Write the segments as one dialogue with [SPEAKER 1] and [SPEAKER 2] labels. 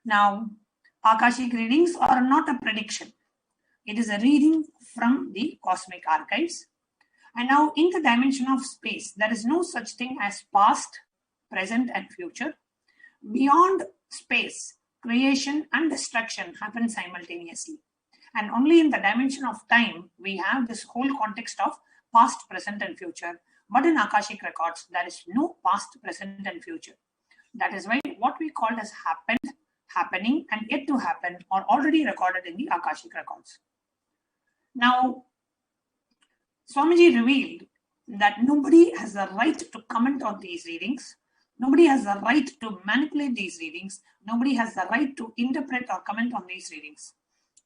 [SPEAKER 1] Now, Akashic readings are not a prediction. It is a reading from the cosmic archives. And now, in the dimension of space, there is no such thing as past, present, and future. Beyond space, creation and destruction happen simultaneously. And only in the dimension of time, we have this whole context of past, present, and future. But in Akashic records, there is no past, present, and future. That is why what we call as happened, happening, and yet to happen are already recorded in the Akashic records. Now, Swamiji revealed that nobody has the right to comment on these readings. Nobody has the right to manipulate these readings. Nobody has the right to interpret or comment on these readings.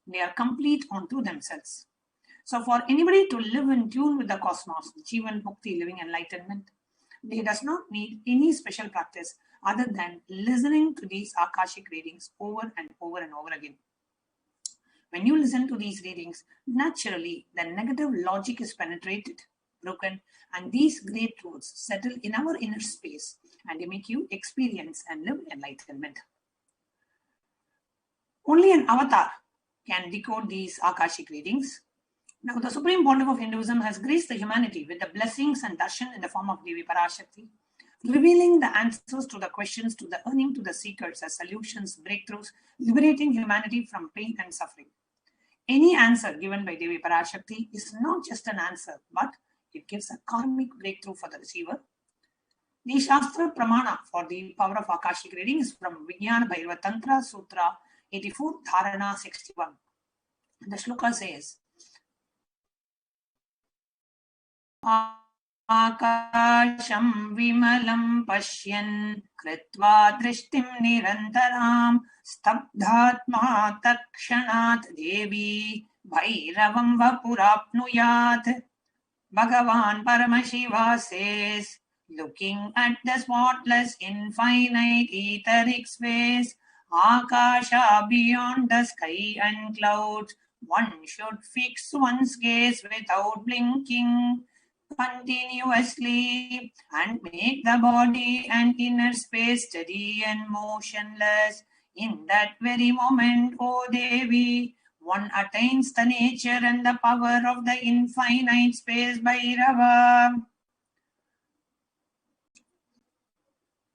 [SPEAKER 1] They are complete unto themselves. So for anybody to live in tune with the cosmos, Jivan Mukti, living enlightenment, they does not need any special practice other than listening to these Akashic readings over and over and over again. When you listen to these readings, naturally the negative logic is penetrated, broken, and these great truths settle in our inner space and they make you experience and live enlightenment. Only an avatar can decode these Akashic readings. Now, the Supreme Pontiff of Hinduism has graced the humanity with the blessings and darshan in the form of Devi Parashakti, revealing the answers to the questions, to the earning to the seekers as solutions, breakthroughs, liberating humanity from pain and suffering. Any answer given by Devi Parashakti is not just an answer, but it gives a karmic breakthrough for the receiver. The Shastra Pramana for the power of Akashic reading is from Vijnana Bhairava Tantra Sutra 84, Dharana 61. The shloka says, Akasham vimalam pashyan kritva drishtim nirantaram stabdhatma takshanat devi bhairavam vapurapnuyat. Bhagavan Paramashivam says, looking at the spotless infinite etheric space, Akasha beyond the sky and clouds, one should fix one's gaze without blinking continuously and make the body and inner space steady and motionless. In that very moment, O Devi, one attains the nature and the power of the infinite space Bhairava.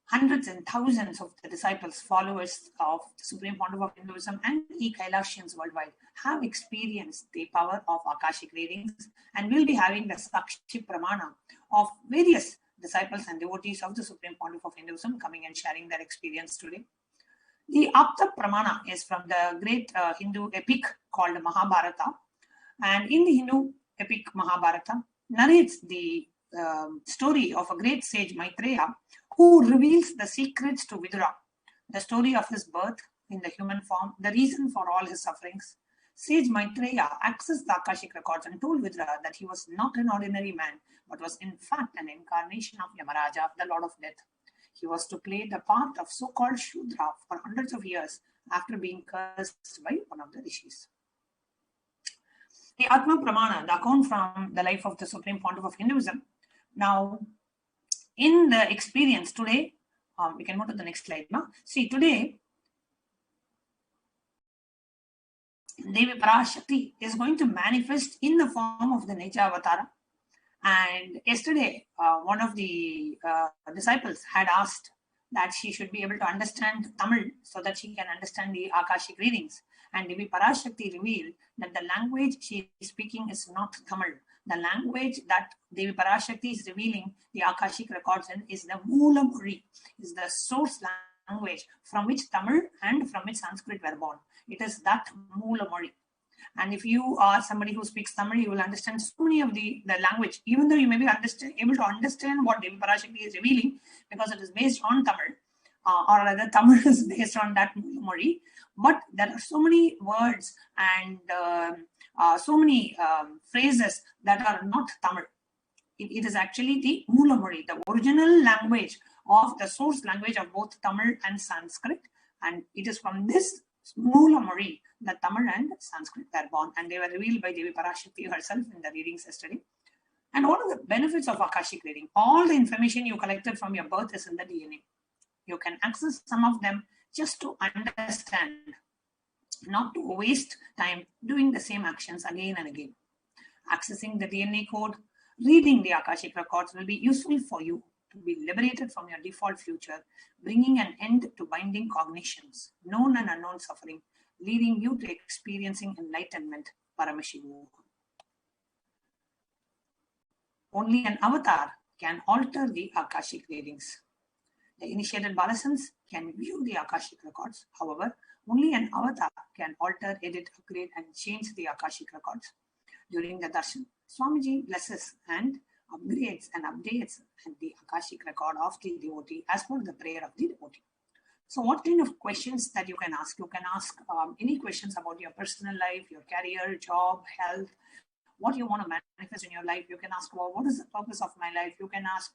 [SPEAKER 1] Hundreds and thousands of the disciples, followers of the Supreme Pontiff of Hinduism and the Kailasians worldwide have experienced the power of Akashic readings and will be having the Sakshi Pramana of various disciples and devotees of the Supreme Pontiff of Hinduism coming and sharing their experience today. The Apta Pramana is from the great Hindu epic called Mahabharata, and in the Hindu epic Mahabharata narrates the story of a great sage Maitreya who reveals the secrets to Vidura, the story of his birth in the human form, the reason for all his sufferings. Sage Maitreya accessed the Akashic records and told Vidura that he was not an ordinary man, but was in fact an incarnation of Yamaraja, the Lord of Death. He was to play the part of so-called Shudra for hundreds of years after being cursed by one of the rishis. The Atma Pramana, the account from the life of the Supreme Pontiff of Hinduism. Now, in the experience today, we can move to the next slide now. See, today, Devi Parashakti is going to manifest in the form of the Neja Avatara. And yesterday, one of the disciples had asked that she should be able to understand Tamil so that she can understand the Akashic readings. And Devi Parashakti revealed that the language she is speaking is not Tamil. The language that Devi Parashakti is revealing the Akashic records in is the Moola Mori, is the source language from which Tamil and from which Sanskrit were born. It is that Moola Mori. And if you are somebody who speaks Tamil, you will understand so many of the language, even though you may be able to understand what Devi Parashakti is revealing, because it is based on Tamil, or rather Tamil is based on that Mori. But there are so many words and so many phrases that are not Tamil. It is actually the Moola Mori, the original language of the source language of both Tamil and Sanskrit. And it is from this Moola Mori that Tamil and Sanskrit were born, and they were revealed by Devi Parashakti herself in the readings yesterday. And what are the benefits of Akashic reading? All the information you collected from your birth is in the DNA. You can access some of them just to understand, not to waste time doing the same actions again and again. Accessing the DNA code, reading the Akashic records will be useful for you to be liberated from your default future, bringing an end to binding cognitions, known and unknown suffering, leading you to experiencing enlightenment, Paramashivam. Only an avatar can alter the Akashic readings. The initiated Balasans can view the Akashic records. However, only an avatar can alter, edit, upgrade, and change the Akashic records. During the darshan, Swamiji blesses and upgrades and updates the Akashic record of the devotee as per the prayer of the devotee. So what kind of questions that you can ask? You can ask any questions about your personal life, your career, job, health, what you want to manifest in your life. You can ask about what is the purpose of my life. You can ask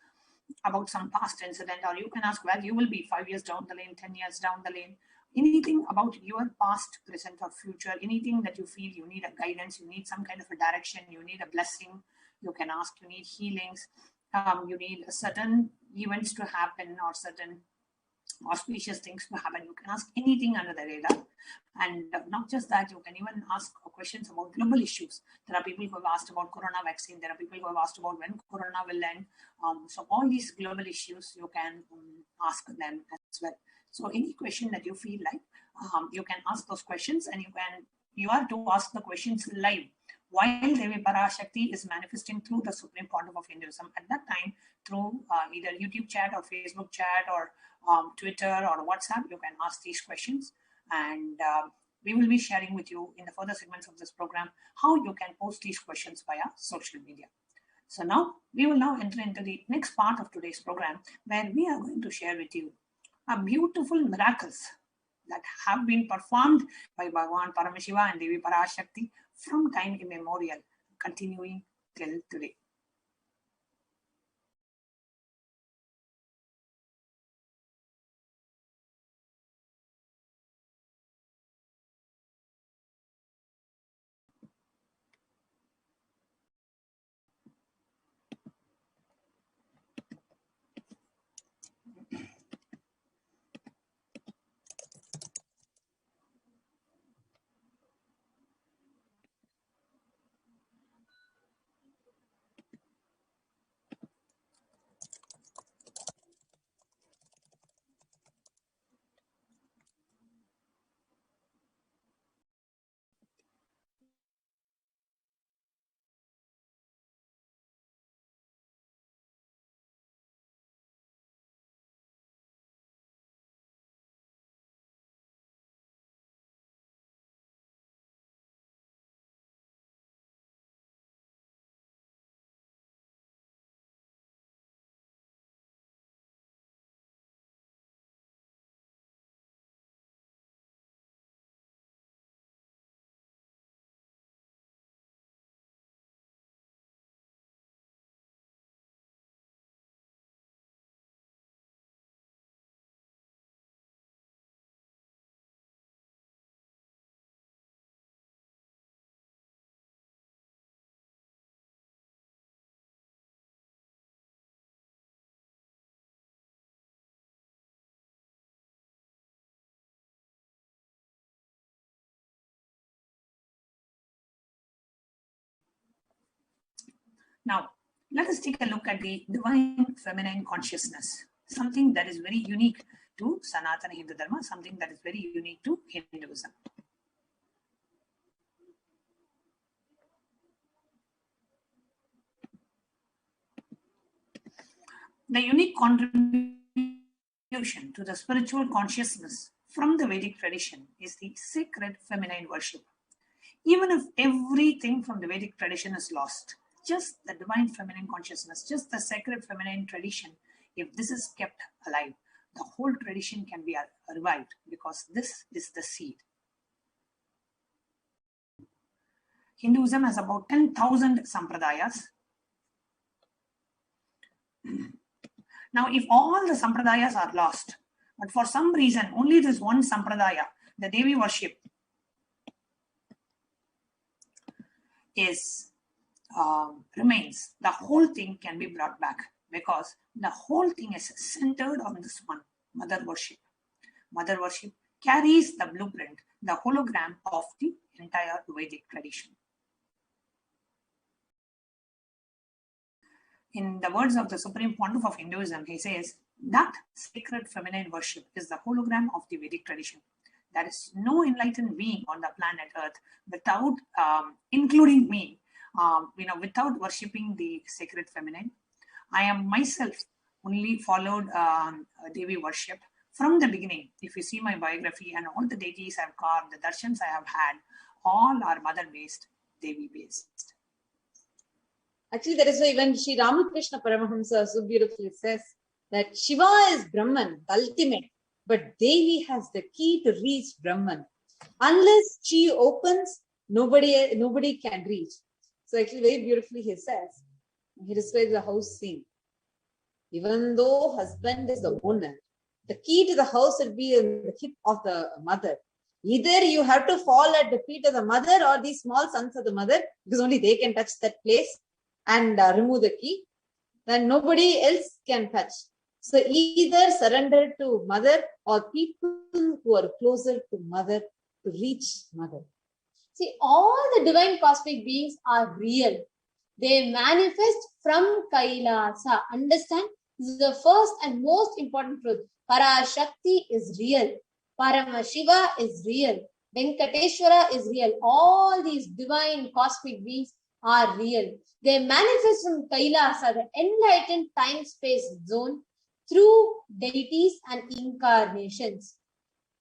[SPEAKER 1] about some past incident, or you can ask where you will be 5 years down the lane, 10 years down the lane. Anything about your past, present, or future, anything that you feel you need a guidance, you need some kind of a direction, you need a blessing, you can ask. You need healings, you need certain events to happen or certain auspicious things to happen. You can ask anything under the radar. And not just that, you can even ask questions about global issues. There are people who have asked about corona vaccine. There are people who have asked about when corona will end. So all these global issues, you can ask them as well. So any question that you feel like, you can ask those questions, and you are to ask the questions live while Devi Parashakti is manifesting through the Supreme Pontiff of Hinduism. At that time, through either YouTube chat or Facebook chat or Twitter or WhatsApp, you can ask these questions, and we will be sharing with you in the further segments of this program how you can post these questions via social media. So now we will now enter into the next part of today's program, where we are going to share with you a beautiful miracles that have been performed by Bhagavan Paramashiva and Devi Parashakti from time immemorial, continuing till today. Now, let us take a look at the divine feminine consciousness, something that is very unique to Sanatana Hindu Dharma, something that is very unique to Hinduism. The unique contribution to the spiritual consciousness from the Vedic tradition is the sacred feminine worship. Even if everything from the Vedic tradition is lost, just the divine feminine consciousness, just the sacred feminine tradition, if this is kept alive, the whole tradition can be revived, because this is the seed. Hinduism has about 10,000 sampradayas. Now, if all the sampradayas are lost, but for some reason only this one sampradaya, the Devi worship, remains, the whole thing can be brought back, because the whole thing is centered on this one, mother worship. Mother worship carries the blueprint, the hologram of the entire Vedic tradition. In the words of the Supreme Pontiff of Hinduism, he says that sacred feminine worship is the hologram of the Vedic tradition. There is no enlightened being on the planet Earth without, including me, without worshipping the sacred feminine. I am myself only followed Devi worship from the beginning. If you see my biography and all the deities I have carved, the darshans I have had, all are mother-based, Devi-based.
[SPEAKER 2] Actually, that is why even Sri Ramakrishna Paramahamsa so beautifully says that Shiva is Brahman, the ultimate, but Devi has the key to reach Brahman. Unless she opens, nobody can reach. So actually, very beautifully he says, he describes the house scene. Even though husband is the owner, the key to the house will be in the hip of the mother. Either you have to fall at the feet of the mother or the small sons of the mother, because only they can touch that place and remove the key. Then nobody else can touch. So either surrender to mother or people who are closer to mother to reach mother. See, all the divine cosmic beings are real. They manifest from Kailasa. Understand? This is the first and most important truth. Parashakti is real. Paramashivam is real. Venkateshwara is real. All these divine cosmic beings are real. They manifest from Kailasa, the enlightened time-space zone, through deities and incarnations.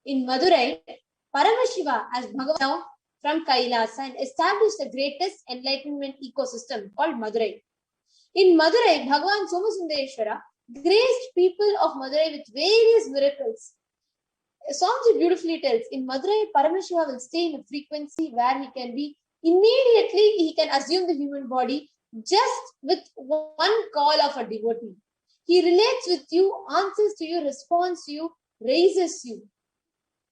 [SPEAKER 2] In Madurai, Paramashivam as Bhagavan from Kailasa and established the greatest enlightenment ecosystem called Madurai. In Madurai, Bhagavan Somasundareshwara graced people of Madurai with various miracles. Swamiji beautifully tells, in Madurai, Paramashivam will stay in a frequency where he can be immediately, he can assume the human body just with one call of a devotee. He relates with you, answers to you, responds to you, raises you.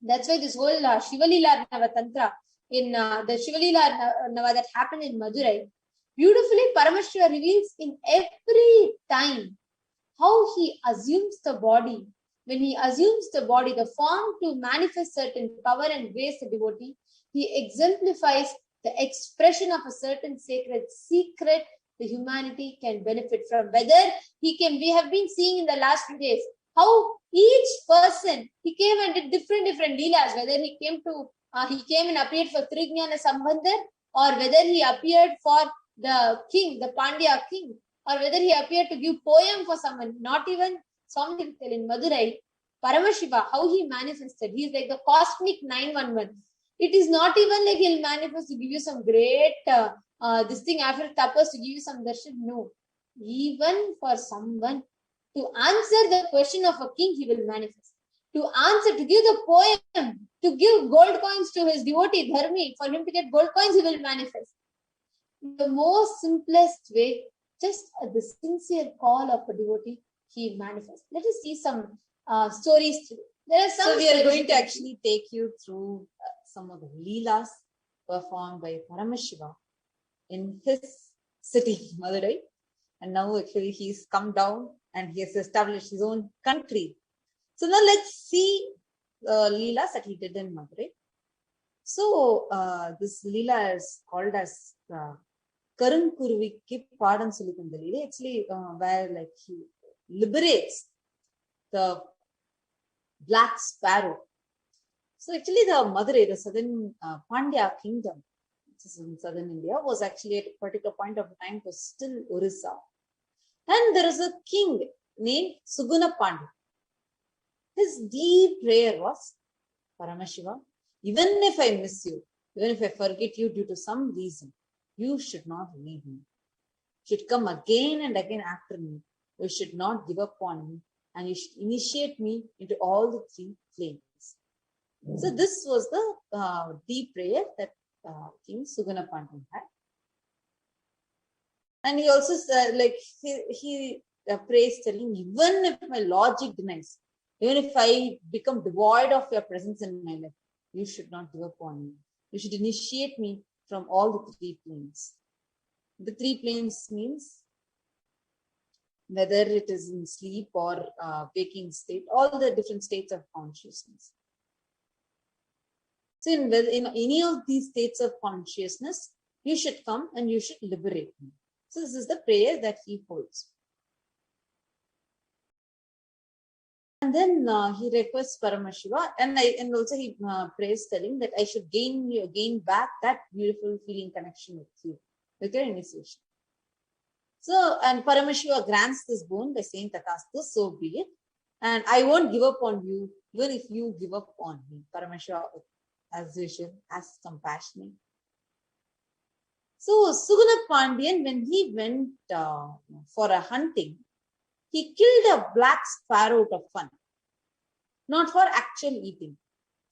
[SPEAKER 2] That's why this whole Shivalila Tantra, in the Shivalila Nava that happened in Madurai, beautifully Paramashiva reveals in every time how he assumes the body. When he assumes the body, the form to manifest certain power and grace the devotee, he exemplifies the expression of a certain sacred secret the humanity can benefit from. Whether we have been seeing in the last few days, how each person, he came and did different leelas, whether he came and appeared for Trignyana Sambandhar, or whether he appeared for the king, the Pandya king, or whether he appeared to give poem for someone. Not even Swami in Madurai, Paramashivam, how he manifested. He is like the cosmic 911. It is not even like he'll manifest to give you some great this thing after tapas to give you some darshan. No. Even for someone to answer the question of a king, he will manifest. To answer, to give the poem, to give gold coins to his devotee, dharmi, for him to get gold coins, he will manifest. The most simplest way, just the sincere call of a devotee, he manifests. Let us see some stories today. There are some. So we are going to actually take you through some of the leelas performed by Paramashivam in his city, Madurai. And now actually he's come down and he has established his own country. So now let's see the leelas that he did in Madurai. So this leela is called as Karunkurvikku Padam Solikunda Leela. Actually, where like he liberates the black sparrow. So actually the Madurai, the southern Pandya kingdom, which is in southern India, was actually at a particular point of time was still Orissa. And there is a king named Suguna Pandya. His deep prayer was, Paramashivam, even if I miss you, even if I forget you due to some reason, you should not leave me. You should come again and again after me. You should not give up on me. And you should initiate me into all the three flames. So this was the deep prayer that King Suguna Pandya had. And he also said, like, he prays telling, even if my logic denies, even if I become devoid of your presence in my life, you should not give up on me. You should initiate me from all the three planes. The three planes means whether it is in sleep or waking state, all the different states of consciousness. So in any of these states of consciousness, you should come and you should liberate me. So this is the prayer that he holds. And then he requests Paramashiva, and also he prays, telling that I should gain back that beautiful feeling connection with you, with your initiation. So, and Paramashiva grants this boon by saying, Tatastu, so be it. And I won't give up on you, even if you give up on me. Paramashiva, as usual, as compassionate. So, Suguna Pandian, when he went for a hunting, he killed a black sparrow out of fun, not for actual eating.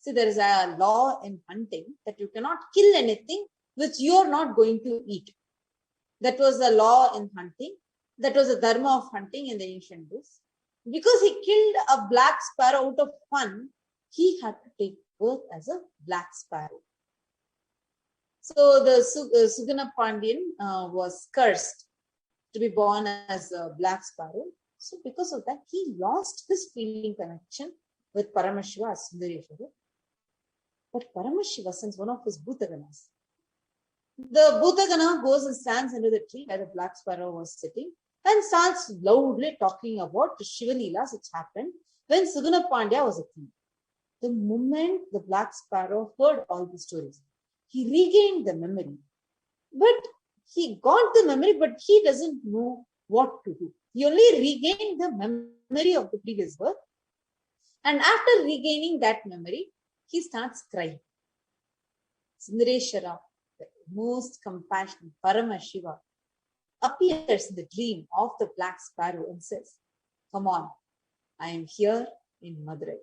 [SPEAKER 2] See, there is a law in hunting that you cannot kill anything which you are not going to eat. That was the law in hunting. That was the dharma of hunting in the ancient days. Because he killed a black sparrow out of fun, he had to take birth as a black sparrow. So the Suguna Pandian was cursed to be born as a black sparrow. So because of that, he lost his feeling connection with Paramashiva as Sundareshwara. But Paramashiva sends one of his Bhutaganas. The Bhutagana goes and stands under the tree where the black sparrow was sitting and starts loudly talking about the Shiva Leelas which happened when Suguna Pandya was a king. The moment the black sparrow heard all the stories, he regained the memory. But he got the memory, but he doesn't know what to do. He only regained the memory of the previous birth. And after regaining that memory, he starts crying. Sundareshwara, the most compassionate Paramashiva, appears in the dream of the black sparrow and says, come on, I am here in Madurai.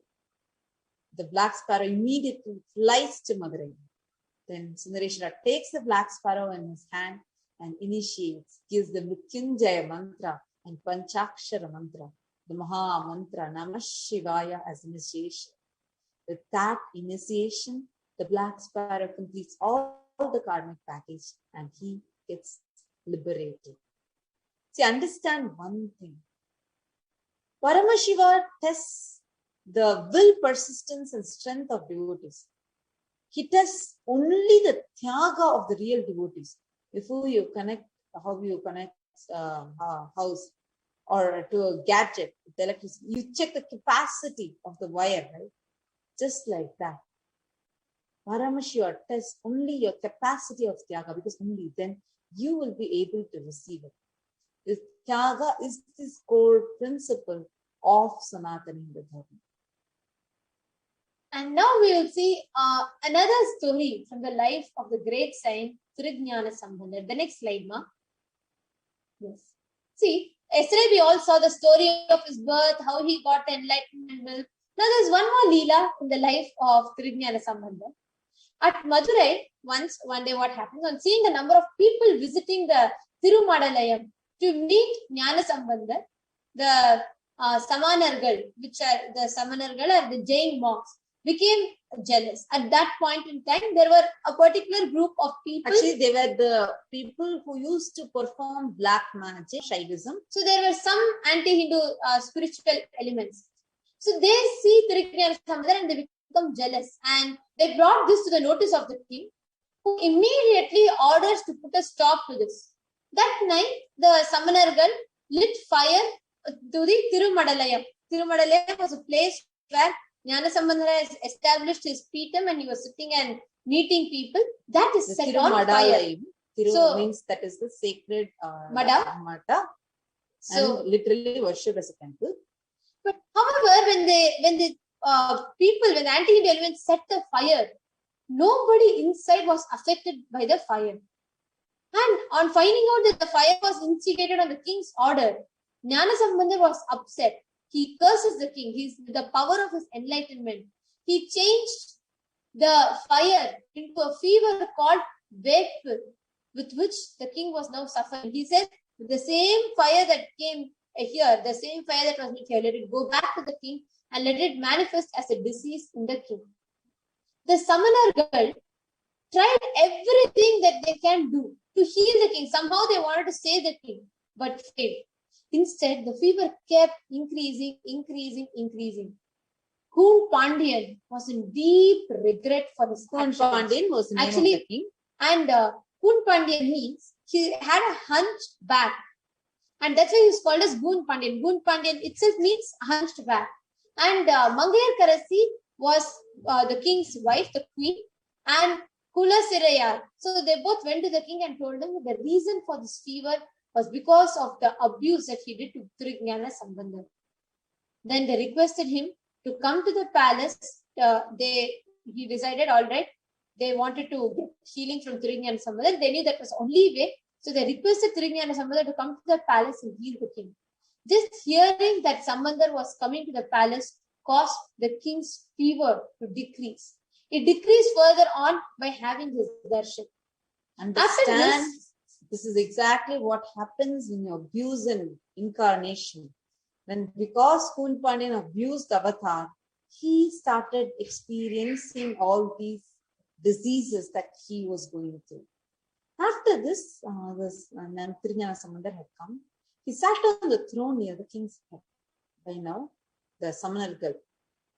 [SPEAKER 2] The black sparrow immediately flies to Madurai. Then Sundareshwara takes the black sparrow in his hand and initiates, gives the Mrityunjaya mantra and Panchakshara mantra, the Maha mantra, Namah Shivaya as initiation. With that initiation, the black sparrow completes all the karmic package and he gets liberated. See, understand one thing. Paramashiva tests the will, persistence and strength of devotees. He tests only the tyaga of the real devotees. Before you connect, how you connect a house or to a gadget with electricity, you check the capacity of the wire, right? Just like that. Paramashiva tests only your capacity of tyaga, because only then you will be able to receive it. This tyaga is this core principle of Sanatana Dharma.
[SPEAKER 3] And now we will see another story from the life of the great saint Trignyana Sambandar. The next slide, ma. Yes. See, yesterday we all saw the story of his birth, how he got enlightenment. Now there's one more Leela in the life of Trignyana Sambandar. At Madurai, one day what happens, on seeing the number of people visiting the Tirumadalayam to meet Jnana Sambandar, the Samanargal, which are the Samanargal are the Jain monks, became jealous. At that point in time, there were a particular group of people.
[SPEAKER 2] Actually, they were the people who used to perform black magic, Shaivism.
[SPEAKER 3] So there were some anti-Hindu spiritual elements. So they see Trignyana Sambandar and they become jealous. And they brought this to the notice of the king, who immediately orders to put a stop to this. That night, the Samanargal lit fire to the Tirumadalayam. Tirumadalayam was a place where Jnana Sambandar has established his peetam and he was sitting and meeting people. That is set on fire.
[SPEAKER 2] Tiru means that is the sacred
[SPEAKER 3] Mada.
[SPEAKER 2] So, and literally worshipped as a temple.
[SPEAKER 3] But however, when the anti-Hindu elements set the fire, nobody inside was affected by the fire. And on finding out that the fire was instigated on the king's order, Jnana Sambandar was upset. He curses the king. He's with the power of his enlightenment. He changed the fire into a fever called Vapor, with which the king was now suffering. He said, the same fire that came here, the same fire that was here, let it go back to the king and let it manifest as a disease in the king. The Samanar girl tried everything that they can do to heal the king. Somehow they wanted to save the king, but failed. Instead, the fever kept increasing. Kun Pandian was in deep regret for his
[SPEAKER 2] Kun
[SPEAKER 3] actions.
[SPEAKER 2] Pandian was the name
[SPEAKER 3] Actually,
[SPEAKER 2] of the king.
[SPEAKER 3] And Kun Pandian means he had a hunched back. And that's why he's called as Gun Pandian. Gun Pandian itself means hunched back. And Mangayar Karasi was the king's wife, the queen, and Kulasirayar. So they both went to the king and told him that the reason for this fever was because of the abuse that he did to Trignyana Sambandha. Then they requested him to come to the palace. He decided, all right, they wanted to get healing from Trignyana Sambandha. They knew that was the only way. So they requested Trignyana Sambandha to come to the palace and heal the king. Just hearing that Sambandha was coming to the palace caused the king's fever to decrease. It decreased further on by having his darshan.
[SPEAKER 2] Understand, this is exactly what happens when you abuse an incarnation. Because Kun Pandian abused Avatar, he started experiencing all these diseases that he was going through. After this, Nithyananda Sambandha had come. He sat on the throne near the king's head. By now, the Samanargal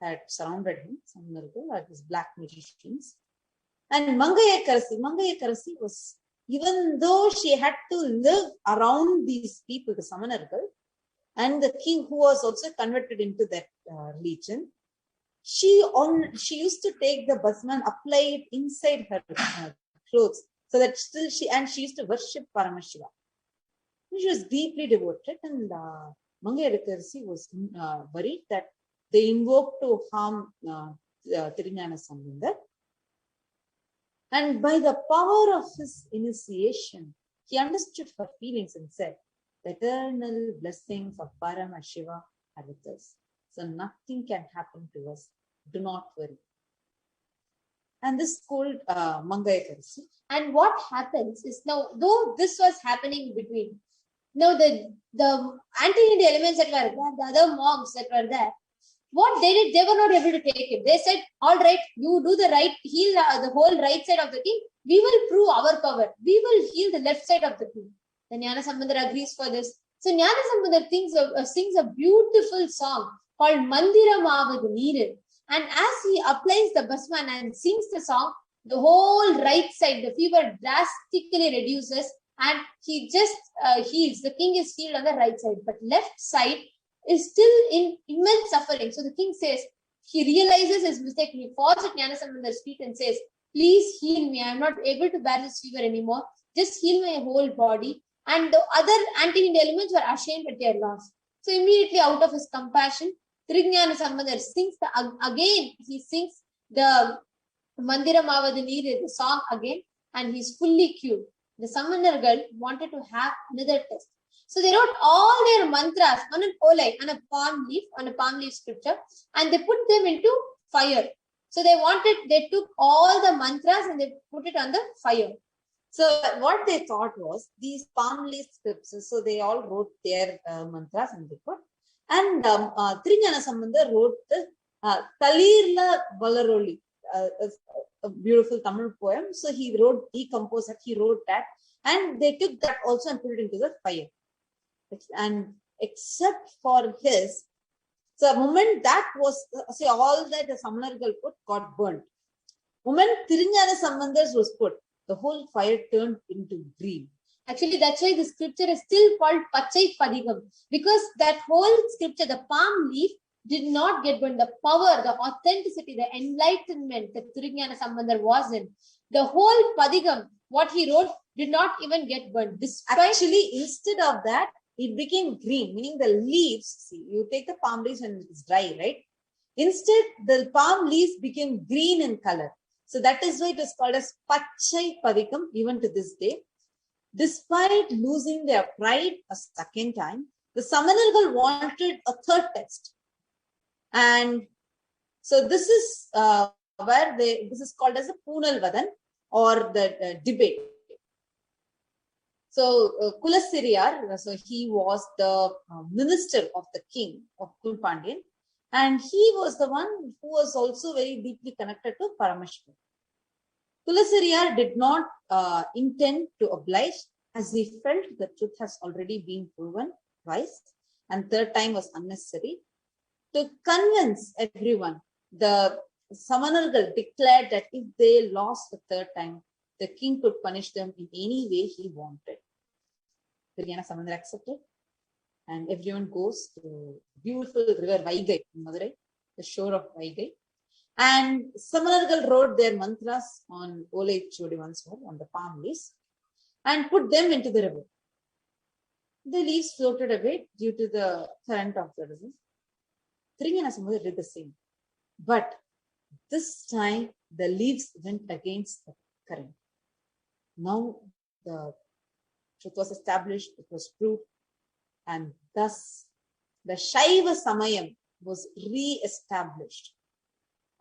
[SPEAKER 2] had surrounded him, Samanargal are these black magicians. And Mangayar Karasi was, even though she had to live around these people, the Samanargal, and the king who was also converted into that religion, she used to take the basma and apply it inside her clothes, so that still she used to worship Paramashivam. She was deeply devoted, and Mangayar Karasi was worried that they invoked to harm Trignyana Sambandha. And by the power of his initiation, he understood her feelings and said, the eternal blessings of Paramashiva are with us. So nothing can happen to us. Do not worry. And this called Mangayar Karasi.
[SPEAKER 3] And what happens is, now, though this was happening between, now the anti-Hindu elements that were there, the other monks that were there, what they did, they were not able to take it. They said, all right, you do the right, heal the whole right side of the king. We will prove our power. We will heal the left side of the king. Then Jnana Sambandha agrees for this. So Jnana Sambandha sings a beautiful song called Mandiram Avadu Neeru. And as he applies the basman and sings the song, the whole right side, the fever drastically reduces and he just heals. The king is healed on the right side, but left side is still in immense suffering. So the king says, he realizes his mistake. He falls at Jnana Sambandha's feet and says, please heal me. I am not able to bear this fever anymore. Just heal my whole body. And the other anti-Hindu elements were ashamed at their loss. So immediately out of his compassion, Trignyana Sambandha sings he sings the Mandiram Avadu Neeru, the song again, and he's fully cured. The Sambandha girl wanted to have another test. So they wrote all their mantras on an olai, on a palm leaf scripture, and they put them into fire. So they took all the mantras and they put it on the fire.
[SPEAKER 2] So what they thought was these palm leaf scriptures, so they all wrote their mantras and they put. And Trignyana Sambandha wrote the Talirla Valaroli, a beautiful Tamil poem. So he composed that, he wrote that, and they took that also and put it into the fire. And except for his, so the moment that was, see, all that the Samanargal put got burnt. The moment Trignyana Sambandha's was put, the whole fire turned into green.
[SPEAKER 3] Actually, that's why the scripture is still called Pachai Padigam, because that whole scripture, the palm leaf, did not get burned. The power, the authenticity, the enlightenment that Trignyana Sambandha was in, the whole Padigam, what he wrote, did not even get burned.
[SPEAKER 2] Actually, instead of that, it became green, meaning the leaves, see, you take the palm leaves and it's dry, right? Instead, the palm leaves became green in color. So that is why it is called as Pachai Padikam, even to this day. Despite losing their pride a second time, the Samanargal wanted a third test. And so this is this is called as a Punal Vadan, or the debate. So Kulasiriyar, so he was the minister of the king of Kun Pandian, and he was the one who was also very deeply connected to Paramashivam. Kulasiriyar did not intend to oblige, as he felt the truth has already been proven twice, and third time was unnecessary. To convince everyone, the Samanargal declared that if they lost the third time, the king could punish them in any way he wanted. Tiriyana Samandar accepted, and everyone goes to beautiful river Vaigai in Madurai, the shore of Vaigai. And Samanargal wrote their mantras on Olay Chodi once more, on the palm leaves, and put them into the river. The leaves floated away due to the current of the river. Tiriyana Samandar did the same. But this time, the leaves went against the current. Now, the truth was established, it was proved, and thus the Shaiva Samayam was re-established.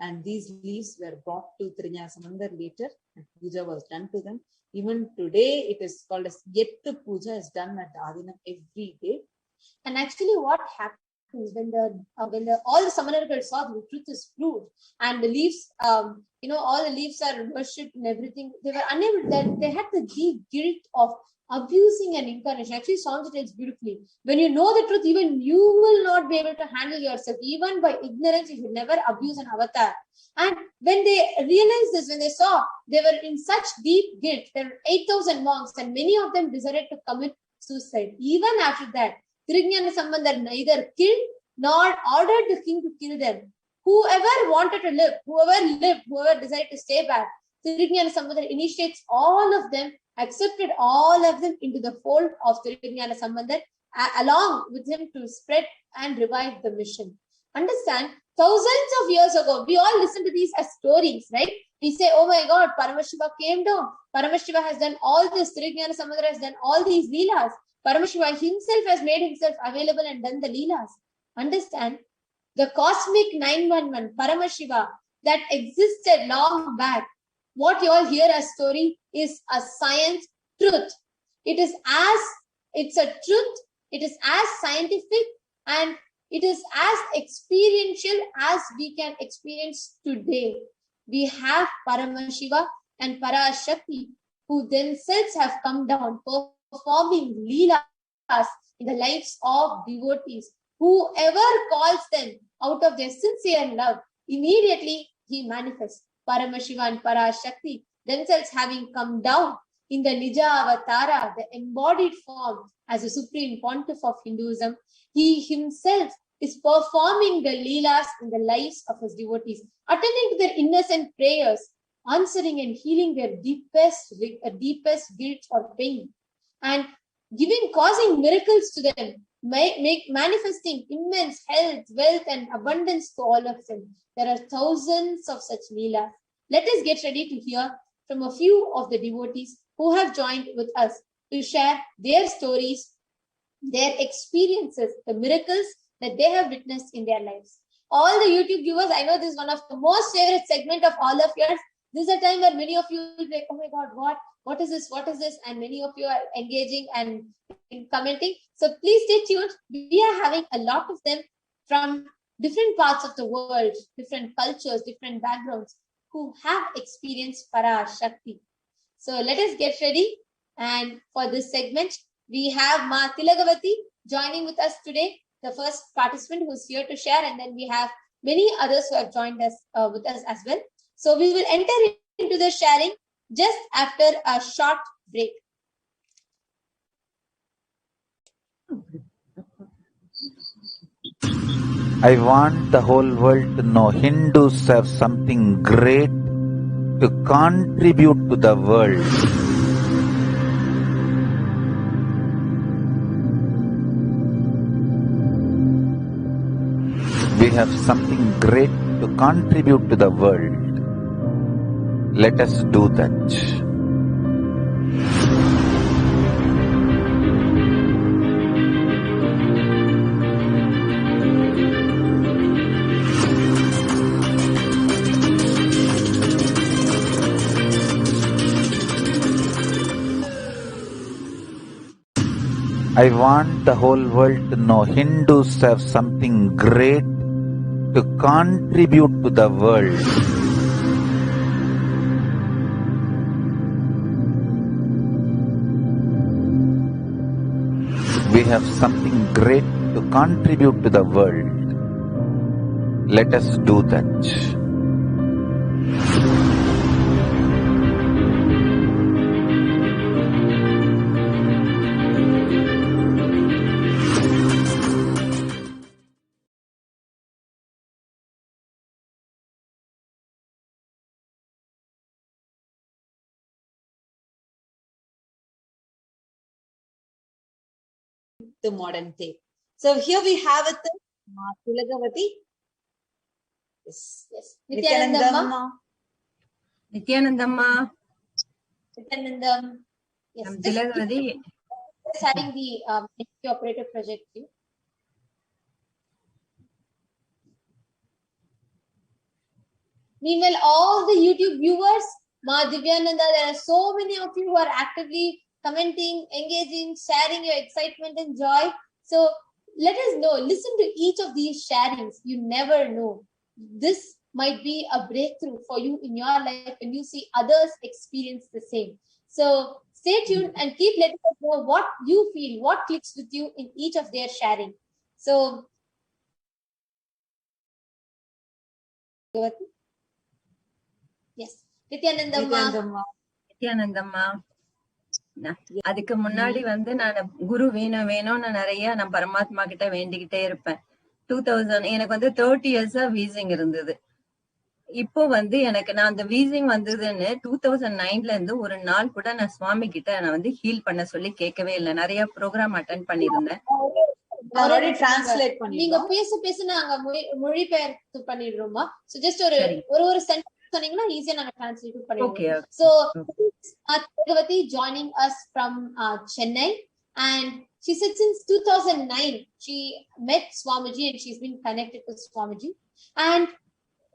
[SPEAKER 2] And these leaves were brought to Tiriyana Samandar later, and puja was done to them. Even today, it is called as Yettu Puja, is done at Adinam every day.
[SPEAKER 3] And actually, what happens when all the Samanargal saw the truth is proved, and the leaves, all the leaves are worshipped and everything, they were unable. They had the deep guilt of abusing an incarnation. Actually, Swamiji tells beautifully, when you know the truth, even you will not be able to handle yourself. Even by ignorance, you should never abuse an avatar. And when they realized this, when they saw they were in such deep guilt, there were 8,000 monks, and many of them decided to commit suicide. Even after that, Tiriyana Samandar neither killed nor ordered the king to kill them. Whoever wanted to live, whoever decided to stay back, Tiriyana Samandar initiates all of them, accepted all of them into the fold of Tiriyana Samandar, along with him to spread and revive the mission. Understand, thousands of years ago, we all listen to these as stories, right? We say, oh my God, Paramashiva came down. Paramashiva has done all this. Tiriyana Samandar has done all these leelas. Paramashiva himself has made himself available and done the leelas. Understand, the cosmic 911, Paramashiva, that existed long back, what you all hear as story is a science truth. It's a truth, it is as scientific, and it is as experiential as we can experience today. We have Paramashiva and Parashakti, who themselves have come down, performing leelas in the lives of devotees. Whoever calls them out of their sincere love, immediately he manifests. Paramashiva and Parashakti themselves having come down in the Nija Avatara, the embodied form as a supreme pontiff of Hinduism, he himself is performing the leelas in the lives of his devotees, attending to their innocent prayers, answering and healing their deepest guilt or pain, and causing miracles to them, manifesting immense health, wealth, and abundance to all of them. There are thousands of such leelas. Let us get ready to hear from a few of the devotees who have joined with us to share their stories, their experiences, the miracles that they have witnessed in their lives. All the YouTube viewers, I know this is one of the most favorite segment of all of yours. This is a time where many of you will be like, oh my God, what is this? And many of you are engaging and commenting. So please stay tuned. We are having a lot of them from different parts of the world, different cultures, different backgrounds, who have experienced Parashakti. So let us get ready. And for this segment, we have Ma Tilagavati joining with us today, the first participant who's here to share. And then we have many others who have joined us with us as well. So we will enter into the sharing just after a short break.
[SPEAKER 4] I want the whole world to know Hindus have something great to contribute to the world. We have something great to contribute to the world. Let us do that. I want the whole world to know Hindus have something great to contribute to the world. We have something great to contribute to the world. Let us do that.
[SPEAKER 2] The modern day. So here we have it, Tilagavati. Yes.
[SPEAKER 3] Nithyanandamma.
[SPEAKER 5] Nithyanandamma.
[SPEAKER 3] Nithyanandam. Yes.
[SPEAKER 5] Tilagavati.
[SPEAKER 3] Just having the operator project view. Meanwhile, all the YouTube viewers, Ma Divyananda, there are so many of you who are actively commenting, engaging, sharing your excitement and joy. So let us know, listen to each of these sharings. You never know. This might be a breakthrough for you in your life when you see others experience the same. So stay tuned and keep letting us know what you feel, what clicks with you in each of their sharing. So, yes,
[SPEAKER 5] Nithyanandamma. அதுக்கு முன்னாடி நான் குரு வேணும்னு நிறைய நான் பரமாத்மா கிட்ட வேண்டிக்கிட்டே இருப்பேன். 2000 எனக்கு 30 இயர்ஸா வீசிங் இருந்தது. இப்போ எனக்கு நான் அந்த வீசிங் வந்ததுன்னு 2009ல இருந்து ஒரு நாள் கூட நான் சுவாமி கிட்ட நான் ஹீல் பண்ண சொல்லி கேட்கவே இல்லை. நிறைய ப்ரோக்ராம் அட்டென்ட் பண்ணிருந்தேன்.
[SPEAKER 3] நீங்க பேச நாங்க மொழிபெயர்த்து பண்ணிடுறோமா? சோ ஜஸ்ட் ஒரு சென்டென்ஸ் சொன்னீங்கன்னா ஈஸியா நாங்க ட்ரான்ஸ்லேட் பண்ணிடுவோம். So Tilagavati joining us from Chennai, and she said since 2009 she met Swamiji and she's been connected to Swamiji, and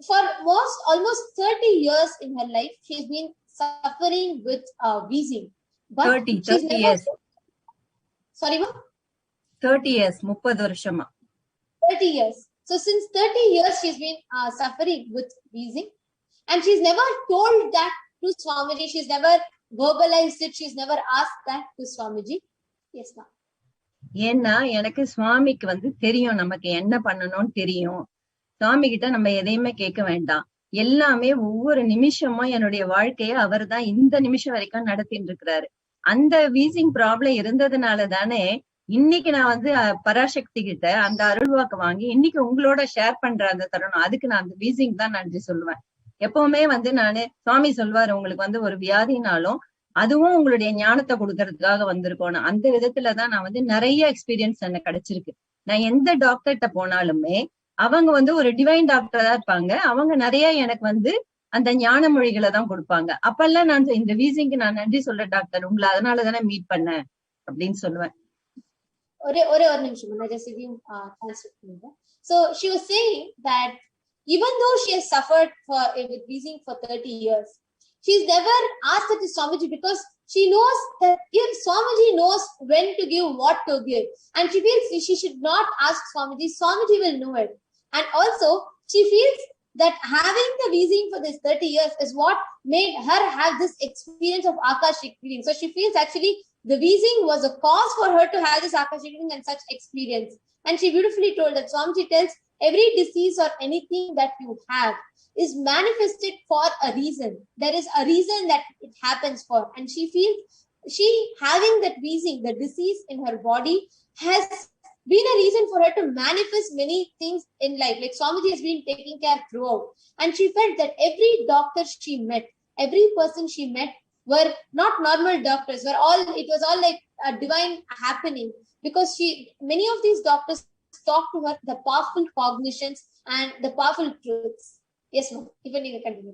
[SPEAKER 3] for almost 30 years in her life she's been suffering with wheezing. But
[SPEAKER 5] 30 years.
[SPEAKER 3] Sorry, ma?
[SPEAKER 5] 30 years, 30 வருஷமா.
[SPEAKER 3] 30 years. So since 30 years she's been suffering with wheezing, and she's never told that to Swamiji. She's never verbalized it. She's never asked that to Swamiji. Yes, ma'am.
[SPEAKER 5] ஏன்னா எனக்கு சுவாமிக்கு தெரியும் நமக்கு என்ன பண்ணணும்னு தெரியும். சுவாமி கிட்ட நம்ம எதையுமே கேட்க வேண்டாம். எல்லாமே ஒவ்வொரு நிமிஷமும் என்னுடைய வாழ்க்கைய அவர் தான் இந்த நிமிஷம் வரைக்கும் நடத்திட்டு இருக்கிறாரு. அந்த வீசிங் ப்ராப்ளம் இருந்ததுனால தானே இன்னைக்கு நான் பராசக்தி கிட்ட அந்த அருள்வாக்கு வாங்கி இன்னைக்கு உங்களோட ஷேர் பண்ற அந்த தருணம். அதுக்கு நான் அந்த வீசிங் தான் நன்றி சொல்லுவேன். எப்பவுமே நானு சுவாமி சொல்வாரு, உங்களுக்கு ஒரு வியாதினாலும் அதுவும் உங்களுடைய ஞானத்தை கொடுக்கறதுக்காக வந்திருக்கோம். அந்த விதத்துலதான் நான் நிறைய எக்ஸ்பீரியன்ஸ் எனக்கு கிடைச்சிருக்கு. நான் எந்த டாக்டர்கிட்ட போனாலுமே அவங்க ஒரு டிவைன் டாக்டரா இருப்பாங்க. அவங்க நிறைய எனக்கு அந்த ஞான மொழிகளை தான் கொடுப்பாங்க. அப்பெல்லாம் நான் இந்த வீசிங்க்கு நான் நன்றி சொல்றேன் டாக்டர், உங்களை அதனாலதானே மீட் பண்ணேன் அப்படின்னு சொல்லுவேன்.
[SPEAKER 3] ஒரு நிமிஷம் நான் just இதையும் translate பண்ணுறேன். So she was saying that even though she has suffered with wheezing for 30 years, she's never asked it to Swamiji because she knows that if Swamiji knows when to give, what to give, and she feels she should not ask Swamiji, Swamiji will know it. And also she feels that having the wheezing for this 30 years is what made her have this experience of Akashic reading. So she feels actually the wheezing was a cause for her to have this Akashic reading and such experience. And she beautifully told that Swamiji tells every disease or anything that you have is manifested for a reason. There is a reason that it happens for. And she feels she having that wheezing, the disease in her body, has been a reason for her to manifest many things in life. Like Swamiji has been taking care throughout. And she felt that every doctor she met, every person she met were not normal doctors, it was all like a divine happening, because many of these doctors talk to her the powerful cognitions and the powerful truths. Yes, ma'am. Even you continue.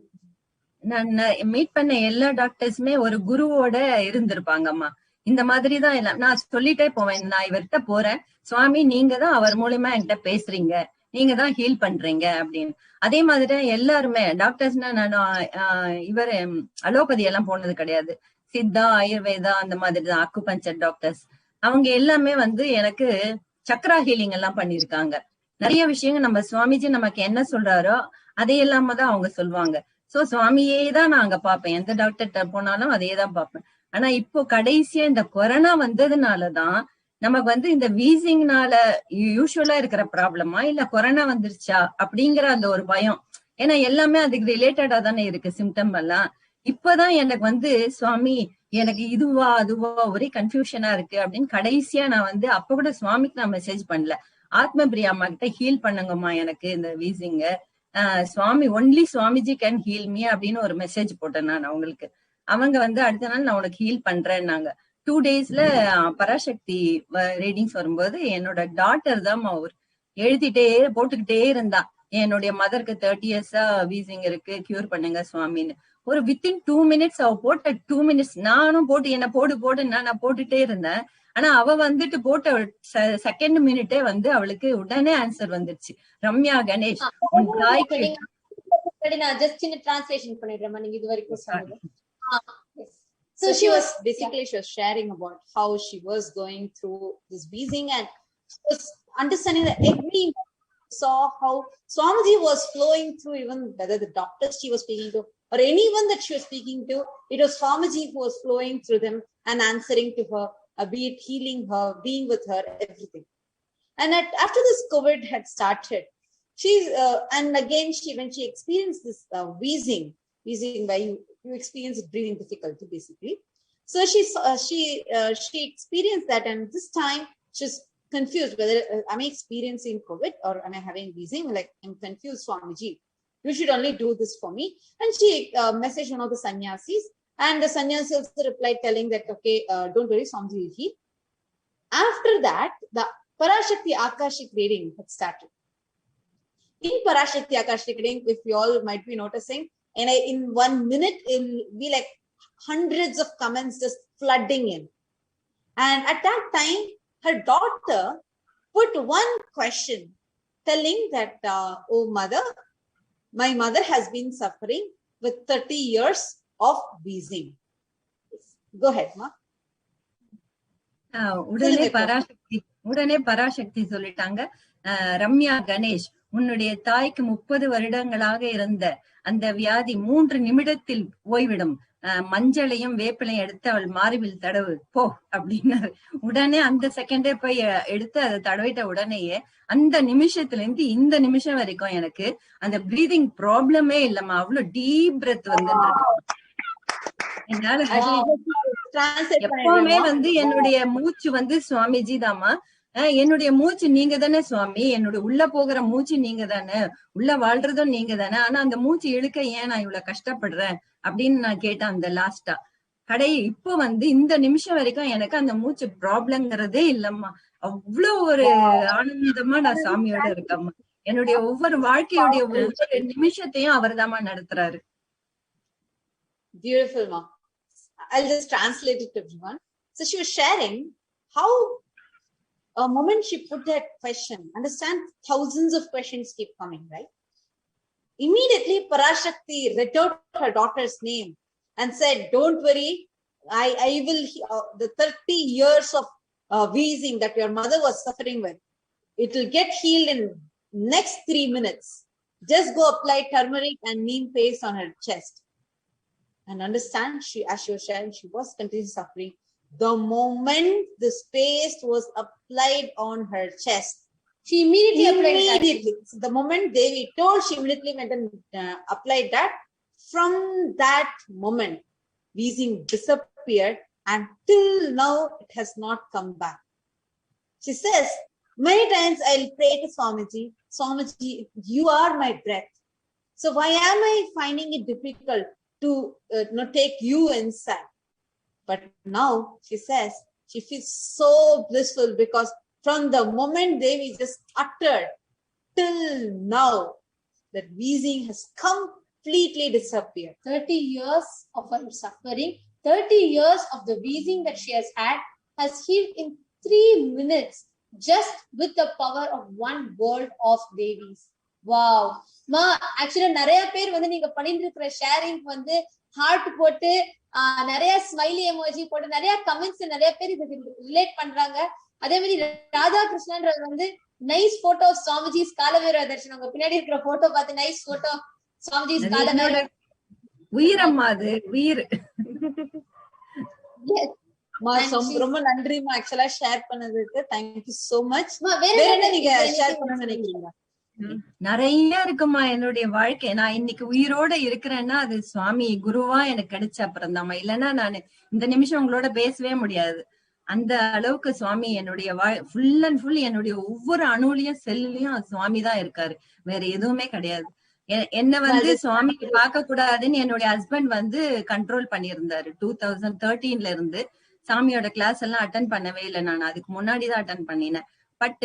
[SPEAKER 5] நான் meet பண்ண எல்லா டாக்டர்ஸுமே ஒரு குருவோட இருந்திருப்பாங்கம்மா. இந்த மாதிரிதான் எல்லாம் நான் சொல்லிட்டே போவேன். நான் இவர்கிட்ட போறேன், சுவாமி நீங்க தான் அவர் மூலமா என்கிட்ட பேசுறீங்க, நீங்க தான் ஹீல் பண்றீங்க அப்படின்னு. அதே மாதிரிதான் எல்லாருமே டாக்டர்ஸ்னா நான் இவர் அலோபதி எல்லாம் போனது கிடையாது. சித்தா, ஆயுர்வேதா, அந்த மாதிரிதான் அக்குபஞ்சர் டாக்டர்ஸ். அவங்க எல்லாமே எனக்கு சக்ரா ஹீலிங் எல்லாம் பண்ணிருக்காங்க. நிறைய விஷயங்கள் நம்ம சுவாமிஜி நமக்கு என்ன சொல்றாரோ அதையெல்லாம தான் அவங்க சொல்லுவாங்க. சோ சுவாமியே தான் நான் அங்க பாப்பேன். எந்த டாக்டர்கிட்ட போனாலும் அதே தான் பார்ப்பேன். ஆனா இப்போ கடைசியா இந்த கொரோனா வந்ததுனாலதான் நமக்கு வந்து இந்த வீசிங்னால யூஸ்வலா இருக்கிற ப்ராப்ளமா இல்ல கொரோனா வந்துருச்சா அப்படிங்கிற அந்த ஒரு பயம். ஏன்னா எல்லாமே அதுக்கு ரிலேட்டடா தானே இருக்கு சிம்டம் எல்லாம். இப்பதான் எனக்கு வந்து சுவாமி எனக்கு இதுவா அதுவா ஒரே கன்ஃபியூஷனா இருக்கு அப்படின்னு கடைசியா நான் வந்து அப்ப கூட சுவாமிக்கு நான் மெசேஜ் பண்ணல, ஆத்மபிரியா அம்மா கிட்ட ஹீல் பண்ணுங்கம்மா எனக்கு இந்த வீசிங்க, Swami only Swamiji can heal me அப்படின்னு ஒரு மெசேஜ் போட்டேன் நான் அவங்களுக்கு. அவங்க வந்து அடுத்த நாள் நான் உனக்கு ஹீல் பண்றேன்னாங்க. 2 daysல பராசக்தி ரீடிங்ஸ் வரும்போது என்னோட டாட்டர் தான் அவர் எழுதிட்டே போட்டுக்கிட்டே இருந்தா, என்னுடைய மதருக்கு 30 years வீசிங் இருக்கு, கியூர் பண்ணுங்க சுவாமின்னு. ஒரு வித்தின் 2 minutes அவ போட்ட 2 minutes நானும் போட்டு என்ன போடு நான் போட்டுட்டே இருந்தேன். ஆனா அவ வந்துட்டு போட்ட செகண்ட் மினிட்டே வந்து அவளுக்கு உடனே ஆன்சர் வந்துருச்சு. ரம்யா கணேஷ் உன் தாய்க்கு
[SPEAKER 3] நான் ஜஸ்ட் சின்ன டிரான்ஸ்லேஷன் பண்ணிடுறேன் நீங்க இது வரைக்கும் சொன்னது.
[SPEAKER 2] So she was basically she was sharing about how she was going through this wheezing and she was understanding that every saw how Swamiji was flowing through, even whether the doctors she was speaking to or anyone that she was speaking to, it was Swamiji who was flowing through them and answering to her, be it healing her, being with her, everything. And after this COVID had started, she's and again when she experienced this wheezing by you experience breathing difficulty basically. So she experienced that, and this time she's confused whether am I experiencing COVID or am I having wheezing? Like, I'm confused, Swamiji. You should only do this for me. And she messaged one of the sannyasis, and the sannyasi also replied telling that, okay, don't worry, Swamiji will heal. After that, the Parashakti Akashic reading had started. In Parashakti Akashic reading, if you all might be noticing, and in 1 minute, it will be like hundreds of comments just flooding in. And at that time, her daughter put one question telling that, oh mother, my mother has been suffering with 30 years of wheezing. Go ahead, ma.
[SPEAKER 5] உடனே பராசக்தி சொல்லிட்டாங்க, ரம்யா கணேஷ் உன்னுடைய தாய்க்கு 30 வருடங்களாக இருந்த அந்த வியாதி 3 நிமிடத்தில் போய்விடும், மஞ்சளையும் வேப்பிலையும் எடுத்து அவள் மார்பில் தடவு போ அப்படின்னாரு. உடனே அந்த செகண்டே போய் எடுத்து அதை தடவிட்ட உடனேயே அந்த நிமிஷத்துல இருந்து இந்த நிமிஷம் வரைக்கும் எனக்கு அந்த பிரீதிங் ப்ராப்ளமே இல்லம்மா. அவ்வளவு டீப் பிரெத் வந்து என்னால எப்பவுமே வந்து என்னுடைய மூச்சு வந்து சுவாமிஜி தாமா, என்னுடைய மூச்சு நீங்க தானே சுவாமி, என்னுடைய உள்ள போகிற மூச்சு நீங்க தானே, உள்ள வாழ்றதும் நீங்க தானே, ஆனா அந்த மூச்சு இழுக்க ஏன் நான் இவ்வளவு கஷ்டப்படுறேன் அப்படின்னு நான் கேட்டேன் அந்த லாஸ்டா. இப்போ வந்து இந்த நிமிஷம் வரைக்கும் எனக்கு அந்த மூச்சு ப்ராப்ளம்ங்கிறதே இல்லம்மா. அவ்வளவு ஒரு ஆனந்தமா நான் சாமியோட இருக்கம்மா. என்னுடைய ஒவ்வொரு வாழ்க்கையுடைய ஒவ்வொரு நிமிஷத்தையும் அவர் தாமா நடத்துறாரு.
[SPEAKER 2] Beautiful, ma. I'll just translate it to everyone. So she was sharing how a moment she put that question, understand thousands of questions keep coming, right? Immediately Parashakti read out her daughter's name and said, don't worry, I will the 30 years of wheezing that your mother was suffering with, it will get healed in next 3 minutes. Just go apply turmeric and neem paste on her chest. And understand, as she was sharing, she was continuously suffering. The moment this paste was applied on her chest,
[SPEAKER 3] she immediately
[SPEAKER 2] so the moment Devi told, she immediately went and applied that. From that moment, wheezing disappeared, and till now it has not come back. She says, many times I'll pray to Swamiji, Swamiji, you are my breath. So why am I finding it difficult to take you inside? But now she says she feels so blissful because from the moment Devi just uttered till now, that wheezing has completely disappeared.
[SPEAKER 3] 30 years of her suffering, 30 years of the wheezing that she has had has healed in 3 minutes just with the power of one word of Devi's. Wow. Ma, actually நிறைய பேர் வந்து நீங்க பண்ணிட்டு இருக்கிற sharing வந்து heart போட்டு நிறைய smiley emoji போட்டு நிறைய கமெண்ட்ஸ் நிறைய பேர் இதுக்கு ரிலேட் பண்றாங்க. அதே மாதிரி ராதாகிருஷ்ணன்றது வந்து nice photo of swamijis காலவேர Darshan, உங்க பின்னாடி இருக்கிற போட்டோ பார்த்து நைஸ் போட்டோ சுவாமிஜிஸ் காலவேர
[SPEAKER 5] உயிரம்மா, அது உயிர்.
[SPEAKER 2] ரொம்ப நன்றிமா ஆக்சுவலா ஷேர் பண்ணதுக்கு. Thank you so much.
[SPEAKER 3] வேற
[SPEAKER 2] என்ன நீங்க ஷேர் பண்ணணும்னு நினைக்கிறீங்க?
[SPEAKER 5] நிறைய இருக்குமா என்னுடைய வாழ்க்கை. நான் இன்னைக்கு உயிரோட இருக்கிறேன்னா அது சுவாமி குருவா எனக்கு கிடைச்ச அப்புறம் தான்மா. இல்லைன்னா நான் இந்த நிமிஷம் உங்களோட பேசவே முடியாது. அந்த அளவுக்கு சுவாமி என்னுடைய ஃபுல் அண்ட் ஃபுல் என்னுடைய ஒவ்வொரு அணுலையும் செல்லுலயும் சுவாமி தான் இருக்காரு. வேற எதுவுமே கிடையாது. என்ன வந்து சுவாமி பார்க்க கூடாதுன்னு என்னுடைய ஹஸ்பண்ட் வந்து கண்ட்ரோல் பண்ணியிருந்தாரு. 2013ல இருந்து சாமியோட கிளாஸ் எல்லாம் அட்டன் பண்ணவே இல்லை. நான் அதுக்கு முன்னாடிதான் அட்டன் பண்ணினேன். பட்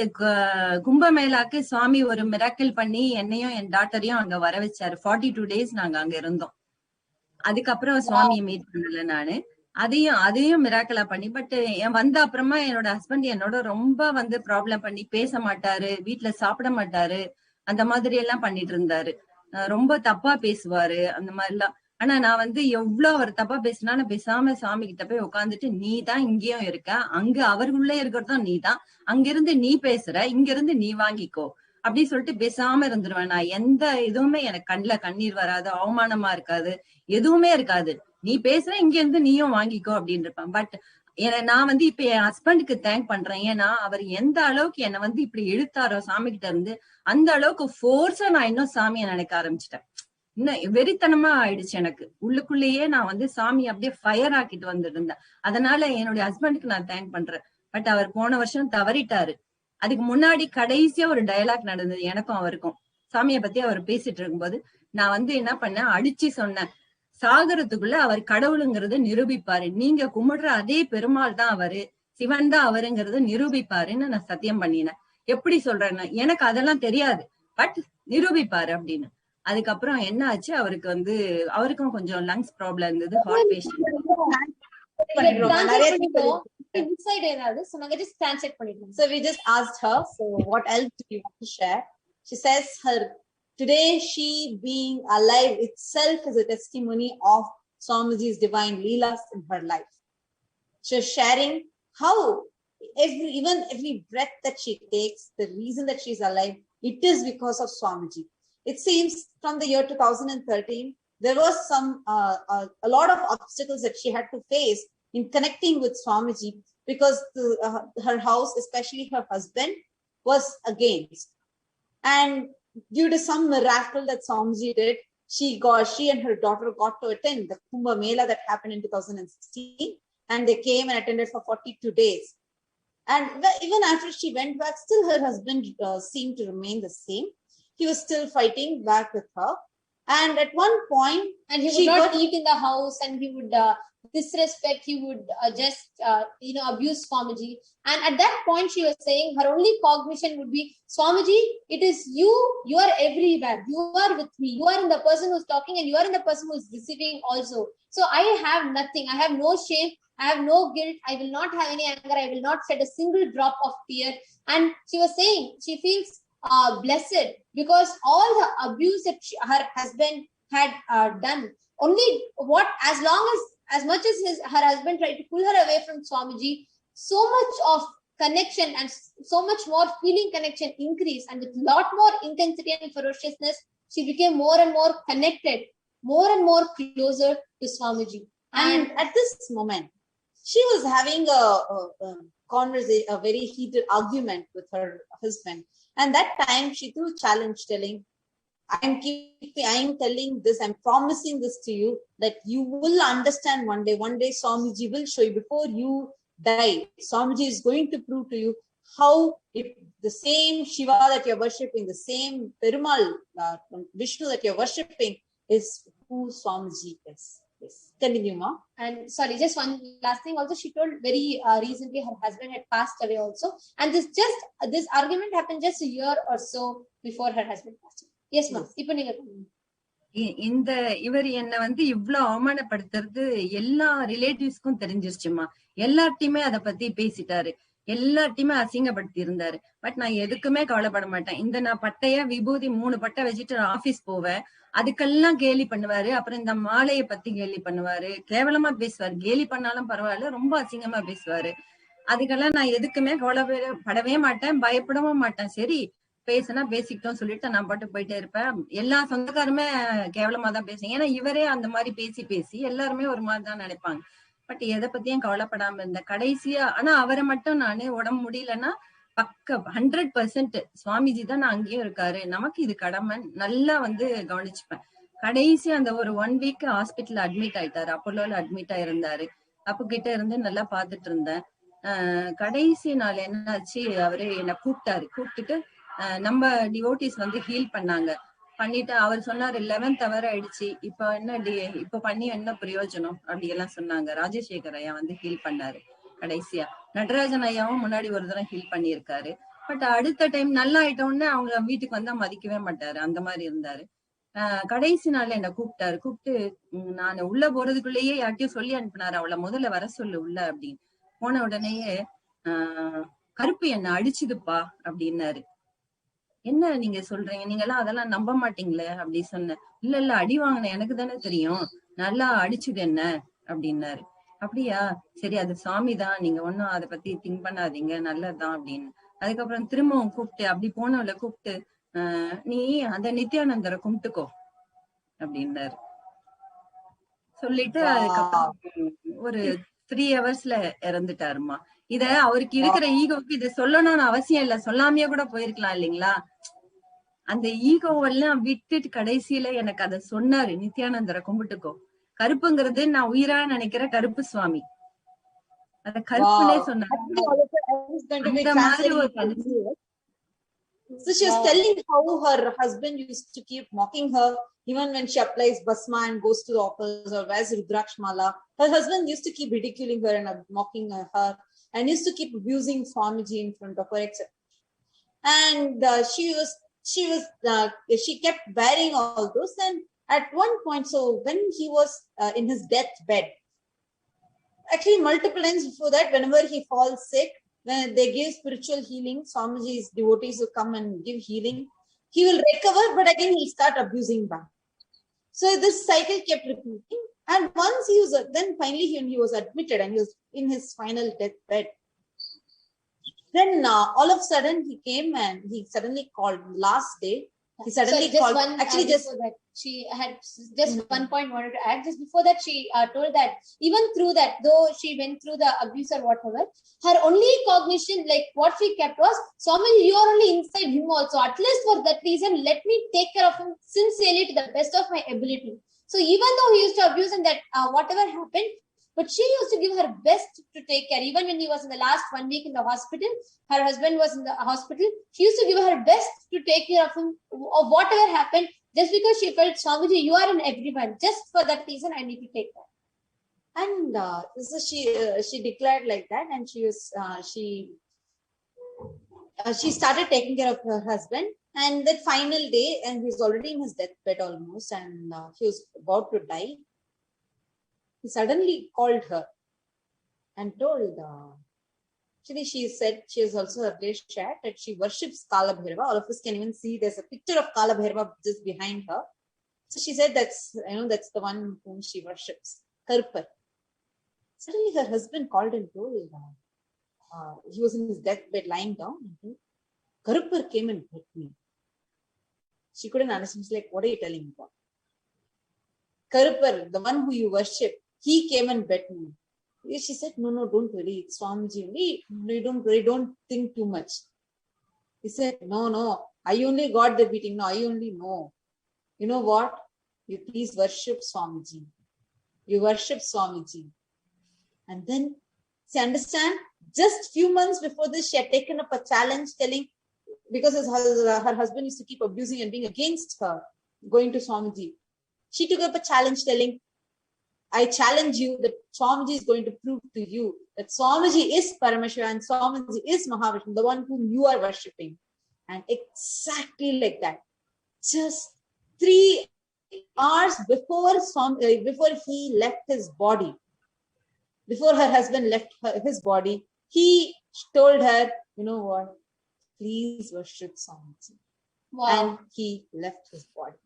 [SPEAKER 5] கும்பமேளாக்கு சுவாமி ஒரு மிராக்கிள் பண்ணி என்னையும் என் டாட்டரையும் அங்க வர வச்சாரு. 42 days நாங்க அங்க இருந்தோம். அதுக்கப்புறம் சுவாமியை மீட் பண்ணல நானு. அதையும் மிராக்கிளா பண்ணி. பட் வந்த அப்புறமா என்னோட ஹஸ்பண்ட் என்னோட ரொம்ப வந்து ப்ராப்ளம் பண்ணி பேச மாட்டாரு, வீட்டுல சாப்பிட மாட்டாரு, அந்த மாதிரி எல்லாம் பண்ணிட்டு இருந்தாரு. ரொம்ப தப்பா பேசுவாரு அந்த மாதிரி எல்லாம். ஆனா நான் வந்து எவ்வளவு அவர் தப்பா பேசினாலும் பேசாம சாமி கிட்ட போய் உட்காந்துட்டு, நீ தான் இங்கேயும் இருக்க, அங்க அவர்களுள்ளே இருக்கிறதும் நீ தான், அங்கிருந்து நீ பேசுற, இங்க இருந்து நீ வாங்கிக்கோ அப்படின்னு சொல்லிட்டு பேசாம இருந்துருவேன். நான் எந்த இதுவுமே எனக்கு கண்ணுல கண்ணீர் வராது, அவமானமா இருக்காது, எதுவுமே இருக்காது. நீ பேசுற, இங்க இருந்து நீயும் வாங்கிக்கோ அப்படின்னு இருப்பேன். பட் நான் வந்து இப்ப என் ஹஸ்பண்டுக்கு தேங்க் பண்றேன். ஏன்னா அவர் எந்த அளவுக்கு என்னை வந்து இப்படி இழுத்தாரோ சாமி கிட்ட இருந்து, அந்த அளவுக்கு ஃபோர்ஸா நான் இன்னும் சாமியை நினைக்க ஆரம்பிச்சிட்டேன். இன்னும் வெறித்தனமா ஆயிடுச்சு எனக்கு. உள்ளுக்குள்ளேயே நான் வந்து சாமி அப்படியே ஃபயர் ஆக்கிட்டு வந்துட்டு இருந்தேன். அதனால என்னுடைய ஹஸ்பண்டுக்கு நான் தேங்க் பண்றேன். பட் அவர் போன வருஷம் தவறிட்டாரு. அதுக்கு முன்னாடி கடைசியா ஒரு டயலாக் நடந்தது எனக்கும் அவருக்கும். சாமியை பத்தி அவர் பேசிட்டு இருக்கும்போது நான் வந்து என்ன பண்ணேன், அடிச்சு சொன்னேன், சாகரத்துக்குள்ள அவர் கடவுளுங்கிறத நிரூபிப்பாரு, நீங்க கும்பிடுற அதே பெருமாள் தான் அவரு, சிவன் தான் அவருங்கிறத நிரூபிப்பாருன்னு நான் சத்தியம் பண்ணினேன். எப்படி சொல்றேன்னா, எனக்கு அதெல்லாம் தெரியாது, பட் நிரூபிப்பாரு அப்படின்னு. அதுக்கப்புறம் என்ன ஆச்சு, அவருக்கு வந்து அவருக்கும் கொஞ்சம் லங்ஸ் ப்ராப்ளம் இருந்தது, ஹார்ட் பேஷண்ட்.
[SPEAKER 3] inside ஏதாவது சொன்னாங்க, just translate பண்ணிடுங்க.
[SPEAKER 2] So we just asked her, so what else do you want to share? She says her today she being alive itself is a testimony of Swamiji's divine leelas in her life. She's sharing how every breath that she takes, the reason that she's alive, it is because of Swamiji. It seems from the year 2013 there was a lot of obstacles that she had to face in connecting with Swamiji, because her house, especially her husband, was against. And due to some miracle that Swamiji did, she and her daughter got to attend the Kumbh Mela that happened in 2016, and they came and attended for 42 days. And even after she went back, still her husband seemed to remain the same. He was still fighting back with her. And at one point,
[SPEAKER 3] and he would not eat in the house, and he would disrespect, he would just abuse Swamiji. And at that point she was saying her only cognition would be, Swamiji, it is you are everywhere, you are with me, you are in the person who's talking, and you are in the person who's receiving also. So I have nothing, I have no shame, I have no guilt, I will not have any anger, I will not shed a single drop of tear. And she was saying she feels blessed, because all the abuse that her husband had done, only as much as her husband tried to pull her away from Swamiji, so much of connection and so much more feeling connection increased, and with lot more intensity and ferociousness, she became more and more connected, more and more closer to Swamiji.
[SPEAKER 2] And at this moment, she was having a very heated argument with her husband. And that time she threw a challenge, telling, I am telling this, I'm promising this to you, that you will understand one day Swamiji will show you. Before you die, Swamiji is going to prove to you how the same Shiva that you're worshipping, the same Perumal, Vishnu that you're worshipping, is who Swamiji is. Yes. Continue, Ma.
[SPEAKER 3] And sorry, just one last thing. Also, she told very recently her husband had passed away also, and this argument happened just a year or so before her husband passed away. Yes, ma'am. இப்போ நீங்க
[SPEAKER 5] இந்த இவர் என்ன வந்து இவ்வளவு அவமானப்படுத்துறது எல்லா ரிலேட்டிவ்ஸ்க்கும் தெரிஞ்சிருச்சுமா. எல்லார்ட்டையுமே அதை பத்தி பேசிட்டாரு, எல்லார்ட்டையுமே அசிங்கப்படுத்தி இருந்தாரு. பட் நான் எதுக்குமே கவலைப்பட மாட்டேன். இந்த நான் பட்டையா விபூதி 3 பட்டை வச்சுட்டு ஆபீஸ் போவேன், அதுக்கெல்லாம் கேலி பண்ணுவாரு. அப்புறம் இந்த மாலையை பத்தி கேலி பண்ணுவாரு, கேவலமா பேசுவாரு. கேலி பண்ணாலும் பரவாயில்ல, ரொம்ப அசிங்கமா பேசுவாரு. அதுக்கெல்லாம் நான் எதுக்குமே கவலைப்படவே மாட்டேன், பயப்படவும் மாட்டேன். சரி பேசுனா பேசிக்கிட்டோம் சொல்லிட்டு நான் பாட்டு போயிட்டே இருப்பேன். எல்லா சொந்தக்காருமே கேவலமா தான் பேசுவேன். ஏன்னா இவரே அந்த மாதிரி பேசி எல்லாருமே ஒரு மாதிரிதான் நினைப்பாங்க. பட் எதை பத்தியும் கவலைப்படாம இருந்தேன். கடைசியா ஆனா அவரை மட்டும் நானு உடம்பு முடியலன்னா பக்க 100% சுவாமிஜி தான் நான் அங்கேயும் இருக்காரு, நமக்கு இது கடமை, நல்லா கவனிச்சுப்பேன். கடைசி அந்த ஒரு 1 வீக் ஹாஸ்பிட்டல் அட்மிட் ஆயிட்டாரு, அப்போலோல அட்மிட் ஆயிருந்தாரு. அப்ப கிட்ட இருந்து நல்லா பாத்துட்டு இருந்தேன். கடைசி நாள் என்னாச்சு, அவரு என்ன கூப்பிட்டுட்டு நம்ம டிவோட்டிஸ் ஹீல் பண்ணிட்டு அவர் சொன்னாரு 11th hour ஆயிடுச்சு, இப்ப என்ன இப்ப பண்ணி என்ன பிரயோஜனம் அப்படி எல்லாம் சொன்னாங்க. ராஜசேகர் ஐயா ஹீல் பண்ணாரு. கடைசியா நடராஜன் ஐயாவும் முன்னாடி ஒரு தடவை ஹீல் பண்ணியிருக்காரு. பட் அடுத்த டைம் நல்லா ஆயிட்டோன்னு அவங்க வீட்டுக்கு வந்தா மதிக்கவே மாட்டாரு, அந்த மாதிரி இருந்தாரு. கடைசி நாள்ல என்ன கூப்பிட்டு நான் உள்ள போறதுக்குள்ளேயே யார்ட்டையும் சொல்லி அனுப்பினாரு, அவளை முதல்ல வர சொல்லு உள்ள அப்படின்னு. போன உடனேயே கருப்பு என்ன அடிச்சுதுப்பா அப்படின்னாரு. என்ன நீங்க சொல்றீங்க, நீங்க எல்லாம் அதெல்லாம் நம்ப மாட்டீங்களே அப்படி சொன்னேன். இல்ல அடி வாங்கின எனக்கு தானே தெரியும், நல்லா அடிச்சுது என்ன அப்படின்னாரு. அப்படியா, சரி அது சாமி தான், நீங்க ஒண்ணும் அதை பத்தி திங்க் பண்ணாதீங்க, நல்லதுதான் அப்படின்னு. அதுக்கப்புறம் திரும்பவும் கூப்பிட்டு அப்படி போனவளை கூப்பிட்டு நீ அந்த நித்யானந்தரை கும்பிட்டுக்கோ அப்படின்னாரு. சொல்லிட்டு அதுக்கப்புறம் ஒரு 3 hours இறந்துட்டாருமா. இத அவருக்கு இருக்கிற ஈகோக்கு இத சொல்லணும்னு அவசியம் இல்ல, சொல்லாமையே கூட போயிருக்கலாம் இல்லைங்களா. அந்த ஈகோவெல்லாம் விட்டுட்டு கடைசியில எனக்கு அதை சொன்னாரு, நித்யானந்தரை கும்பிட்டுக்கோ. கருப்புங்கிறது நான் உயிரா நினைக்கிற கருப்பு சுவாமி, அத கருப்புனே சொன்னாரு.
[SPEAKER 2] So she was telling how her husband used to keep mocking her even when she applies basma and goes to the office or wears Rudraksh mala. Her husband used to keep ridiculing her and mocking her and used to keep abusing Swamiji in front of her, etc. And she kept bearing all those. And at one point, so when he was in his deathbed, actually multiple times before that, whenever he falls sick, when they give spiritual healing, Swamiji's devotees will come and give healing. He will recover, but again he'll start abusing back. So this cycle kept repeating. And once then finally he was admitted and he was in his final deathbed. Then all of a sudden he came and he suddenly called last day. He suddenly called.
[SPEAKER 3] That she had just one point wanted to add. Just before that, she told that even through that, though she went through the abuse or whatever, her only cognition, like what she kept was, Swami, you are only inside him also. At least for that reason, let me take care of him sincerely to the best of my ability. So even though he used to abuse and that whatever happened, but she used to give her best to take care. Even when he was in the last 1 week in the hospital, her husband was in the hospital, she used to give her best to take care of him, of whatever happened, just because she felt, Swamiji, you are in everyone. Just for that reason, I need to take care.
[SPEAKER 2] And so she declared like that, and she started taking care of her husband. And that final day, and he's already in his deathbed almost, and he was about to die. He suddenly called her and told, actually she said she has also a great chat that she worships Kala Bhairava. All of us can even see there's a picture of Kala Bhairava just behind her. So she said that's the one whom she worships, Karupar. Suddenly her husband called and told, he was in his deathbed lying down, and Karupar came and hit me. She couldn't understand. She's like, what are you telling me about? Karupar, the one who you worship, he came and bet me. She said, no, don't worry. It's Swamiji. Don't worry. Don't think too much. He said, no. I only got the beating. No, I only know. You know what? You please worship Swamiji. You worship Swamiji. And then, see, understand, just few months before this, she had taken up a challenge telling, because her husband used to keep abusing and being against her, going to Swamiji. She took up a challenge telling, I challenge you that Swamiji is going to prove to you that Swamiji is Paramashivam and Swamiji is Mahavishnu, the one whom you are worshipping. And exactly like that, just 3 hours before he left his body, before her husband left his body, he told her, you know what, please worship Swamiji.
[SPEAKER 3] Wow.
[SPEAKER 2] And he left his body.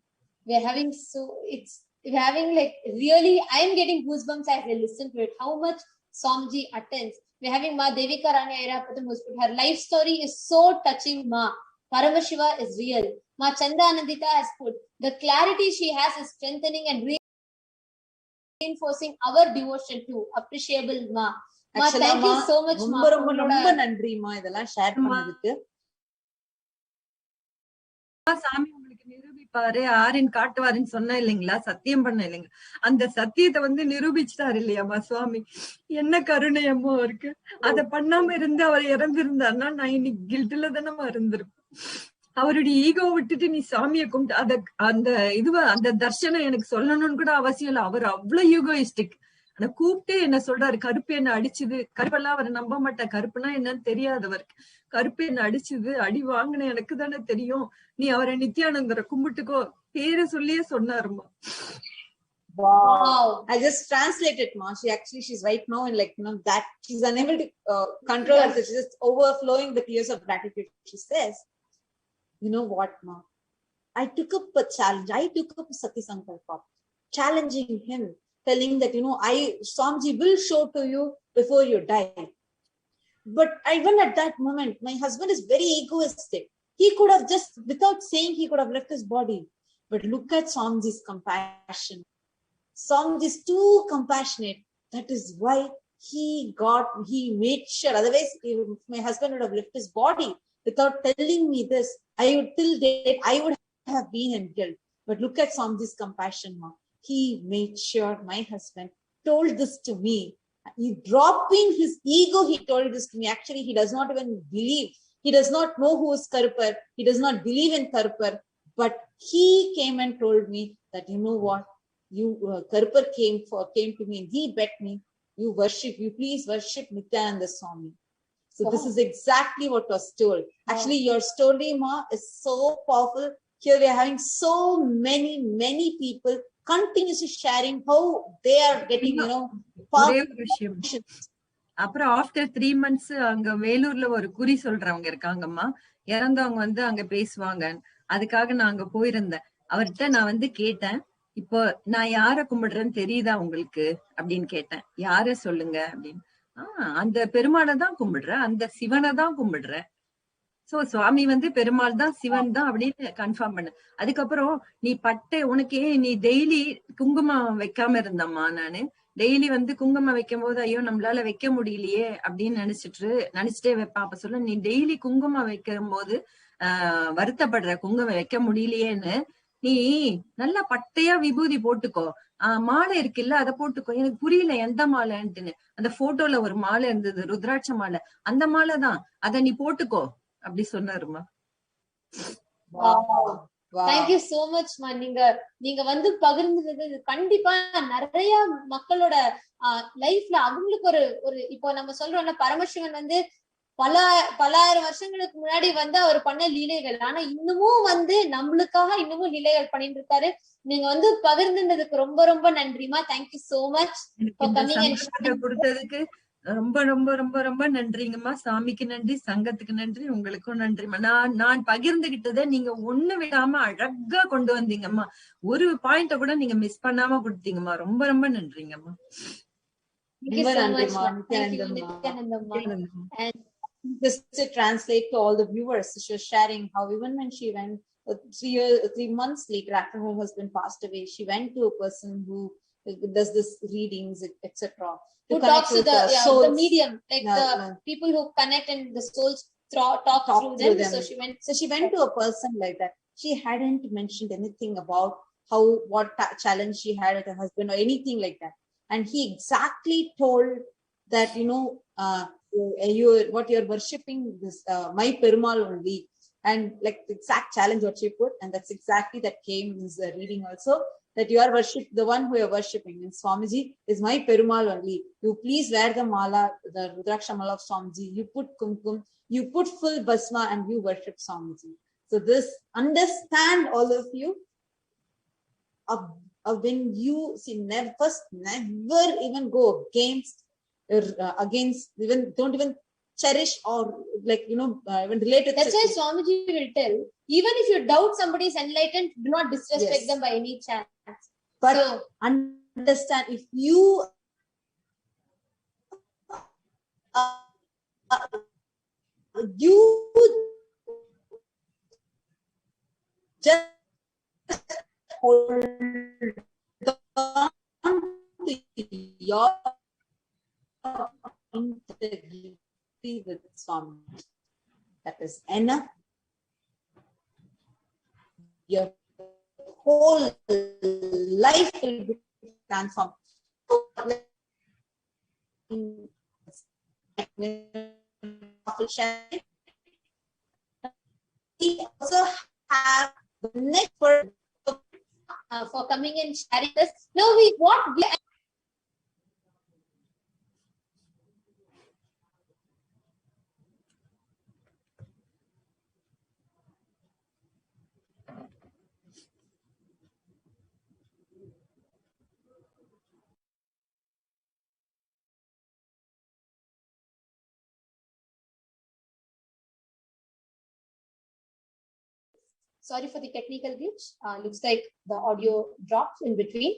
[SPEAKER 3] We're having like really, I'm getting goosebumps as I listen to it, how much Swamiji attends. We're having Ma Devika Rani Airapatham who's put, her life story is so touching. Ma Paramashiva is real. Ma Chanda Anandita has put, the clarity she has is strengthening and reinforcing our devotion to. Appreciable ma. Ma, thank you so much ma.
[SPEAKER 2] ரொம்ப நன்றிமா இதெல்லாம் share பண்ணதுக்கு.
[SPEAKER 5] சாமி உங்களுக்கு நிரூபிப்பாரு, ஆரின் காட்டுவாருன்னு சொன்ன இல்லைங்களா, சத்தியம் பண்ண இல்லைங்களா, அந்த சத்தியத்தை வந்து நிரூபிச்சிட்டாரு இல்லையாமா சுவாமி. என்ன கருணை அம்மா இருக்கு. அத பண்ணாம இருந்து அவர் இறந்திருந்தாருன்னா நான் இன்னைக்கு கில்ட்ல தானமா இருந்திருப்பேன். அவருடைய ஈகோ விட்டுட்டு நீ சாமியை கும்பிட்டு அந்த அந்த தர்ஷனம் எனக்கு சொல்லணும்னு கூட அவசியம் இல்லை. அவர் அவ்வளவு ஈகோயிஸ்டிக். ஆனா கூப்பிட்டு என்ன சொல்றாரு, கருப்பு என்ன அடிச்சுது. கருப்பெல்லாம் அவர் நம்ப மாட்டேன், கருப்புனா என்னன்னு தெரியாதவருக்கு. கருப்பு என்ன அடிச்சுது, அடி வாங்கின எனக்கு தானே தெரியும், நீ அவரை நித்யானந்தரை கும்பிட்டுக்கோ, பேரை சொல்லியே சொன்னாருமா.
[SPEAKER 2] Wow. I just translated ma. She's right now in that she's unable to control herself. She's just overflowing with tears of gratitude. She says, you know what ma, I took up a challenge. I took up a Sati Sankalpa, challenging him, telling that Swamiji will show to you before you die. But even at that moment, my husband is very egoistic. He could have just, without saying, he could have left his body. But look at Swamiji's compassion. Swamiji is too compassionate. That is why he made sure. Otherwise, my husband would have left his body without telling me this. I would have been in guilt. But look at Swamiji's compassion, ma. He made sure my husband told this to me. He dropping his ego, he told this to me. Actually, he does not even believe. He does not know who is Karupar. He does not believe in Karupar. But he came and told me that, you know what? Karupar came to me and he begged me, you please worship Nithyananda Swami. So this is exactly what was told. Actually, your story, ma, is so powerful. Here we are having so many people continuously sharing how they are getting,
[SPEAKER 5] அப்புறம் after 3 months அங்க வேலூர்ல ஒரு குறி சொல்றவங்க இருக்காங்கம்மா, இறந்தவங்க வந்து அங்க பேசுவாங்க. அதுக்காக நான் அங்க போயிருந்தேன். அவர்கிட்ட நான் வந்து கேட்டேன், இப்போ நான் யார கும்பிடுறேன்னு தெரியுதா உங்களுக்கு அப்படின்னு கேட்டேன். யார சொல்லுங்க அப்படின்னு. அந்த பெருமாளை தான் கும்பிடுறேன், அந்த சிவனை தான் கும்பிடுறேன். சோ சுவாமி வந்து பெருமாள் தான், சிவன் தான் அப்படின்னு கன்ஃபார்ம் பண்ண. அதுக்கப்புறம் உனக்கு நீ டெய்லி குங்குமம் வைக்காம இருந்தம்மா. நானு டெய்லி வந்து குங்குமம் வைக்கும் போது ஐயோ நம்மளால வைக்க முடியலையே அப்படின்னு நினைச்சிட்டே வைப்பேன். அப்ப சொல்ல, நீ டெய்லி குங்குமம் வைக்கும் போது வருத்தப்படுற, குங்குமம் வைக்க முடியலையேன்னு, நீ நல்லா பட்டையா விபூதி போட்டுக்கோ, மாலை இருக்குல்ல அதை போட்டுக்கோ. எனக்கு புரியல எந்த மாலைன்ட்டுன்னு. அந்த போட்டோல ஒரு மாலை இருந்தது, ருத்ராட்ச மாலை, அந்த மாலை தான், அத நீ போட்டுக்கோ அப்படி சொன்னாருமா.
[SPEAKER 3] Thank you so much ma. நீங்க வந்து பகிர்ந்தது கண்டிப்பா நிறைய மக்களோட லைஃப்ல அவங்களுக்கு ஒரு இப்போ நம்ம சொல்றோம்ல, பரமசிவன் வந்து பலாயிரம் வருஷங்களுக்கு முன்னாடி வந்து அவர் பண்ண லீலைகள், ஆனா இன்னமும் வந்து நம்மளுக்காக இன்னமும் லீலைகள் பண்ணிட்டு இருக்காரு. நீங்க வந்து பகிர்ந்ததுக்கு ரொம்ப ரொம்ப நன்றிமா. தேங்க்யூ சோ மச்
[SPEAKER 5] கொடுத்ததுக்கு ரொம்ப ரொம்ப ரொம்ப ரொம்ப நன்றிங்கம்மா. சாமிக்கு நன்றி, சங்கத்துக்கு நன்றி, உங்களுக்கும் நன்றிம்மா. நான் பகிர்ந்துகிட்டதை நீங்க ஒண்ணு விடாம அழகா கொண்டு வந்தீங்கம்மா. ஒரு பாயிண்ட கூட நீங்க மிஸ் பண்ணாம கொடுத்தீங்கம்மா. ரொம்ப ரொம்ப நன்றிங்கம்மா.
[SPEAKER 2] Just to translate to all the viewers, she was sharing how even when she went 3 months later after her husband passed away, she went to a person who does this readings, etc.
[SPEAKER 3] Who talks to the medium, like the people who connect and the souls talk through them. So she went
[SPEAKER 2] to a person like that. She hadn't mentioned anything about what challenge she had with her husband or anything like that. And he exactly told that, what you're worshipping this my Perumal only, and like the exact challenge what she put, and that's exactly that came in this reading also, that you are the one who you're worshipping, and Swamiji is my Perumal only. You please wear the mala, the Rudraksha mala of Swamiji. You put kumkum, you put full basma, and you worship Swamiji. So this, understand all of you, when you see, never even go against, even don't even cherish or even relate to.
[SPEAKER 3] That's why Swamiji will tell, even if you doubt somebody is enlightened, do not disrespect them by any chance.
[SPEAKER 2] But understand, if you just hold on to your integrity with Swami. That is enough. Your whole life will be transformed. We also have the next
[SPEAKER 3] for coming and sharing this. Now we sorry for the technical glitch. Looks like the audio dropped in between.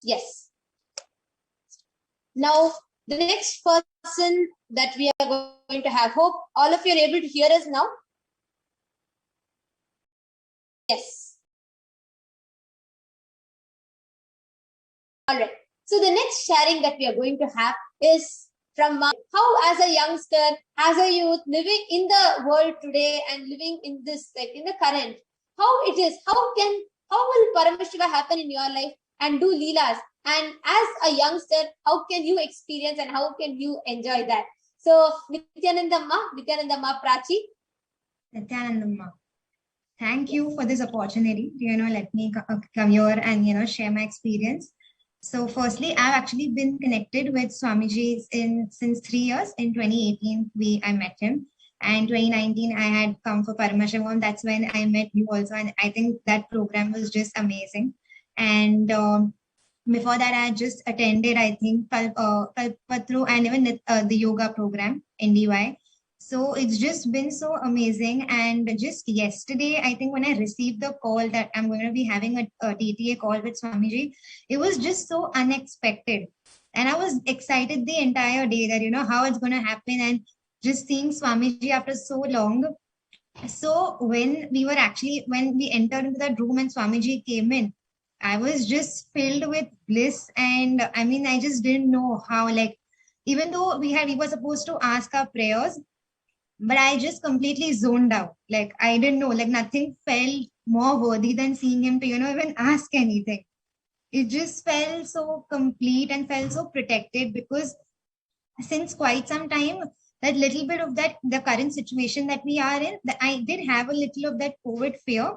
[SPEAKER 3] Yes. Now, the next person that we are going to have, hope all of you are able to hear us now. Yes. All right. So the next sharing that we are going to have is from how, as a youngster, as a youth, living in the world today and living in this, like in the current, how it is, how will Paramashiva happen in your life and do Leelas? And as a youngster, how can you experience and how can you enjoy that? So, Nithyananda Ma Prachi.
[SPEAKER 6] Nithyananda Ma, thank you for this opportunity to, let me come here and, share my experience. So firstly, I've actually been connected with Swamiji since 3 years. In 2018, I met him. And 2019, I had come for Paramashivam. That's when I met you also. And I think that program was just amazing. And before that, I had just attended, I think, Kalpatru and even the yoga program, NDY. So it's just been so amazing. And just yesterday, I think when I received the call that I'm going to be having a TTA call with Swamiji, it was just so unexpected. And I was excited the entire day that, how it's going to happen and just seeing Swamiji after so long. So when we entered into that room and Swamiji came in, I was just filled with bliss. And I just didn't know how, even though we were supposed to ask our prayers, but I just completely zoned out. I didn't know, nothing felt more worthy than seeing him to, even ask anything. It just felt so complete and felt so protected, because since quite some time, that little bit of the current situation that we are in, I did have a little of that COVID fear,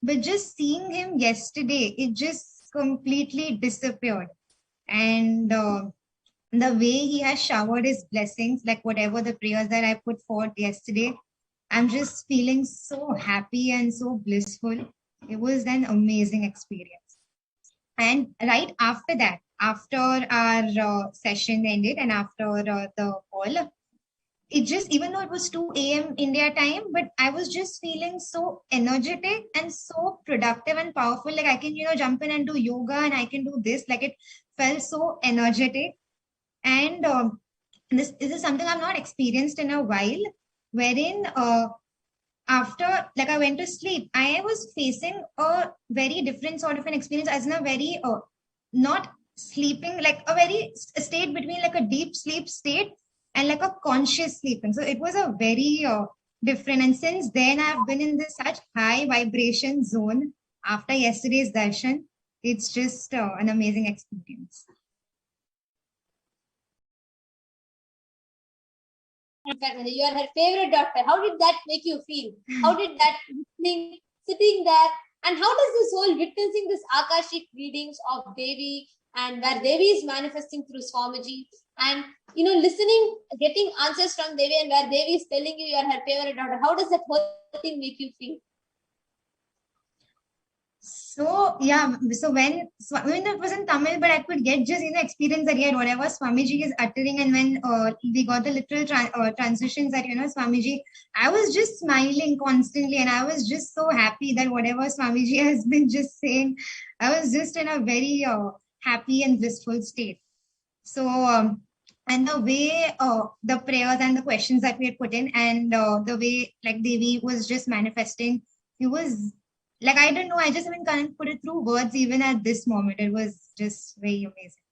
[SPEAKER 6] but just seeing him yesterday, it just completely disappeared. And the way he has showered his blessings, whatever the prayers that I put forth yesterday, I'm just feeling so happy and so blissful. It was an amazing experience. And right after that, after our session ended and after the call, it just, even though it was 2 a.m. India time, but I was just feeling so energetic and so productive and powerful. I can, jump in and do yoga and I can do this. It felt so energetic. And this is something I've not experienced in a while, wherein after, I went to sleep, I was facing a very different sort of an experience, as in a very, not sleeping, a very state between a deep sleep state and a conscious sleeping. So it was a very different. And since then, I've been in this such high vibration zone after yesterday's darshan. It's just an amazing experience.
[SPEAKER 3] You are her favorite doctor. How did that make you feel? How did that sitting there? And how does this whole witnessing this Akashic readings of Devi, and where Devi is manifesting through Swamiji, and listening, getting answers from Devi, and where Devi is telling you are her favorite daughter, how does that whole thing make you feel?
[SPEAKER 6] So yeah, so when it was in Tamil, but I could get just experience that whatever Swamiji is uttering, and when we got the literal transitions that Swamiji, I was just smiling constantly, and I was just so happy that whatever Swamiji has been just saying, I was just in a very happy and blissful state. So and the way the prayers and the questions that we had put in, and the way Devi was just manifesting, it was I don't know, I just even can't put it through words even at this moment. It was just very amazing.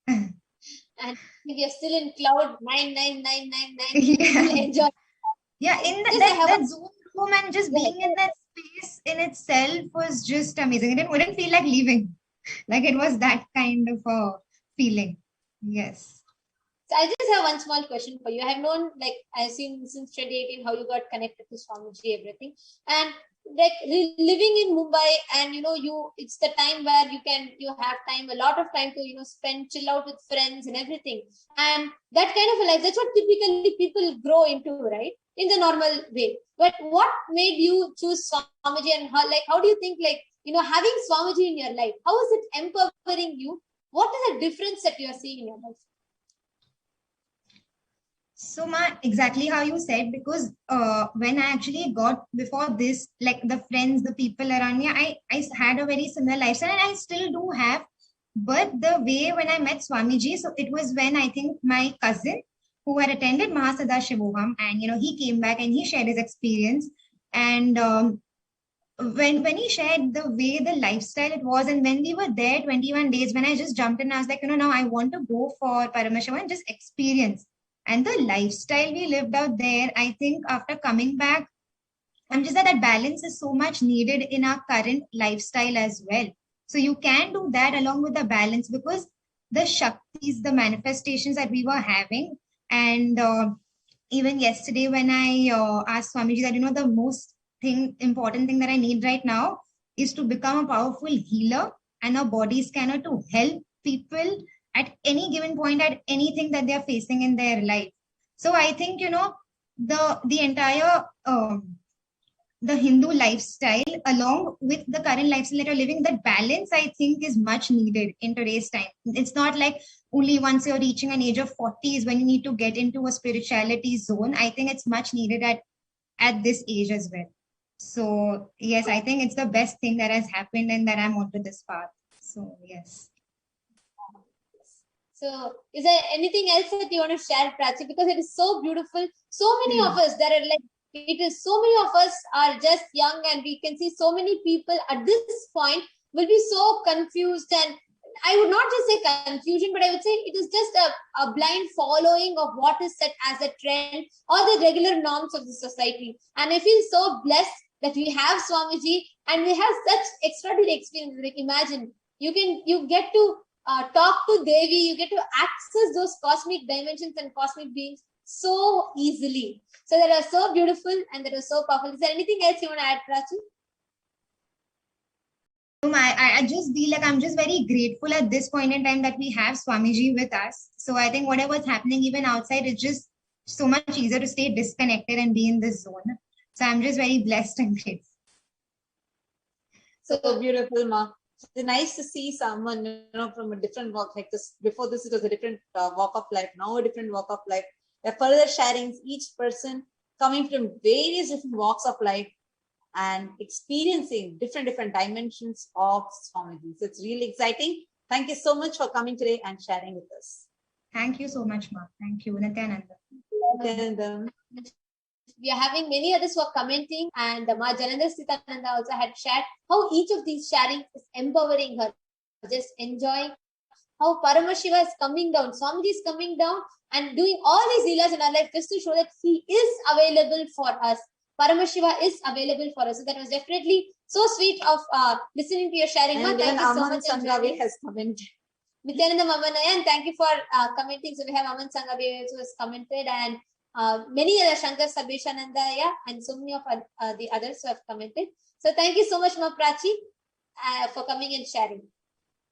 [SPEAKER 3] And if you're still in cloud 99999,
[SPEAKER 6] Yeah.
[SPEAKER 3] you'll enjoy.
[SPEAKER 6] Yeah, in
[SPEAKER 3] Just
[SPEAKER 6] that Zoom room and just being in that space in itself was just amazing. It wouldn't feel like leaving. Like it was that kind of a feeling. Yes.
[SPEAKER 3] So I just have one small question for you. I have known, like, I've seen since 2018 how you got connected to Swamiji, everything. And like living in Mumbai, and it's the time where you have time, a lot of time to, spend, chill out with friends and everything. And that kind of a life, that's what typically people grow into, right? In the normal way. But what made you choose Swamiji, and how do you think, having Swamiji in your life, how is it empowering you? What is the difference that you are seeing in your life?
[SPEAKER 6] So, exactly how you said, because when I actually got before this, like the friends, the people around me, I had a very similar lifestyle, and I still do have. But the way when I met Swamiji, so it was when I think my cousin who had attended Mahasadashivoham, and he came back and he shared his experience. And when he shared the way the lifestyle it was, and when we were there 21 days, when I just jumped in, I was like, now I want to go for Paramashivam and just experience. And the lifestyle we lived out there, I think after coming back, I'm just that balance is so much needed in our current lifestyle as well. So you can do that along with the balance, because the Shaktis, the manifestations that we were having, and even yesterday when I asked Swamiji that, the most important thing that I need right now is to become a powerful healer and a body scanner to help people at any given point, at anything that they're facing in their life. So I think, the entire the Hindu lifestyle, along with the current lifestyle that you're living, that balance, I think, is much needed in today's time. It's not like only once you're reaching an age of 40 is when you need to get into a spirituality zone. I think it's much needed at this age as well. So yes, I think it's the best thing that has happened, and that I'm onto this path. So yes.
[SPEAKER 3] So is there anything else that you want to share, Prachi? Because it is so beautiful. So many of us, so many of us are just young, and we can see so many people at this point will be so confused. And I would not just say confusion, but I would say it is just a blind following of what is set as a trend or the regular norms of the society. And I feel so blessed that we have Swamiji, and we have such extraordinary experiences. Like, imagine you get to talk to Devi, you get to access those cosmic dimensions and cosmic beings so easily. So that are so beautiful and that are so powerful. Is there anything else you want to add, Prachi?
[SPEAKER 6] I just feel like I'm just very grateful at this point in time that we have Swamiji with us. So I think whatever's happening even outside, it's just so much easier to stay disconnected and be in this zone. So I'm just very blessed and grateful.
[SPEAKER 2] So beautiful, Ma. It's nice to see someone, from a different walk like this. Before this, it was a different walk of life. Now a different walk of life. There are further sharings, each person coming from various different walks of life and experiencing different dimensions of Swamiji. So it's really exciting. Thank you so much for coming today and sharing with us.
[SPEAKER 6] Thank you so much, Ma. Thank you, Nithyananda.
[SPEAKER 3] We are having many others who are commenting, and Ma Janandra Sitananda also had shared how each of these sharings is empowering her, just enjoying how Paramashiva is coming down, Swamiji is coming down and doing all these leelas in our life just to show that he is available for us. Paramashiva is available for us. So that was definitely so sweet of listening to your sharing.
[SPEAKER 2] And
[SPEAKER 3] thank you so much.
[SPEAKER 2] Sangavi has commented.
[SPEAKER 3] Nithyananda Mamanaya, and thank you for commenting. So we have Aman Sangavi who has commented, and many other Shankar Sabeshanandaya, and so many of the others who have commented. So thank you so much, Ma Prachi, for coming and sharing.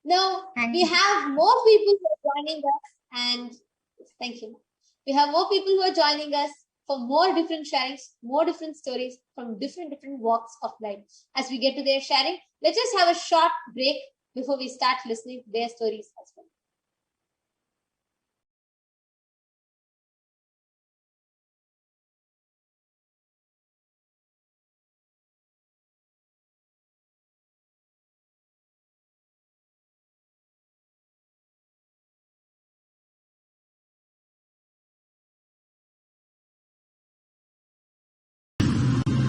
[SPEAKER 3] Now we have more people who are joining us, and thank you. We have more people who are joining us for more different sharings, more different stories from different walks of life. As we get to their sharing, let's just have a short break before we start listening to their stories as well.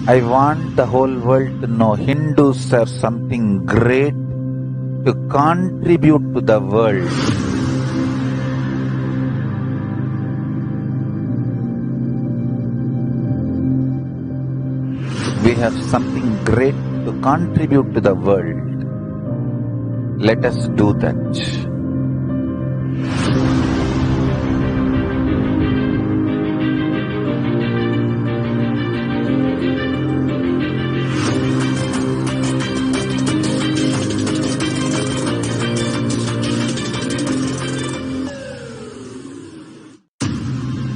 [SPEAKER 4] I want the whole world to know Hindus have something great to contribute to the world. We have something great to contribute to the world. Let us do that.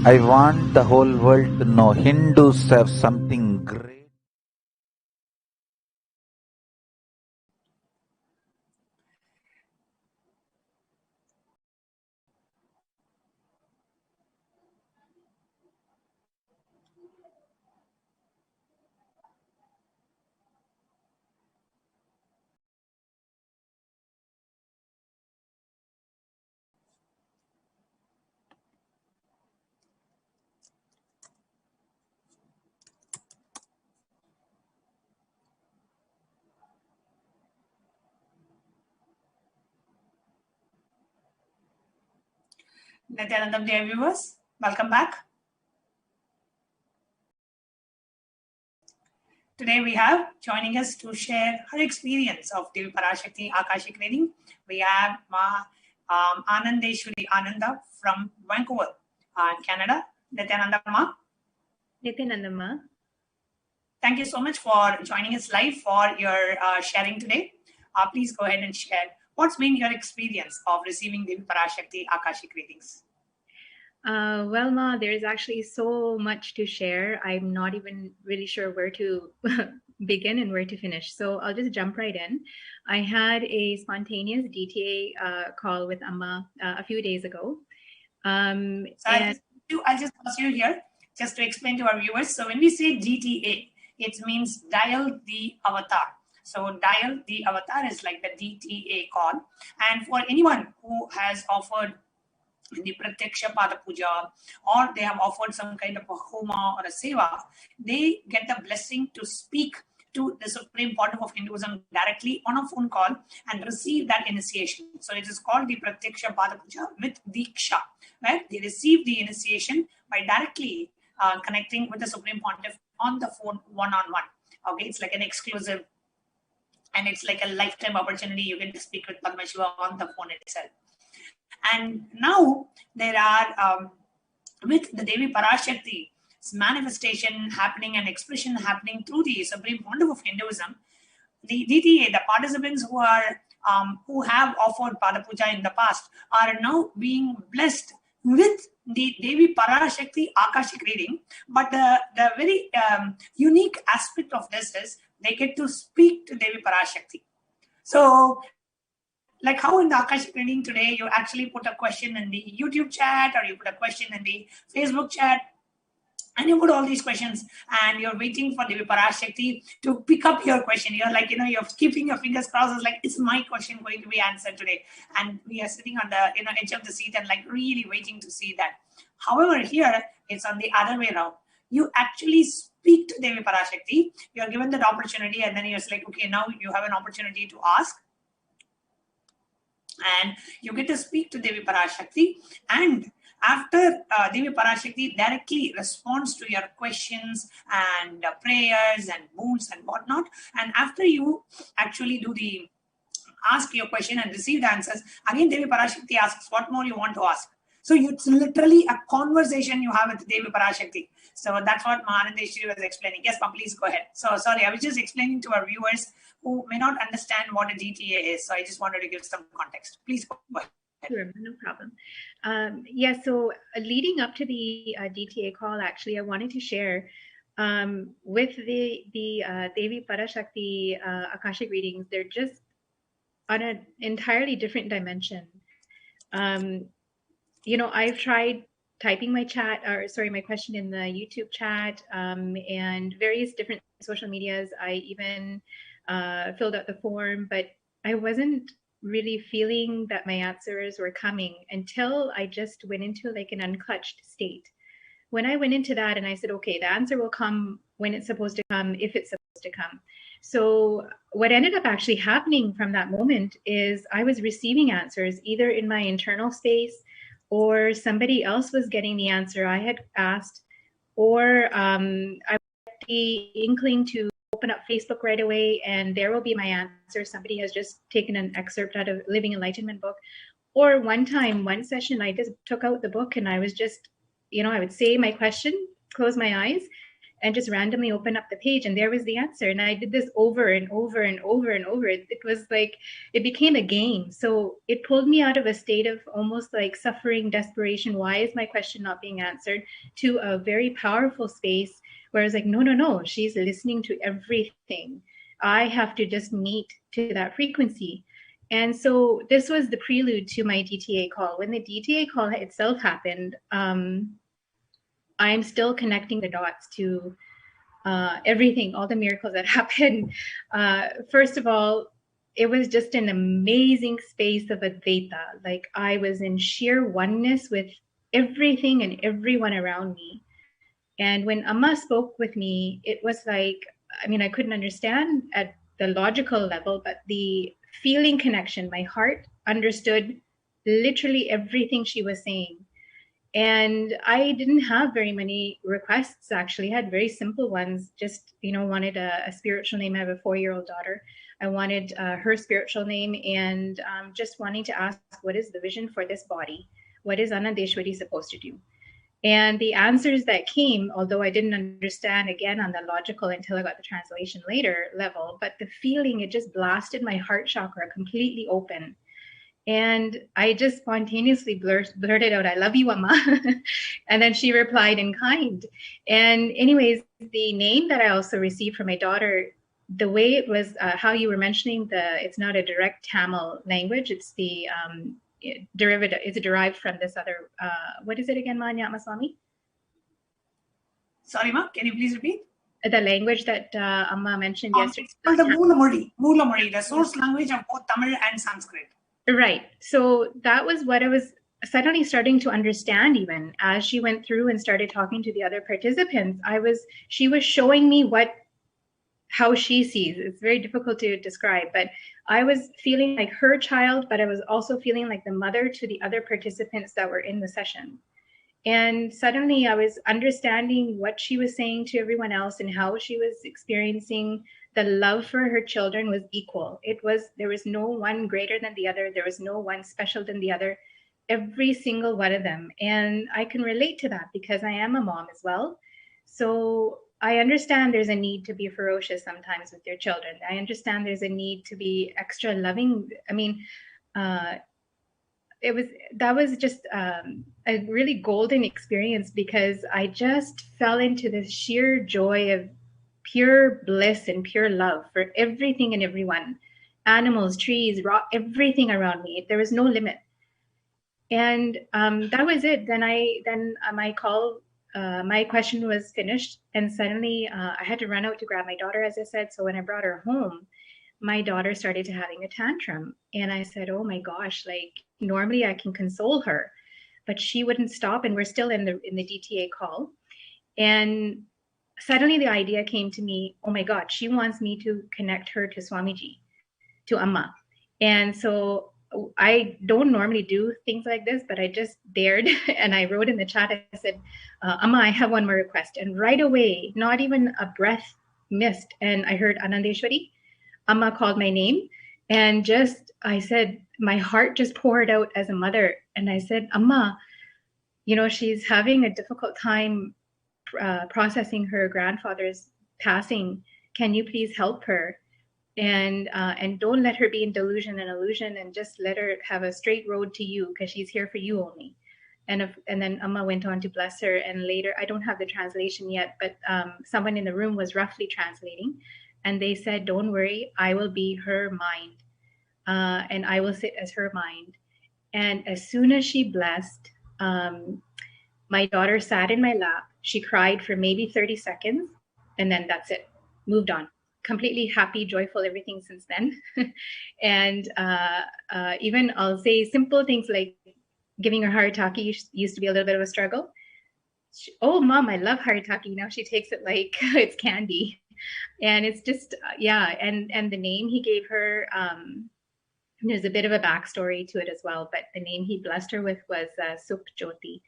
[SPEAKER 4] I want the whole world to know Hindus have something great.
[SPEAKER 1] Nithyananda dear viewers, welcome back. Today we have joining us to share her experience of Devi Parashakti Akashic reading. We have Ma Anandeshwari Ananda from Vancouver, Canada. Nithyananda Ma.
[SPEAKER 7] Nithyananda Ma.
[SPEAKER 1] Thank you so much for joining us live for your sharing today. Please go ahead and share what's been your experience of receiving Devi Parashakti Akashic readings.
[SPEAKER 7] Well, Ma, there's actually so much to share. I'm not even really sure where to begin and where to finish. So I'll just jump right in. I had a spontaneous DTA call with Amma a few days ago.
[SPEAKER 1] I'll just pause you here just to explain to our viewers. So when we say DTA, it means dial the avatar. So dial the avatar is like the DTA call. And for anyone who has offered the Pratyaksha Pada Puja, or they have offered some kind of a homa or a seva, they get the blessing to speak to the Supreme Pontiff of Hinduism directly on a phone call and receive that initiation. So it is called the Pratyaksha Pada Puja with Diksha, where they receive the initiation by directly connecting with the Supreme Pontiff on the phone one-on-one. Okay, it's like an exclusive and it's like a lifetime opportunity. You get to speak with Paramashivam on the phone itself. And now there are, with the Devi Parashakti's manifestation happening and expression happening through the Supreme Pontiff of Hinduism, the DTA, the participants who have offered Pada Puja in the past, are now being blessed with the Devi Parashakti Akashic reading. But the very unique aspect of this is they get to speak to Devi Parashakti. So, like how in the Akashic reading today, you actually put a question in the YouTube chat or you put a question in the Facebook chat, and you put all these questions and you're waiting for Devi Parashakti to pick up your question. You're like, you're keeping your fingers crossed. It's like, is my question going to be answered today? And we are sitting on the edge of the seat and like really waiting to see that. However, here it's on the other way around. You actually speak to Devi Parashakti. You're given that opportunity and then you're like, okay, now you have an opportunity to ask. And you get to speak to Devi Parashakti, and after Devi Parashakti directly responds to your questions and prayers and boons and whatnot, and after you actually do the ask your question and receive the answers, again Devi Parashakti asks what more you want to ask. So it's literally a conversation you have with Devi Parashakti. So that's what Anandeshwari was explaining. Yes, ma'am, please go ahead. So sorry, I was just explaining to our viewers who may not understand what a DTA is. So I just wanted to give some context. Please go ahead.
[SPEAKER 7] Sure, no problem. So leading up to the DTA call, actually, I wanted to share with the Devi Parashakti Akashic readings. They're just on an entirely different dimension. I've tried typing my question in the YouTube chat and various different social medias. I even filled out the form, but I wasn't really feeling that my answers were coming until I just went into like an unclutched state. When I went into that and I said, okay, the answer will come when it's supposed to come, if it's supposed to come. So what ended up actually happening from that moment is I was receiving answers either in my internal space, or somebody else was getting the answer I had asked, or I had the inkling to open up Facebook right away and there will be my answer. Somebody has just taken an excerpt out of Living Enlightenment book. Or one time, one session, I just took out the book and I was just, I would say my question, close my eyes, and just randomly open up the page, and there was the answer. And I did this over and over and over and over. It was like, it became a game. So it pulled me out of a state of almost like suffering, desperation. Why is my question not being answered? To a very powerful space where I was like, no, she's listening to everything. I have to just meet to that frequency. And so this was the prelude to my DTA call. When the DTA call itself happened, I'm still connecting the dots to everything, all the miracles that happened. First of all, it was just an amazing space of Advaita. Like I was in sheer oneness with everything and everyone around me. And when Amma spoke with me, it was like, I couldn't understand at the logical level, but the feeling connection, my heart understood literally everything she was saying. And I didn't have very many requests, actually. I had very simple ones. Just, wanted a spiritual name. I have a 4-year-old daughter. I wanted her spiritual name, and just wanting to ask, what is the vision for this body? What is Anandeshwari supposed to do? And the answers that came, although I didn't understand again on the logical until I got the translation later level, but the feeling, it just blasted my heart chakra completely open. And I just spontaneously blurted out, I love you, Amma. And then she replied in kind. And anyways, the name that I also received from my daughter, the way it was, how you were mentioning, it's not a direct Tamil language. It's the derivative. It's derived from this other, what is it again, Manya Swami?
[SPEAKER 1] Sorry, Ma, can you please repeat?
[SPEAKER 7] The language that Amma mentioned yesterday.
[SPEAKER 1] It's called the Moolamodi, the source language of both Tamil and Sanskrit.
[SPEAKER 7] Right. So that was what I was suddenly starting to understand. Even as she went through and started talking to the other participants, she was showing me how she sees. It's very difficult to describe, but I was feeling like her child, but I was also feeling like the mother to the other participants that were in the session. And suddenly I was understanding what she was saying to everyone else and how she was experiencing the love for her children was equal. There was no one greater than the other. There was no one special than the other, every single one of them. And I can relate to that because I am a mom as well. So I understand there's a need to be ferocious sometimes with your children. I understand there's a need to be extra loving. That was just a really golden experience because I just fell into this sheer joy of pure bliss and pure love for everything and everyone, animals, trees, rock, everything around me. There was no limit. And that was it. Then my question was finished, and suddenly I had to run out to grab my daughter, as I said. So when I brought her home, my daughter started to having a tantrum, and I said, oh my gosh, like normally I can console her, but she wouldn't stop. And we're still in the DTA call. And suddenly the idea came to me, oh my God, she wants me to connect her to Swamiji, to Amma. And so I don't normally do things like this, but I just dared. And I wrote in the chat, I said, Amma, I have one more request. And right away, not even a breath missed. And I heard Anandeshwari. Amma called my name. And I said, my heart just poured out as a mother. And I said, Amma, she's having a difficult time processing her grandfather's passing. Can you please help her? And don't let her be in delusion and illusion, and just let her have a straight road to you, because she's here for you only. And then Amma went on to bless her. And later, I don't have the translation yet, but someone in the room was roughly translating, and they said, don't worry, I will be her mind, and I will sit as her mind. And as soon as she blessed, my daughter sat in my lap. She cried for maybe 30 seconds, and then that's it. Moved on. Completely happy, joyful, everything since then. And even I'll say simple things like giving her haritaki used to be a little bit of a struggle. Oh, Mom, I love haritaki. Now she takes it like it's candy. And it's just, and the name he gave her, there's a bit of a backstory to it as well, but the name he blessed her with was Suk Jyoti,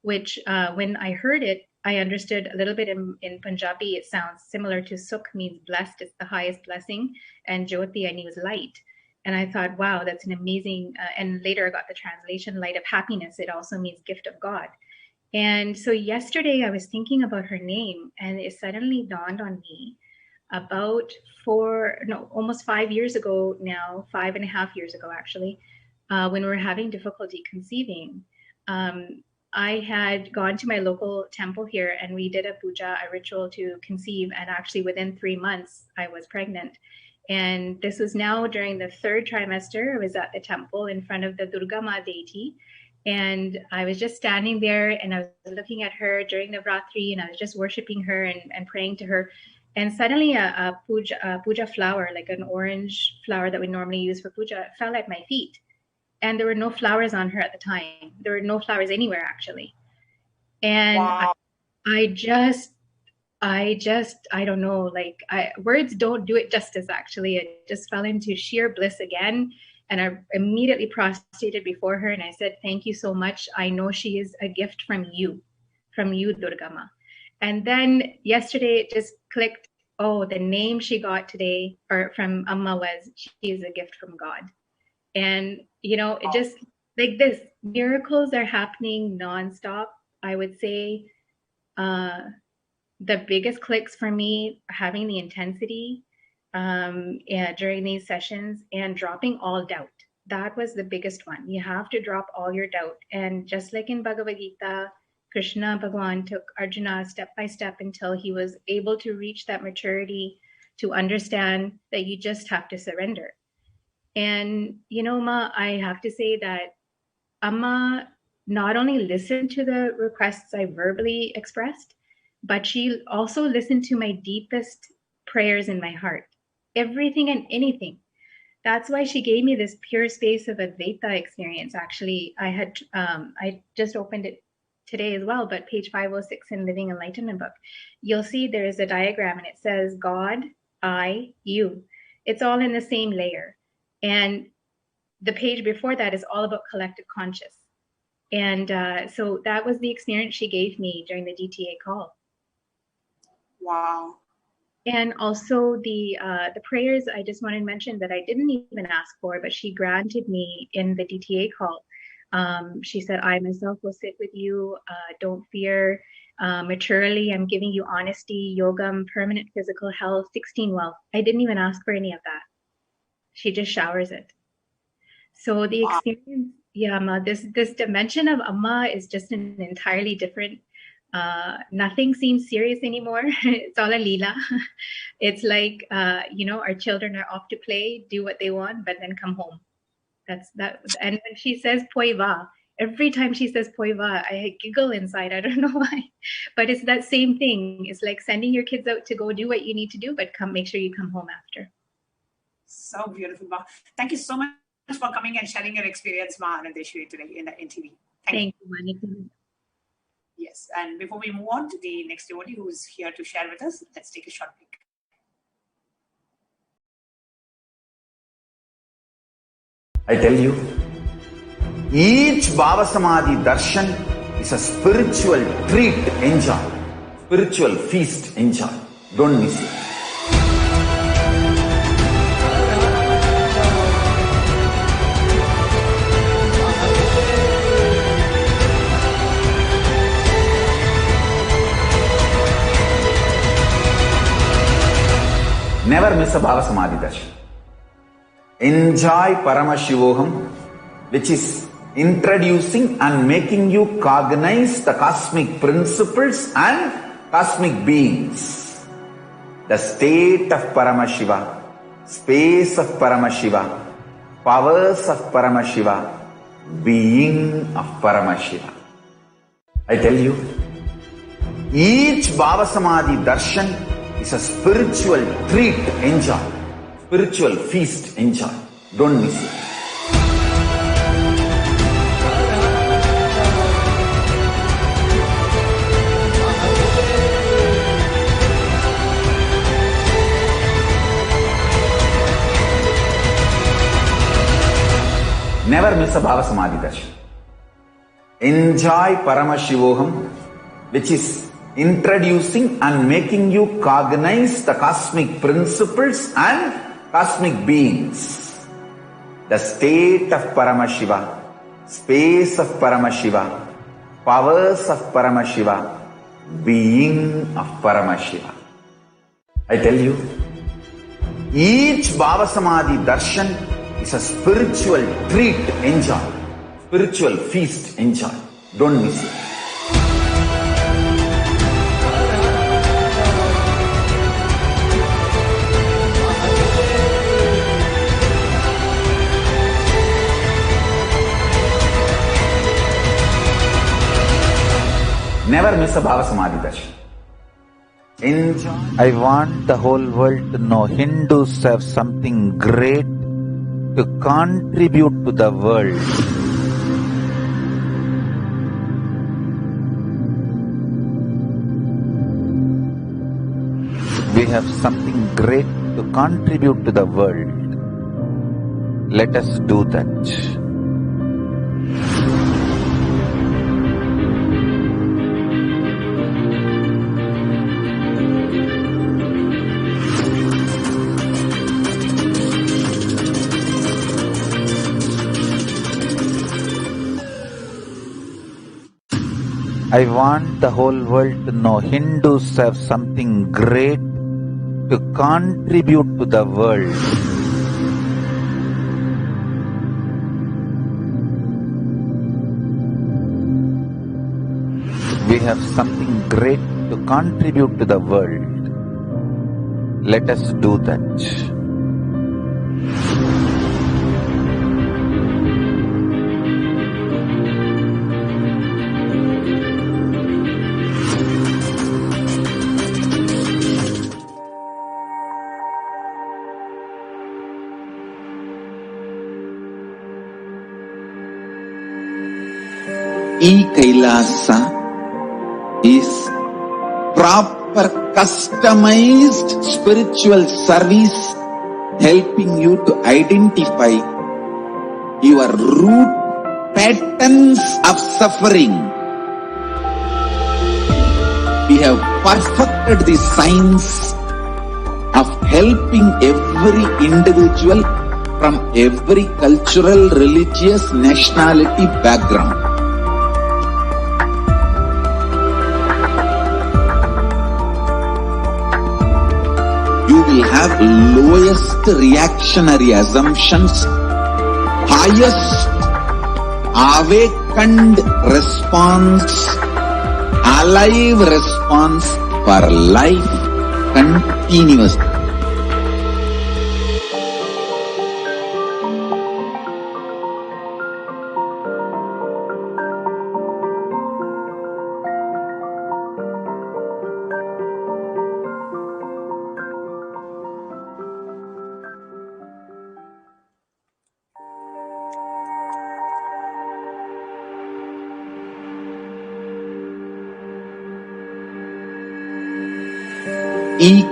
[SPEAKER 7] which when I heard it, I understood a little bit in Punjabi. It sounds similar to Sukh, means blessed, it's the highest blessing, and Jyoti I knew was light. And I thought, wow, that's an amazing, and later I got the translation, light of happiness. It also means gift of God. And so yesterday I was thinking about her name, and it suddenly dawned on me about almost 5 years ago now, 5.5 years ago actually, when we were having difficulty conceiving. I had gone to my local temple here and we did a puja, a ritual to conceive. And actually within 3 months, I was pregnant. And this was now during the 3rd trimester. I was at the temple in front of the Durga Ma deity. And I was just standing there and I was looking at her during the Vratri, and I was just worshiping her and praying to her. And suddenly a puja flower, like an orange flower that we normally use for puja, fell at my feet. And there were no flowers on her at the time. There were no flowers anywhere, actually. And wow. I don't know, like words don't do it justice, actually. I just fell into sheer bliss again. And I immediately prostrated before her and I said, thank you so much. I know she is a gift from you, Durga Ma. And then yesterday it just clicked. Oh, the name she got today or from Amma was, she is a gift from God. And, you know, it just like this, miracles are happening nonstop. I would say the biggest clicks for me are having the intensity during these sessions and dropping all doubt. That was the biggest one. You have to drop all your doubt. And just like in Bhagavad Gita, Krishna Bhagavan took Arjuna step by step until he was able to reach that maturity to understand that you just have to surrender. And, you know, Ma, I have to say that Amma not only listened to the requests I verbally expressed, but she also listened to my deepest prayers in my heart, everything and anything. That's why she gave me this pure space of Advaita experience. Actually, I just opened it today as well, but page 506 in Living Enlightenment book, you'll see there is a diagram and it says God, I, you. It's all in the same layer. And the page before that is all about collective conscious. And so that was the experience she gave me during the DTA call.
[SPEAKER 1] Wow.
[SPEAKER 7] And also the prayers, I just want to mention that I didn't even ask for, but she granted me in the DTA call. She said, I myself will sit with you. Don't fear. Maturely, I'm giving you honesty, yogam, permanent physical health, 16 wealth. I didn't even ask for any of that. She just showers it. So the experience, yeah, Ma, this dimension of Amma is just an entirely different. Nothing seems serious anymore. It's all a leela. It's like, you know, our children are off to play, do what they want, but then come home. That's that. And when she says poiva, every time she says poiva, I giggle inside. I don't know why, but it's that same thing. It's like sending your kids out to go do what you need to do, but make sure you come home after.
[SPEAKER 1] So beautiful, Ma. Thank you so much for coming and sharing your experience, Ma Anandeshwari, today in TV.
[SPEAKER 7] Thank you, Manika.
[SPEAKER 1] Yes, and before we move on to the next devotee who is here to share with us, let's take a short break.
[SPEAKER 4] I tell you, each Bhava Samadhi darshan is a spiritual treat, enjoy. Spiritual feast, enjoy. Don't miss it. Never miss a Bhava Samadhi darshan. Enjoy Paramashivam, which is introducing and making you cognize the cosmic principles and cosmic beings. The state of Paramashiva, space of Paramashiva, powers of Paramashiva, being of Paramashiva. I tell you, each Bhava Samadhi darshan is a spiritual treat, enjoy. Spiritual feast, enjoy. Don't miss it. Never miss a Bhava Samadhi darshan. enjoy Paramashivam, which is introducing and making you cognize the cosmic principles and cosmic beings. The state of Paramashiva, space of Paramashiva, powers of Paramashiva, being of Paramashiva. I tell you, each Bhava Samadhi darshan is a spiritual treat. Enjoy. Spiritual feast. Enjoy. Don't miss it. Never miss a Bhava Samadhi darshan. Enjoy.
[SPEAKER 8] I want the whole world to know Hindus have something great to contribute to the world. We have something great to contribute to the world. Let us do that. I want the whole world to know Hindus have something great to contribute to the world. We have something great to contribute to the world. Let us do that.
[SPEAKER 9] Kailasa is proper customized spiritual service helping you to identify your root patterns of suffering. We have perfected the science of helping every individual from every cultural, religious, nationality background. You will have lowest reactionary assumptions, highest awakened response, alive response for life continuously.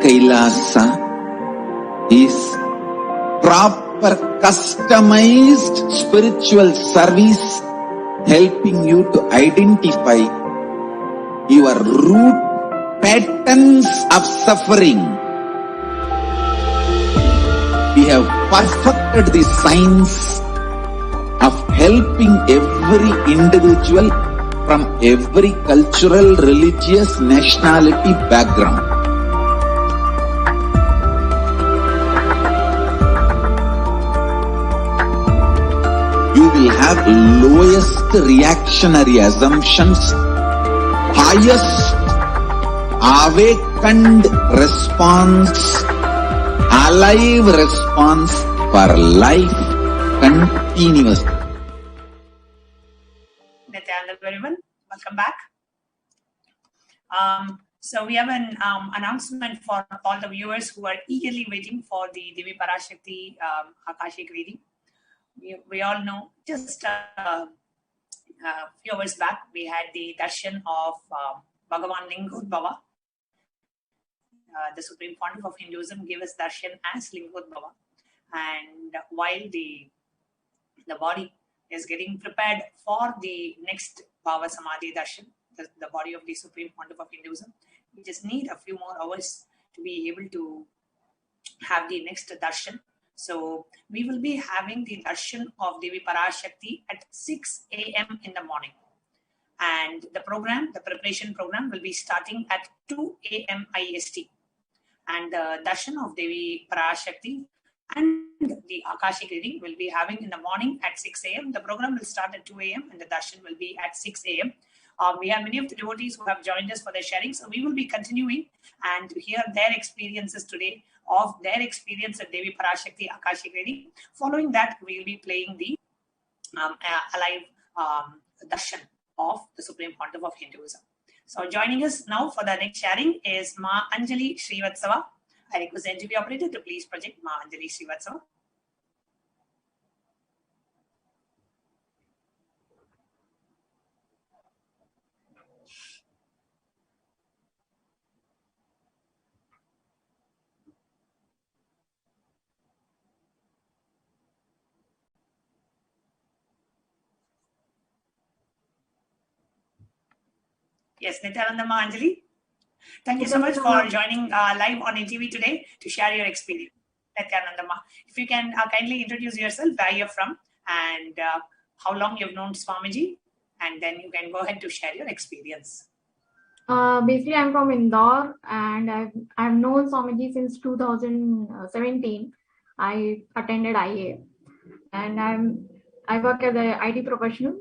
[SPEAKER 9] Kailasa is proper customized spiritual service helping you to identify your root patterns of suffering. We have perfected the science of helping every individual from every cultural, religious, nationality background. You will have lowest reactionary assumptions, highest awakened response, alive response for life continuously.
[SPEAKER 1] Nithyananda, everyone, welcome back. So we have an announcement for all the viewers who are eagerly waiting for the Devi Parashakti Akashic reading. We all know just a few hours back we had the darshan of Bhagavan Lingotbhava. The Supreme Pontiff of Hinduism gave us darshan as Lingotbhava, and while the body is getting prepared for the next Bhava Samadhi Darshan, the body of the Supreme Pontiff of Hinduism. We just need a few more hours to be able to have the next darshan. So we will be having the darshan of Devi Parashakti at 6 a.m. in the morning. And the preparation program will be starting at 2 a.m. IST. And the darshan of Devi Parashakti and the Akashic reading will be having in the morning at 6 a.m. The program will start at 2 a.m. and the darshan will be at 6 a.m. We have many of the devotees who have joined us for their sharing. So we will be continuing and to hear their experiences today of their experience at Devi Parashakti Akashic reading. Following that, we will be playing the alive darshan of the Supreme Pontiff of Hinduism. So joining us now for the next sharing is Ma Anjali Srivatsava. I request the NTV operator to please project Ma Anjali Srivatsava. Yes, Nithyananda Anjali. Thank you so much for joining live on NTV today to share your experience. Nithyananda, if you can kindly introduce yourself, where you're from, and how long you've known Swamiji, and then you can go ahead to share your experience.
[SPEAKER 10] Basically, I'm from Indore, and I've known Swamiji since 2017. I attended IA, and I work as a IT professional.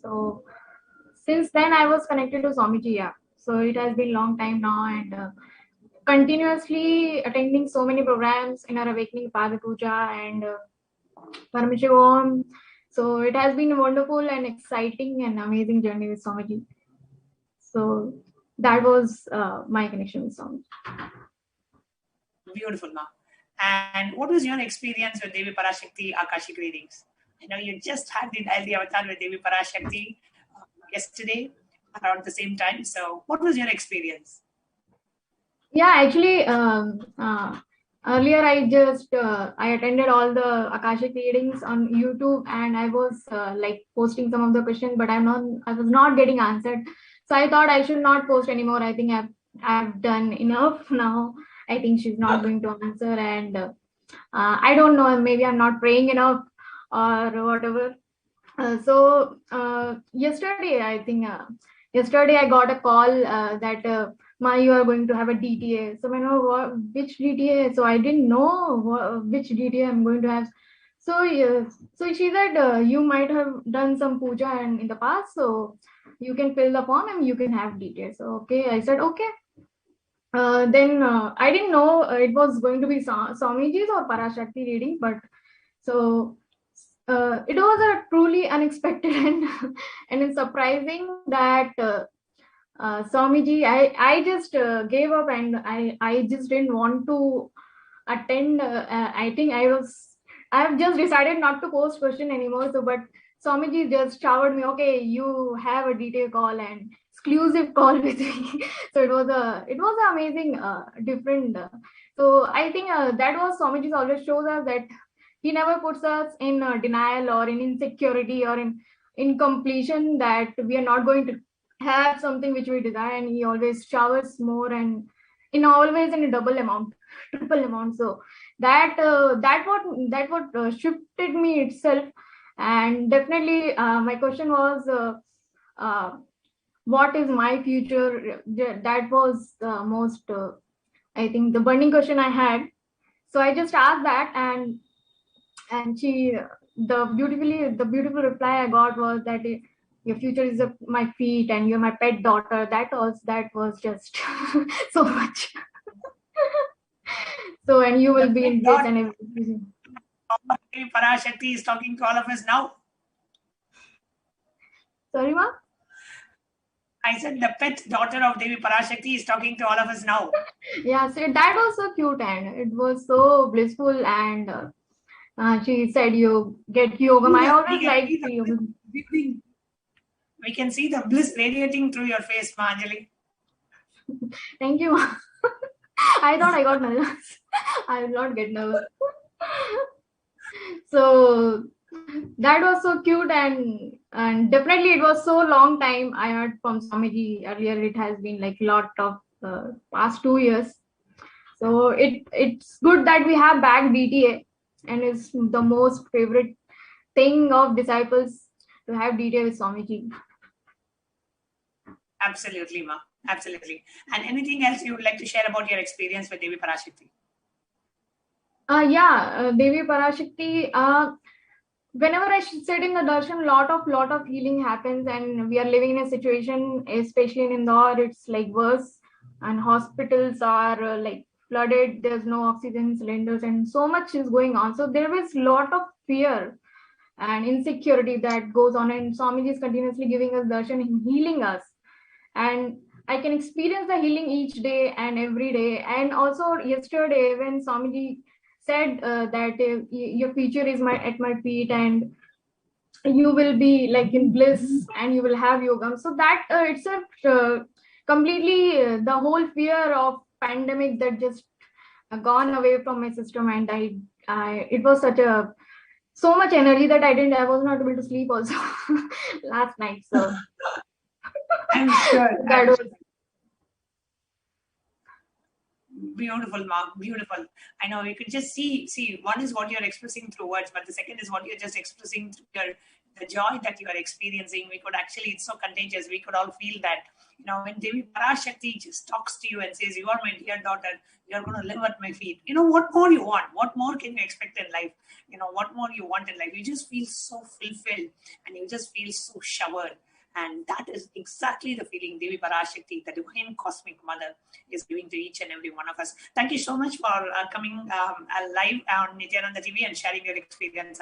[SPEAKER 10] So since then I was connected to Swamiji. Yeah. So it has been a long time now, and continuously attending so many programs in our Awakening Pada Puja and Paramashivam. So it has been a wonderful and exciting and amazing journey with Swamiji. So that was my connection with Swamiji.
[SPEAKER 1] Beautiful, Ma. And what was your experience with Devi Parashakti Akashic readings? I know you just had the avatar with Devi Parashakti yesterday around the same time. So what was your experience?
[SPEAKER 10] Yeah, actually, earlier I attended all the Akashic readings on YouTube, and I was posting some of the questions, but I was not getting answered. So I thought I should not post anymore. I think I've done enough now. I think she's not going to answer, and I don't know, maybe I'm not praying enough or whatever. So yesterday I got a call that Ma, you are going to have a DTA. So I know which DTA. So I didn't know which DTA I'm going to have. So she said you might have done some puja and in the past, so you can fill the form and you can have DTA. So okay, I said okay. Then I didn't know it was going to be Swamiji's or Parashakti reading, but so it was a truly unexpected and surprising that Swamiji, I just gave up, and I just didn't want to attend. I think I've just decided not to post question anymore. So, but Swamiji just showered me. Okay, you have a detailed call and exclusive call with me. So it was amazing, different. So I think that was Swamiji always shows us that he never puts us in denial or in insecurity or in incompletion that we are not going to have something which we desire, and he always showers more and always in a triple amount. So that what shifted me itself. And definitely my question was what is my future? That was the most I think the burning question I had. So I just asked that, and she the beautiful reply I got was that your future is at my feet and you're my pet daughter. That was just so much. So, and you will be in this and everything.
[SPEAKER 1] Parashakti is talking to all of us now.
[SPEAKER 10] Sorry, Ma?
[SPEAKER 1] I said the pet daughter of Devi Parashakti is talking to all of us now.
[SPEAKER 10] Yeah, so that was so cute and it was so blissful, and she said you get yoga. I always like yoga.
[SPEAKER 1] We can see the bliss radiating through your face, Manjali.
[SPEAKER 10] Thank you. I thought I got nervous. I will not get nervous. So that was so cute, and definitely it was so long time I heard from Swamiji earlier. It has been like lot of past 2 years. So it's good that we have back DTA, and it's the most favorite thing of disciples to have DTA with Swamiji.
[SPEAKER 1] Absolutely, ma. Absolutely. And anything else you would like to share about your experience with Devi Parashakti?
[SPEAKER 10] Devi Parashakti. Whenever I sit in the darshan, lot of healing happens, and we are living in a situation, especially in Indore, it's like worse, and hospitals are like flooded. There's no oxygen cylinders, and so much is going on. So there is lot of fear and insecurity that goes on, and Swamiji is continuously giving us darshan and healing us, and I can experience the healing each day and every day. And also yesterday when Swamiji said that your future is at my feet, and you will be like in bliss, and you will have yoga. So that itself completely the whole fear of pandemic that just gone away from my system, and I it was so much energy that I was not able to sleep also last night. So
[SPEAKER 1] I'm sure.
[SPEAKER 10] that was
[SPEAKER 1] beautiful, Mark. Beautiful. I know you could just see one is what you're expressing through words, but the second is what you're just expressing through the joy that you are experiencing. We could actually, it's so contagious. We could all feel that. You know, when Devi Parashakti just talks to you and says, "You are my dear daughter, you're going to live at my feet." You know, what more you want? What more can you expect in life? You know, what more you want in life? You just feel so fulfilled, and you just feel so showered. And that is exactly the feeling Devi Parashakti, the divine cosmic mother, is giving to each and every one of us. Thank you so much for coming live on Nithyananda TV and sharing your experience.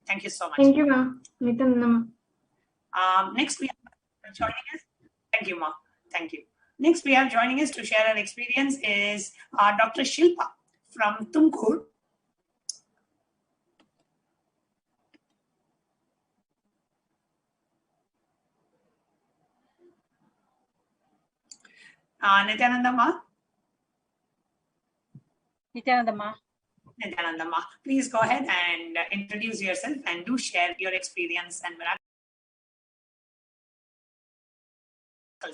[SPEAKER 1] Thank you so much.
[SPEAKER 10] Thank you, ma'am. Nithyananda.
[SPEAKER 1] Next, we have joining us. Thank you, ma. Thank you. Next, we have joining us to share her experience is Dr. Shilpa from Tumkur. Nithyananda ma. Nithyananda ma. Please go ahead and introduce yourself and do share your experience and miracles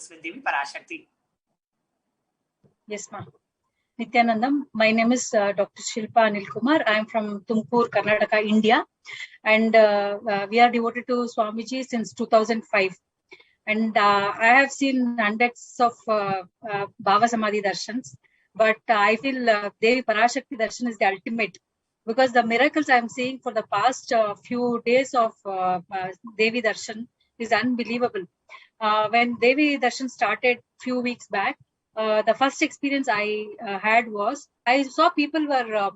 [SPEAKER 1] with Devi Parashakti.
[SPEAKER 11] Yes, ma'am. Nithyanandam, my name is Dr. Shilpa Anil Kumar. I am from Tumkur, Karnataka, India. And we are devoted to Swamiji since 2005. And I have seen hundreds of Bhava Samadhi darshans. But I feel Devi Parashakti darshan is the ultimate. Because the miracles I am seeing for the past few days of Devi darshan is unbelievable. When Devi darshan started few weeks back, the first experience I had was I saw people were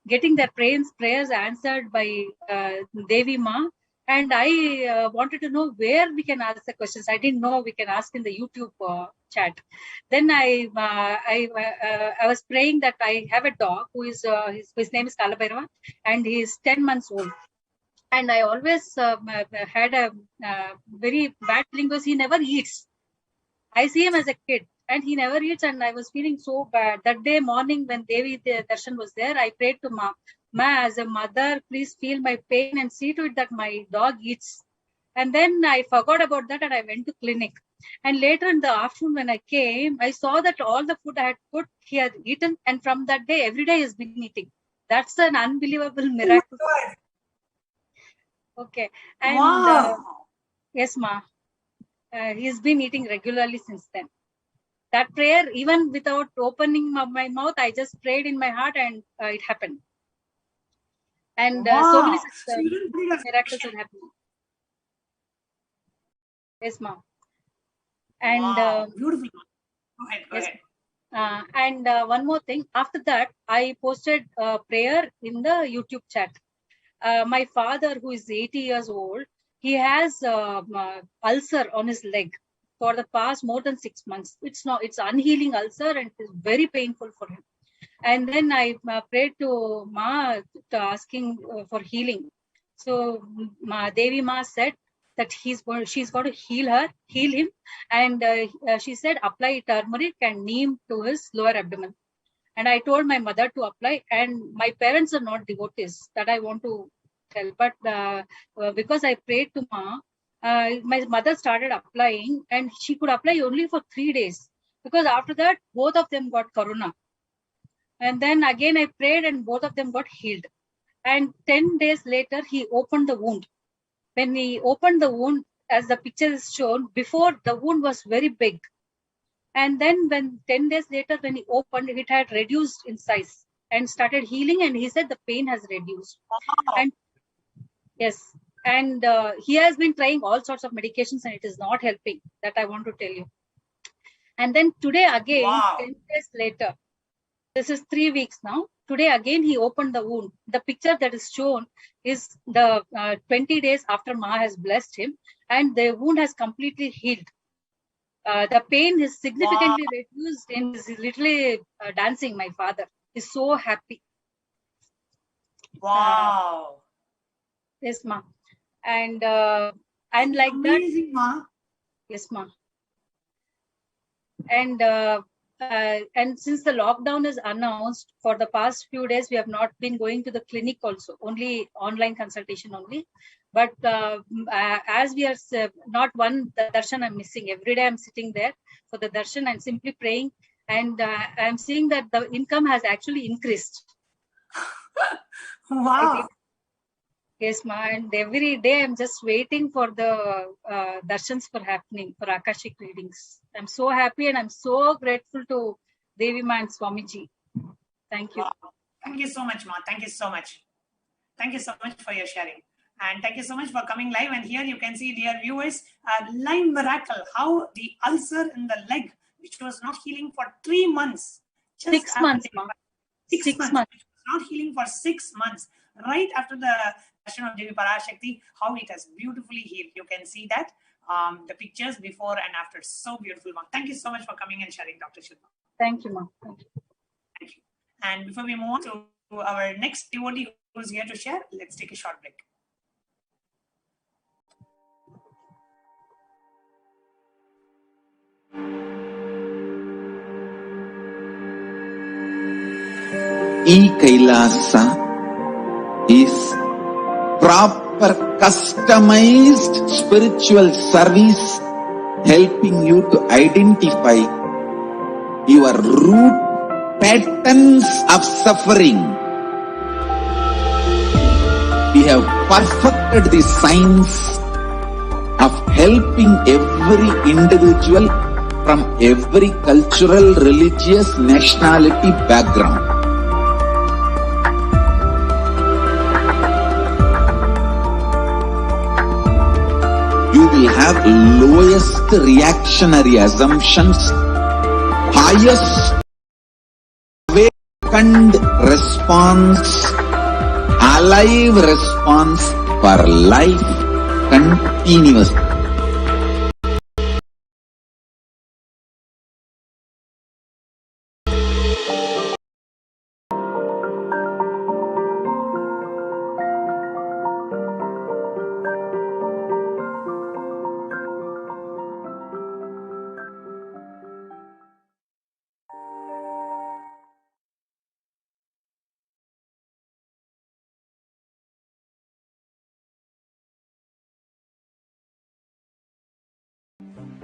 [SPEAKER 11] getting their prayers answered by Devi Ma, and I wanted to know where we can ask the questions. I didn't know we can ask in the YouTube chat. Then I was praying that I have a dog who is his name is Kalabhairava, and he is 10 months old. And I always had a very bad feeling because he never eats. I see him as a kid and he never eats, and I was feeling so bad. That day morning when Devi Darshan was there, I prayed to Ma, as a mother, please feel my pain and see to it that my dog eats. And then I forgot about that and I went to clinic. And later in the afternoon when I came, I saw that all the food I had put, he had eaten. And from that day, every day he has been eating. That's an unbelievable miracle. Okay. And
[SPEAKER 1] wow.
[SPEAKER 11] Yes, ma. He's been eating regularly since then. That prayer, even without opening my mouth, I just prayed in my heart and it happened. And so many miracles are happening. Yes, ma'am. And
[SPEAKER 1] beautiful. Go ahead.
[SPEAKER 11] And one more thing. After that, I posted a prayer in the YouTube chat. My father, who is 80 years old, he has ulcer on his leg for the past more than 6 months. It's unhealing ulcer and it's very painful for him. And then I prayed to Ma asking for healing. So Devi Ma said that she's going to heal him. And she said, apply turmeric and neem to his lower abdomen. And I told my mother to apply, and my parents are not devotees, that I want to tell. But because I prayed to Ma, my mother started applying, and she could apply only for 3 days, because after that both of them got corona. And then again I prayed, and both of them got healed. And 10 days later he opened the wound. When he opened the wound, as the picture is shown, before the wound was very big, and then when 10 days later when he opened, it had reduced in size and started healing, and he said the pain has reduced. And yes, and he has been trying all sorts of medications and it is not helping. That I want to tell you. And then today again, 10 days later, this is 3 weeks now, today again he opened the wound. The picture that is shown is the 20 days after Ma has blessed him, and the wound has completely healed. The pain is significantly reduced, and is literally dancing. My father is so happy.
[SPEAKER 1] Wow.
[SPEAKER 11] Yes, Ma. And like
[SPEAKER 1] amazing,
[SPEAKER 11] that.
[SPEAKER 1] Ma.
[SPEAKER 11] Yes, Ma. And since the lockdown is announced, for the past few days we have not been going to the clinic also, only online consultation only. But as we are not one darshan I'm missing. Every day I'm sitting there for the darshan and simply praying, and I'm seeing that the income has actually increased.
[SPEAKER 1] Wow.
[SPEAKER 11] Yes, Ma. And every day I'm just waiting for the darshans for happening, for Akashic readings. I'm so happy, and I'm so grateful to Devi Ma and Swamiji. Thank you.
[SPEAKER 1] Wow. Thank you so much, Ma. Thank you so much. Thank you so much for your sharing. And thank you so much for coming live. And here you can see, dear viewers, a live miracle, how the ulcer in the leg, which was not healing for 3 months.
[SPEAKER 11] 6 months, Ma.
[SPEAKER 1] 6 months. Which was not healing for 6 months. Right after the darshan of Devi Parashakti, how it has beautifully healed. You can see that, the pictures before and after. So beautiful, Ma. Thank you so much for coming and sharing, Dr. Shilpa.
[SPEAKER 11] Thank you, Ma. Thank you.
[SPEAKER 1] Thank you. And before we move on to our next devotee who's here to share, let's take a short break.
[SPEAKER 9] Kailasa is proper customized spiritual service, helping you to identify your root patterns of suffering. We have perfected the science of helping every individual from every cultural, religious, nationality background. You will have lowest reactionary assumptions, highest awakened response, alive response for life continuously.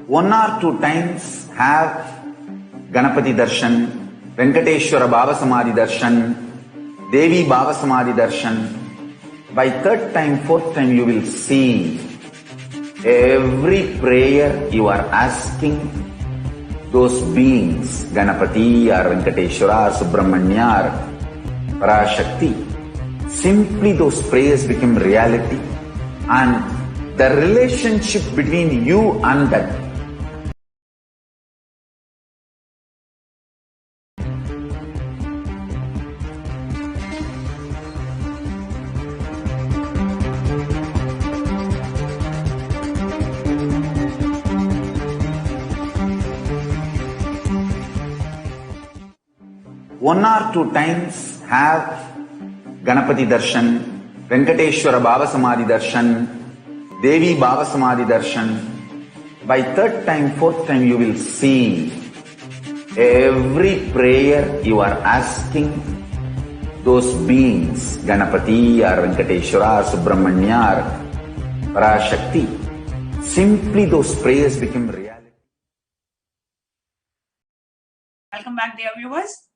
[SPEAKER 4] One or two times have Ganapati Darshan, Venkateshwara Baba Samadhi Darshan, Devi Baba Samadhi Darshan. By third time, fourth time, you will see every prayer you are asking those beings, Ganapati or Venkateshwara or Subramanya or Parashakti. Simply those prayers become reality, and the relationship between you and that one or two times have Ganapati Darshan, Venkateshwara Baba Samadhi Darshan, Devi Baba Samadhi Darshan. By third time, fourth time, you will see every prayer you are asking those beings, Ganapati or Venkateshwara or Subramanya or Parashakti, simply those prayers became reality.
[SPEAKER 1] Welcome back, dear viewers.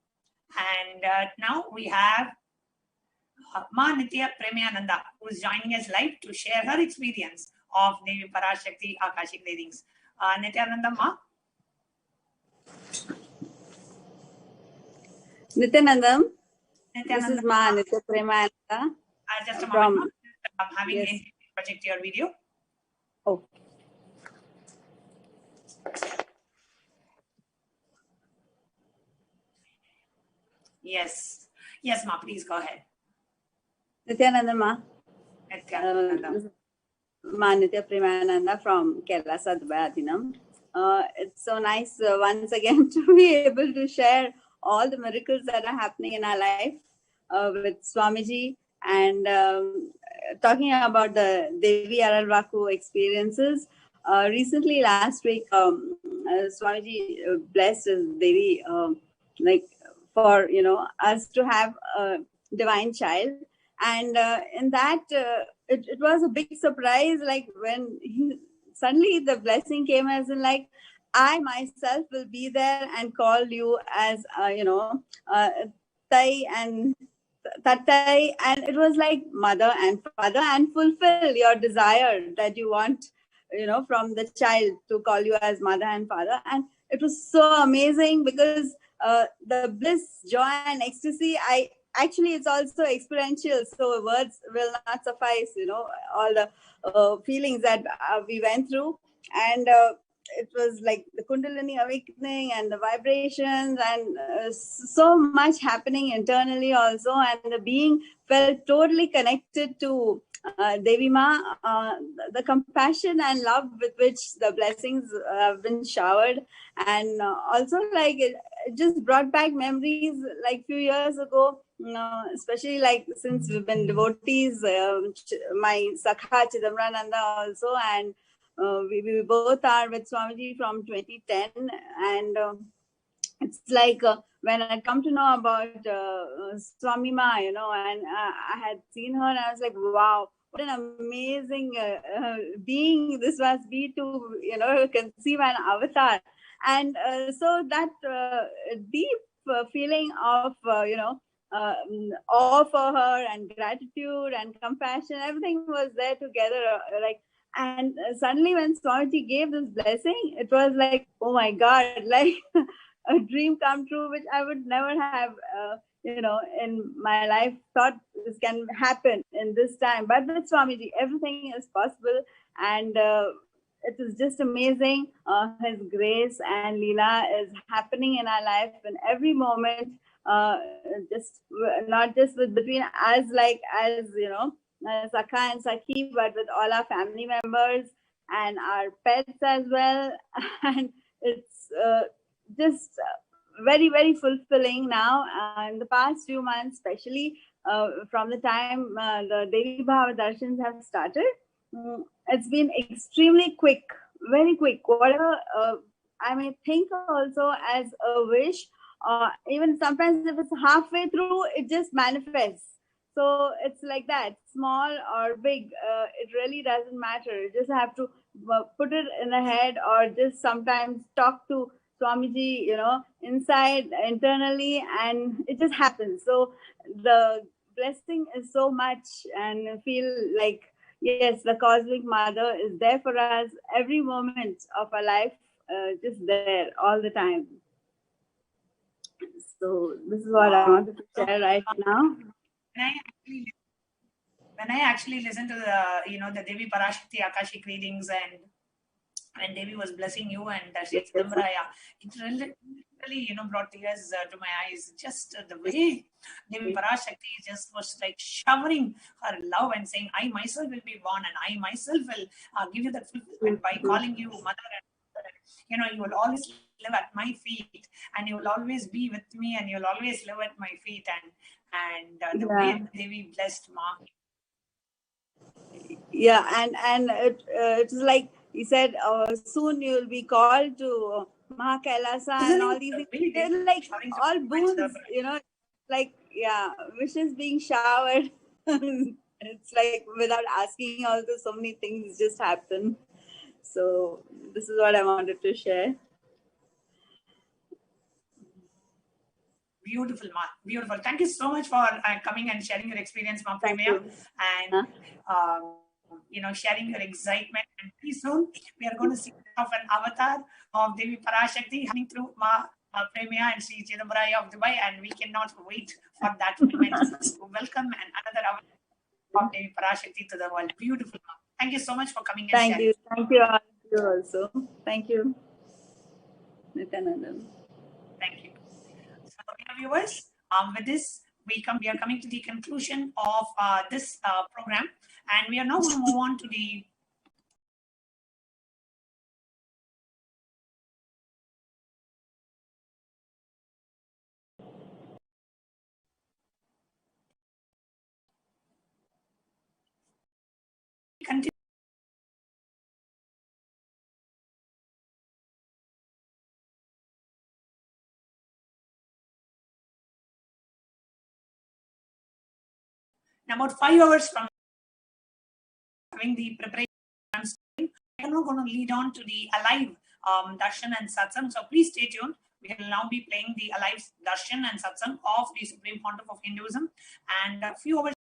[SPEAKER 1] And now we have Ma Nithya Premananda, who is joining us live to share her experience of Devi Parashakti Akashic readings. Nithyananda Ma.
[SPEAKER 12] Nithyanandam,
[SPEAKER 1] Nithyananda,
[SPEAKER 12] this is Ma Nithya Premananda.
[SPEAKER 1] just a moment. I'm having a project your video.
[SPEAKER 12] Oh.
[SPEAKER 1] Yes. Yes, Ma, please go ahead.
[SPEAKER 12] Nithyananda Ma.
[SPEAKER 1] Nithyananda.
[SPEAKER 12] Ma Nithya Premananda from Kailasa, Dubai. It's so nice once again to be able to share all the miracles that are happening in our life with Swamiji and talking about the Devi Aralvaku experiences. Recently, last week, Swamiji blessed Devi for us to have a divine child, and in that it was a big surprise, like when suddenly the blessing came as in like, I myself will be there and call you as Tai and Tatai, and it was like mother and father, and fulfill your desire that you want from the child to call you as mother and father. And it was so amazing because the bliss, joy and ecstasy, actually it's also experiential, so words will not suffice, all the feelings that we went through. And it was like the Kundalini awakening and the vibrations and so much happening internally also, and the being felt totally connected to Devi Ma, the compassion and love with which the blessings have been showered. And also like it just brought back memories like few years ago, especially like since we've been devotees, my Sakha Chidamrananda also, and we both are with Swamiji from 2010, and it's like when I come to know about Swami Ma, and I had seen her and I was like, wow, what an amazing being this must be to, conceive an avatar. And so that deep feeling of, awe for her and gratitude and compassion, everything was there together, and suddenly when Swamiji gave this blessing, it was like, oh my God, like a dream come true, which I would never have, in my life thought this can happen in this time. But with Swamiji, everything is possible. And it is just amazing. His grace and Leela is happening in our life in every moment, just not just between us, like as, Sakha and Sakhi, but with all our family members and our pets as well. And it's just very, very fulfilling now. In the past few months, especially from the time the Devi Bhava Darshans have started, it's been extremely quick, very quick. Whatever I may think also as a wish, even sometimes if it's halfway through, it just manifests. So it's like that, small or big, it really doesn't matter. You just have to put it in the head, or just sometimes talk to Swamiji, inside, internally, and it just happens. So the blessing is so much, and feel like, yes, the Cosmic Mother is there for us every moment of our life, just there all the time. So this is what I wanted to share right now.
[SPEAKER 1] When I actually listened to the, the Devi Parashakti Akashic readings, and when Devi was blessing you and Darshit Chidamraya, it really, brought tears to my eyes. Just the way Devi Parashakti just was like showering her love and saying, I myself will be born and I myself will give you that fulfillment by calling you mother. And, you will always live at my feet, and you will always be with me, and you'll always live at my feet. And the way Devi blessed Ma.
[SPEAKER 12] Yeah, and it's like he said, soon you will be called to Kailasa and all these things. They're like all boons, like yeah, wishes being showered. It's like without asking, also so many things just happen. So this is what I wanted to share.
[SPEAKER 1] Beautiful, Ma. Beautiful. Thank you so much for coming and sharing your experience, Ma Premia, and sharing your excitement. And pretty soon we are going to see of an avatar of Devi Parashakti coming through Ma Premia and Sri Chidambarai of Dubai, and we cannot wait for that moment to welcome and another avatar of Devi Parashakti to the world. Beautiful, Ma. Thank you so much for coming and sharing.
[SPEAKER 12] Thank you all. You also. Thank you, Nithyananda.
[SPEAKER 1] Thank you. So, viewers, with this, we are coming to the conclusion of this program, and we are now going to move on to the continue. In about 5 hours from having the preparation, we are now going to lead on to the alive darshan and satsang. So please stay tuned. We will now be playing the alive darshan and satsang of the Supreme Pontiff of Hinduism, and a few hours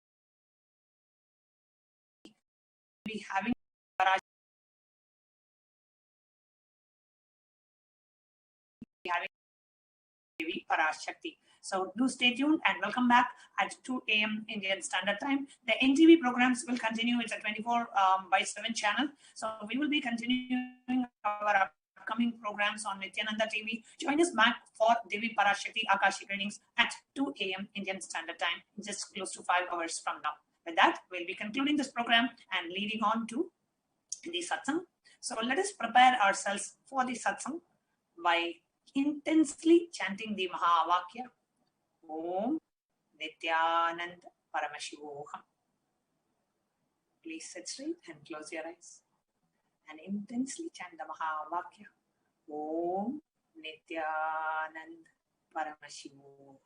[SPEAKER 1] we'll be having Devi Parashakti. So do stay tuned and welcome back at 2 a.m. Indian Standard Time. The NTV programs will continue. It's a 24/7 channel. So we will be continuing our upcoming programs on Nithyananda TV. Join us back for Devi Parashakti Akashic readings at 2 a.m. Indian Standard Time, just close to 5 hours from now. With that, we'll be concluding this program and leading on to the satsang. So let us prepare ourselves for the satsang by intensely chanting the Mahavakya. Om Nithyananda Paramashivam. Please sit straight and close your eyes and intensely chant the Mahavakya. Om Nithyananda Paramashivam.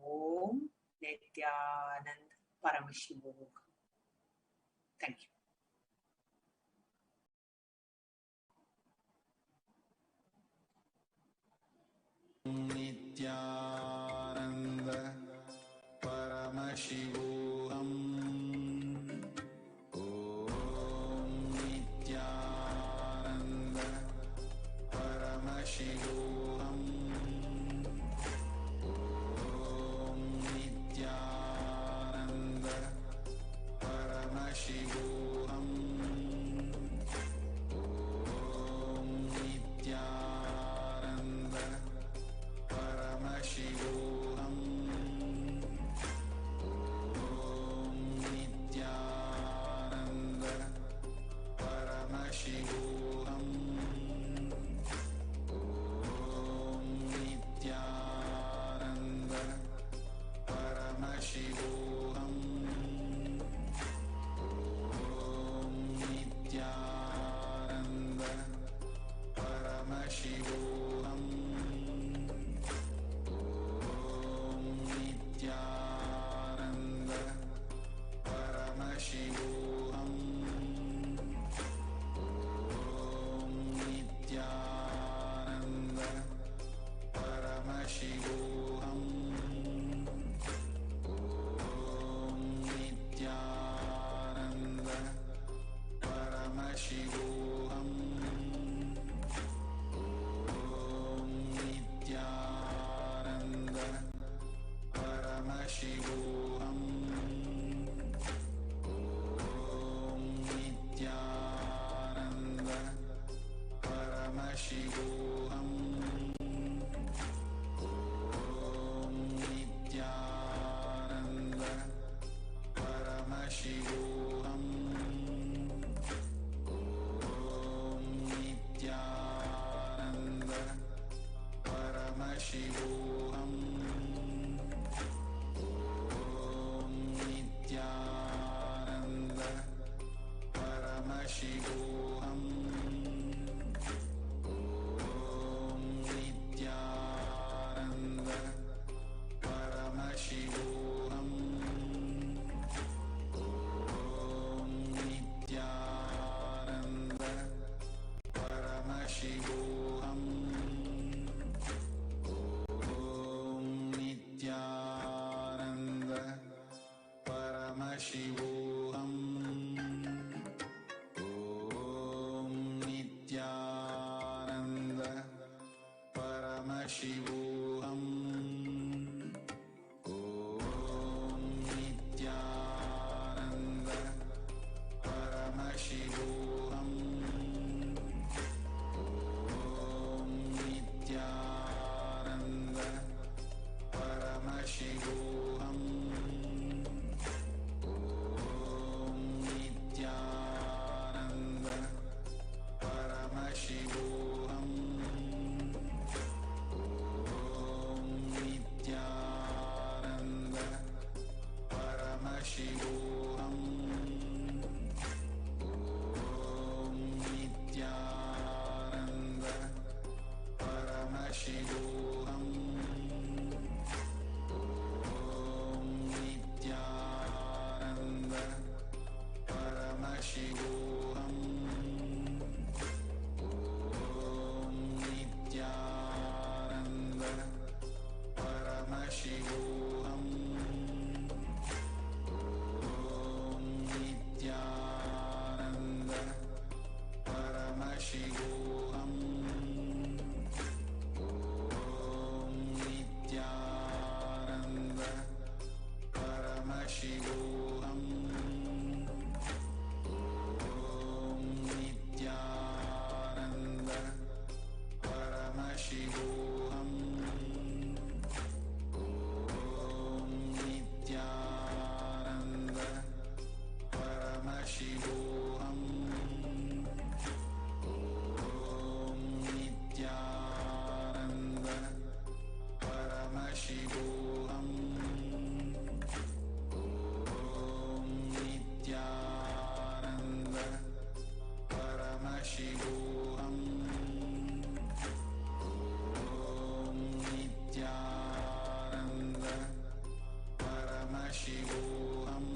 [SPEAKER 1] Om Nithyananda Paramashivam. Thank you.
[SPEAKER 13] Nithyananda Paramashivam. Om Nithyananda Paramashivam. Om Nithyananda Paramashivam. Om Nithyananda Paramashivam. Om Nithyananda Paramashivam. Om Nithyananda Paramashivam. Om Nithyananda Paramashivam. Om Nithyananda Paramashivam. Om Nithyananda Paramashivam. Om Nithyananda Paramashivam. Om Nithyananda Paramashivam. Om Nithyananda Paramashivam. Om Nithyananda Paramashivam. Om Nithyananda Paramashivam. Om Nithyananda Paramashivam. Om Nithyananda Paramashivam. Om Nithyananda Paramashivam. Om Nithyananda Paramashivam. Om Nithyananda Paramashivam. Om Nithyananda Paramashivam. Om Nithyananda Paramashivam. Om Nithyananda Paramashivam. Om Nithyananda Paramashivam. Om Nithyananda Paramashivam. Om Nithyananda Paramashivam. Om Nithyananda Paramashivam. Om Nithyananda Paramashivam. Om Nithyananda Paramashivam. Om Nithyananda Paramashivam.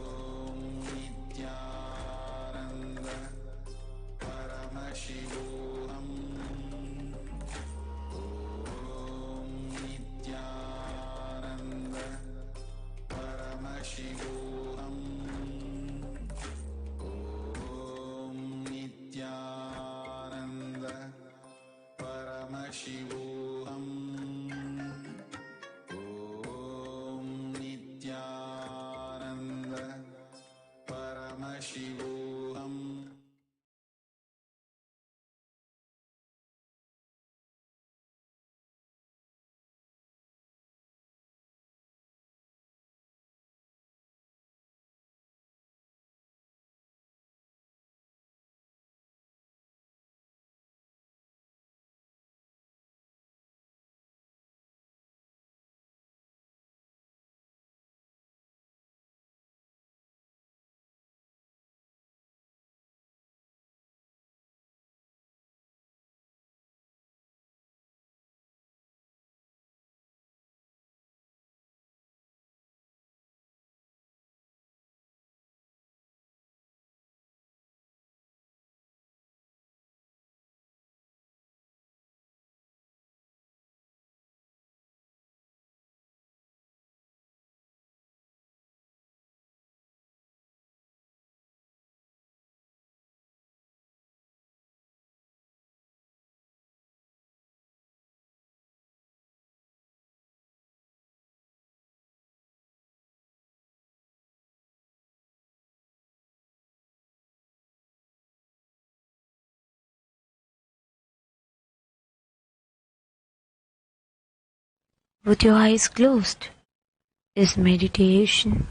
[SPEAKER 13] Om Nithyananda Paramashivam. Om Nithyananda Paramashivam. Om Nithyananda Paramashivam. Om Nithyananda Paramashivam. Om Nithyananda Paramashivam.
[SPEAKER 14] With your eyes closed is meditation,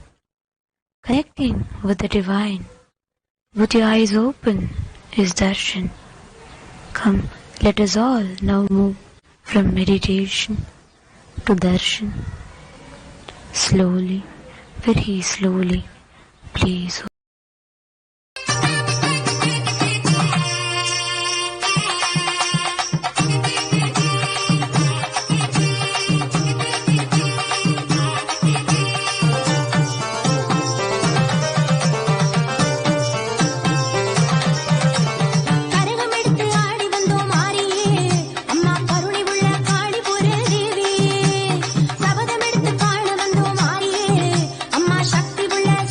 [SPEAKER 14] connecting with the divine. With your eyes open is darshan. Come, let us all now move from meditation to darshan. Slowly, very slowly, please.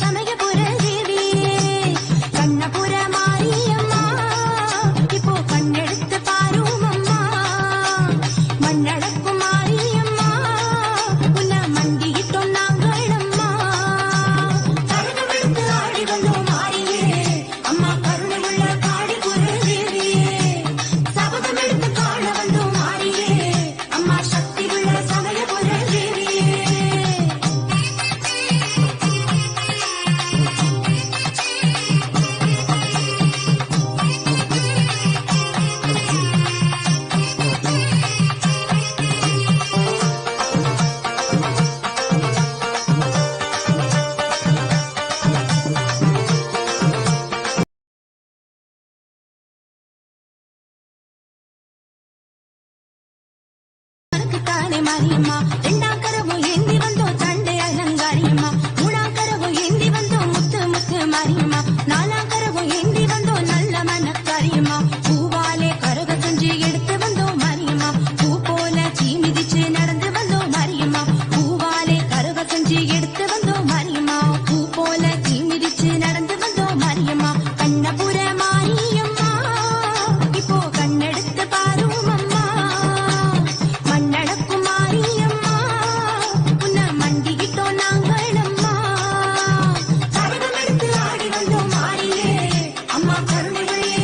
[SPEAKER 15] Samayapura தேவி மாரியம்மா ரெண்டாம் கரவும் ஏந்தி வந்தோம் தண்டை அலங்காரியம்மா மூணாம் கரவும் ஏந்தி வந்தோம் முத்து முத்து மாரியம்மா நாலாம் கரவும் ஏந்தி வந்தோம் நல்ல மனக்காரியம்மா பூவாலே கரக செஞ்சு எடுத்து வந்தோம் மாரியம்மா பூ போல சீ மிதிச்சு நடந்து வந்தோம் மாரியம்மா பூவாலே கரக செஞ்சு எடுத்து வந்தோம் மாரியம்மா பூ போல சீ மிதிச்சு நடந்து வந்தோம் மாரியம்மா கண்ணபுர மாரியம்மா இப்போ கண்ணெடுத்து பாரும் அம்மா மண்ணடக்கும் மாரியம்மா உன்னை மண்டிக்கிட்டோம் நாங்கள் அம்மா சபதம் எடுத்து ஆடி வந்தோம் மாரியே அம்மா கருணைகளே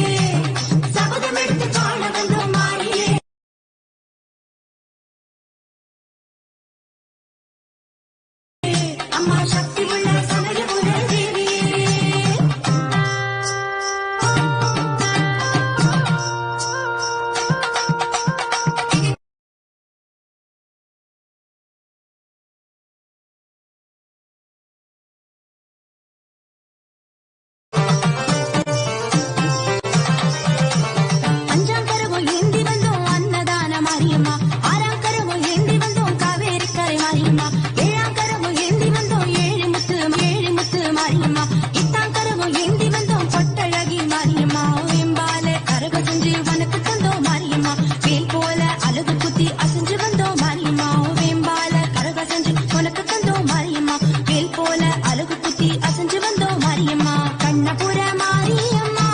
[SPEAKER 15] சபதம் எடுத்து காண வந்தோம் மாரியே அம்மா சக்தி உள்ள சமயபுர தேவியே அஞ்சாம் கரவும் ஏந்தி வந்தோம் அன்னதான மாரியம்மா ஆறாம் கரவும் ஏந்தி வந்தோம் காவேரி கரை மாரியம்மா ஏழாம் கரவும் ஏந்தி வந்தோம் ஏழு முத்து மாரியம்மா எட்டாம் கரவும் ஏந்தி வந்தோம் பொட்டழகி மாரியம்மா வெம்பால கரக செஞ்சு வனக்கு தந்தோம் மாரியம்மா வேல் போல அழகு குத்தி அசைஞ்சு வந்தோம் மாரியம்மா வெம்பால கரக செஞ்சு உனக்கு தந்தோம் மாரியம்மா வேல் போல அழகு குத்தி அசைஞ்சு வந்தோம் மாரியம்மா கண்ணபுர மாரியம்மா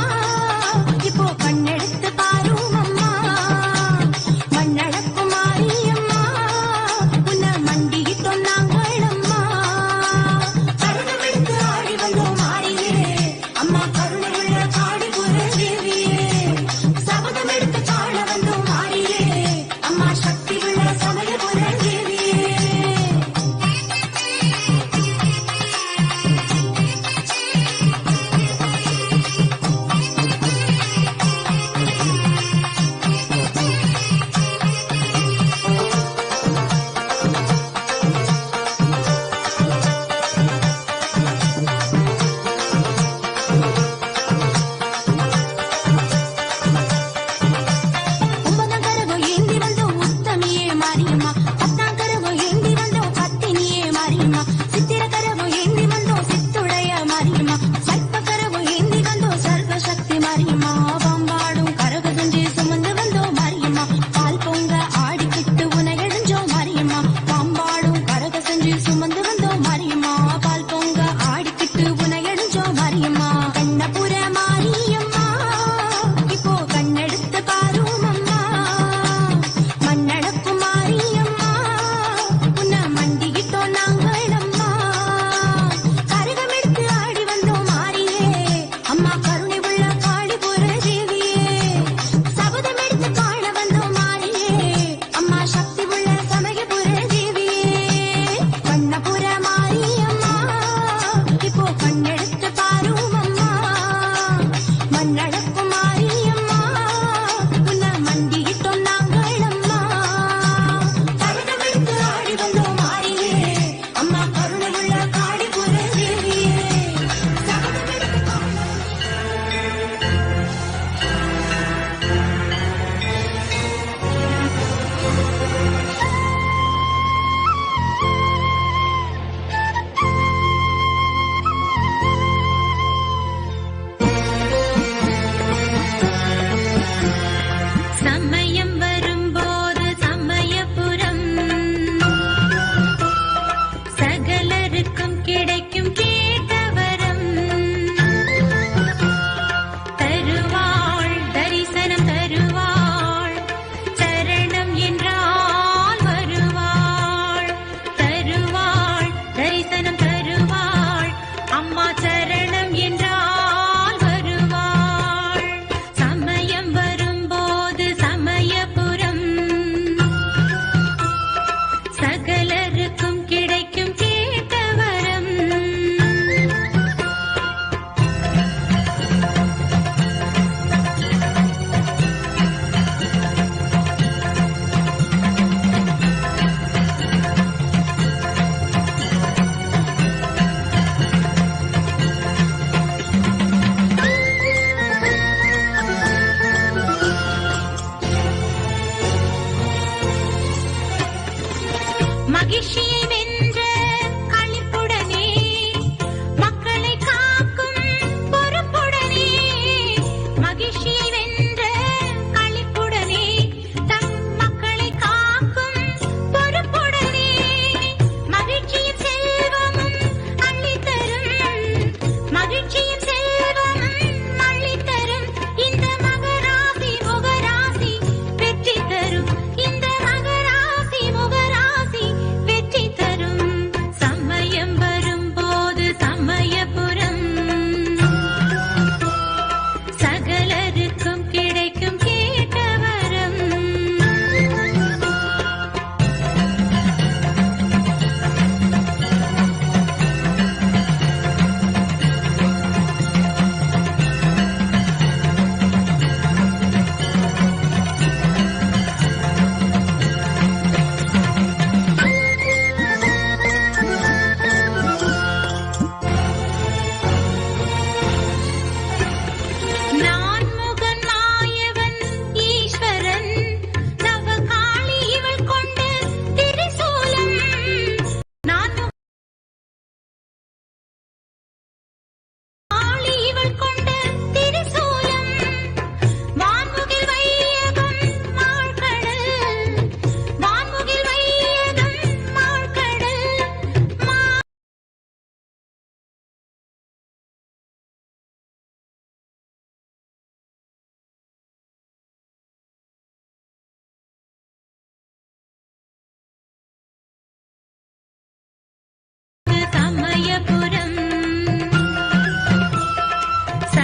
[SPEAKER 15] இப்போ கண்ணெடுத்து பாரும் அம்மா மண்ணடக்கும் மாரியம்மா உன்னை மண்டிக்கிட்டோம் நாங்கள் அம்மா கருணம் எடுத்து ஆடி வந்தோம் மாரியே அம்மா கருணையுள்ள காடிபுர தேவியே சபதம் எடுத்து காண வந்தோம் மாரியே அம்மா சக்தி உள்ள சமயபுர தேவியே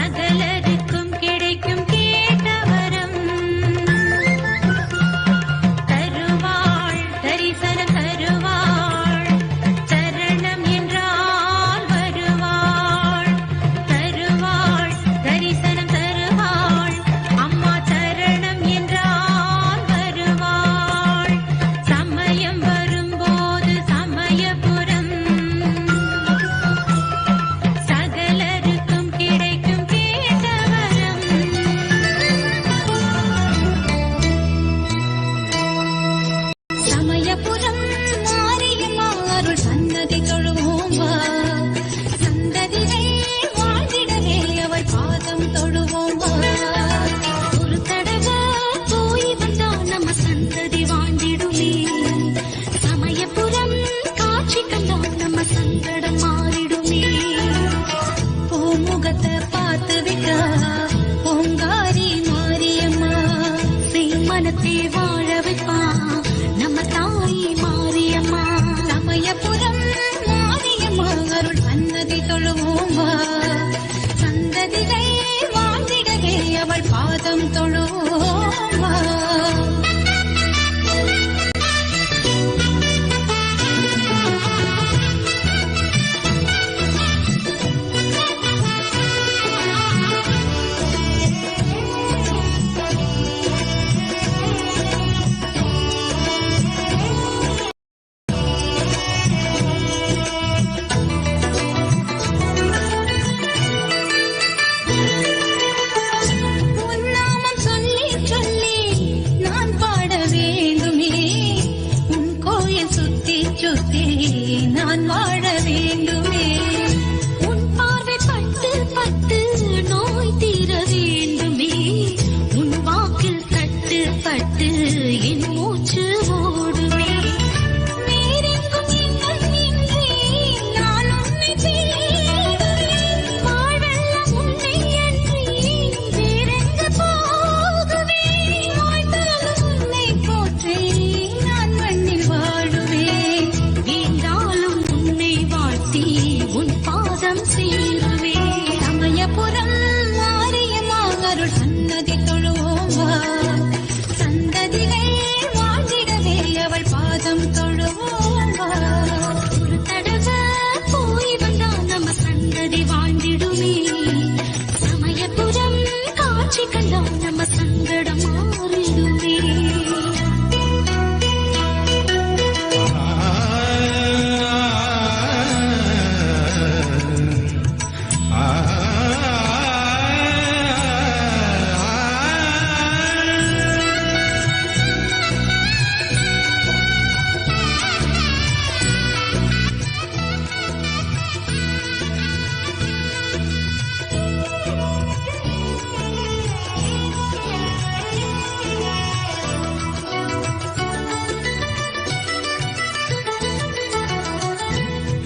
[SPEAKER 15] சகலருக்கும் கிடைக்கும் கேட்டவரம் தருவாள் தரிசனம் தருவாள் சரணம் என்றால் வருவாள் தருவாள் தரிசனம் தருவாள் அம்மா சரணம் என்றால் வருவாள் சமயம் வரும்போது சமயபுரம் சகலருக்கும் கிடைக்கும் கேட்டவரம் சமயபுரம் மாரியம்மா அருள் சன்னதி தொழுவோம் வா சந்ததியை வாழ்ந்திடவே அவள் பாதம் தொழுவோம் வா ஒரு தடவை போய் வந்தா நம்ம சந்ததி வாழ்ந்திடுமே சமயபுரம் காட்சி கண்டா நம்ம சங்கடம் மாறிடுமே பூமுகத்தை பார்த்து விட்டா பூங்காரி மாரியம்மா மனத்தை வாழ வைப்பா நம்ம தாய் மாரியம்மா சமயபுரம் மாரியம்மா அருள் சன்னதி தொழுவோம் வா சந்ததியை வாழ்ந்திடவே அவள் பாதம் தொழுவோம் வா உன்னாமம் சொல்லி சொல்லி நான் பாட வேண்டுமே உன் கோயில் சுத்தி சுத்தி நான் வாழ வேண்டுமே உன் பார்வை பட்டு பட்டு நோய் தீர வேண்டுமே உன் வாக்கில் கட்டு பட்டு என் மூச்சு ஓடுமே வேறெங்கும் எங்கும் இன்றி நான் உன்னை தேடுவேன் வாழ்வெல்லாம் உன்னை அன்றி வேறெங்கு போகுவேன் வாழ்ந்தாலும் உன்னை போற்றி நான் மண்ணில் வாழுவேன் வீழ்ந்தாலும் உன்னை வாழ்த்தி உன் பாதம் சேருவேன் சமயபுரம் மாரியம்மா அருள் சன்னதி தொழுவோம் வா சந்ததியை வாழ்ந்திடவே அவள் பாதம் தொழுவோம் வா ஒரு தடவை போய் வந்தா நம்ம சந்ததி வாழ்ந்திடுமே சமயபுரம் காட்சி கண்டா நம்ம சங்கடம் மாறிடுமே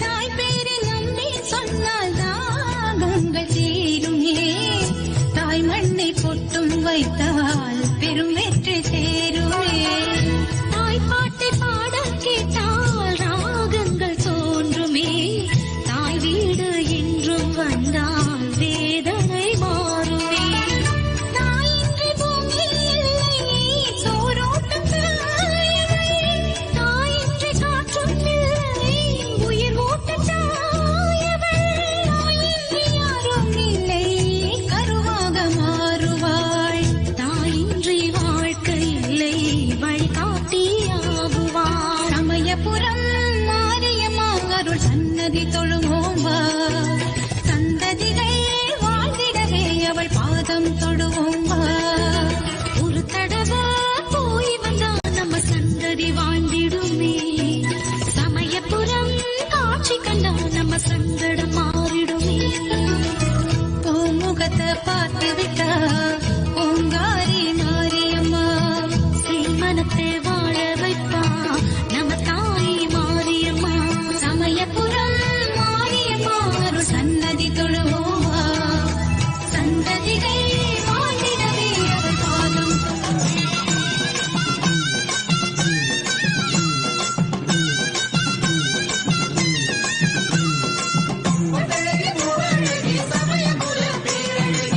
[SPEAKER 15] தாய் பேரை நம்பி சொன்னால் தாகங்கள் தீருமே தாய் மண்ணை பொட்டும் வைத்தால் பெரும் வெற்றி சேருமே தாய் பாட்டை பாட கேட்டால் ராகங்கள் தோன்றுமே தாய் வீடு என்றும் வந்தால் வேதனை மாறுமே தாயின்றி பூமி இல்லை சோரோட்டம் தாயவை தாயின்றி காற்றும் இல்லை உயிர் ஊட்டம் தாயவள் தாயின்றி யாரும் இல்லை கருவாக மாறுவாள் தாயின்றி வாழ்க்கை இல்லை வழிகாட்டியாகுவாள் சமயபுரம் மாரியம்மா அருள் சன்னதி தொழுவோம் வா சந்ததியை வாழ்ந்திடவே அவள் பாதம் தொழுவோம் வா ஒரு தடவை போய் வந்தா நம்ம சந்ததி வாழ்ந்திடுமே சமயபுரம் காட்சி கண்டா நம்ம சங்கடம் மாறிடுமே பூமுகத்தை பார்த்து விட்டா பூங்காரி மாரியம்மா மனத்தை வாழ வைப்பா நம்ம தாய் மாரியம்மா சமயபுரம் மாரியம்மா அருள் சன்னதி தொழுவோம் வா சந்ததியை வாழ்ந்திடவே அவள் பாதம்
[SPEAKER 16] சமயபுரம்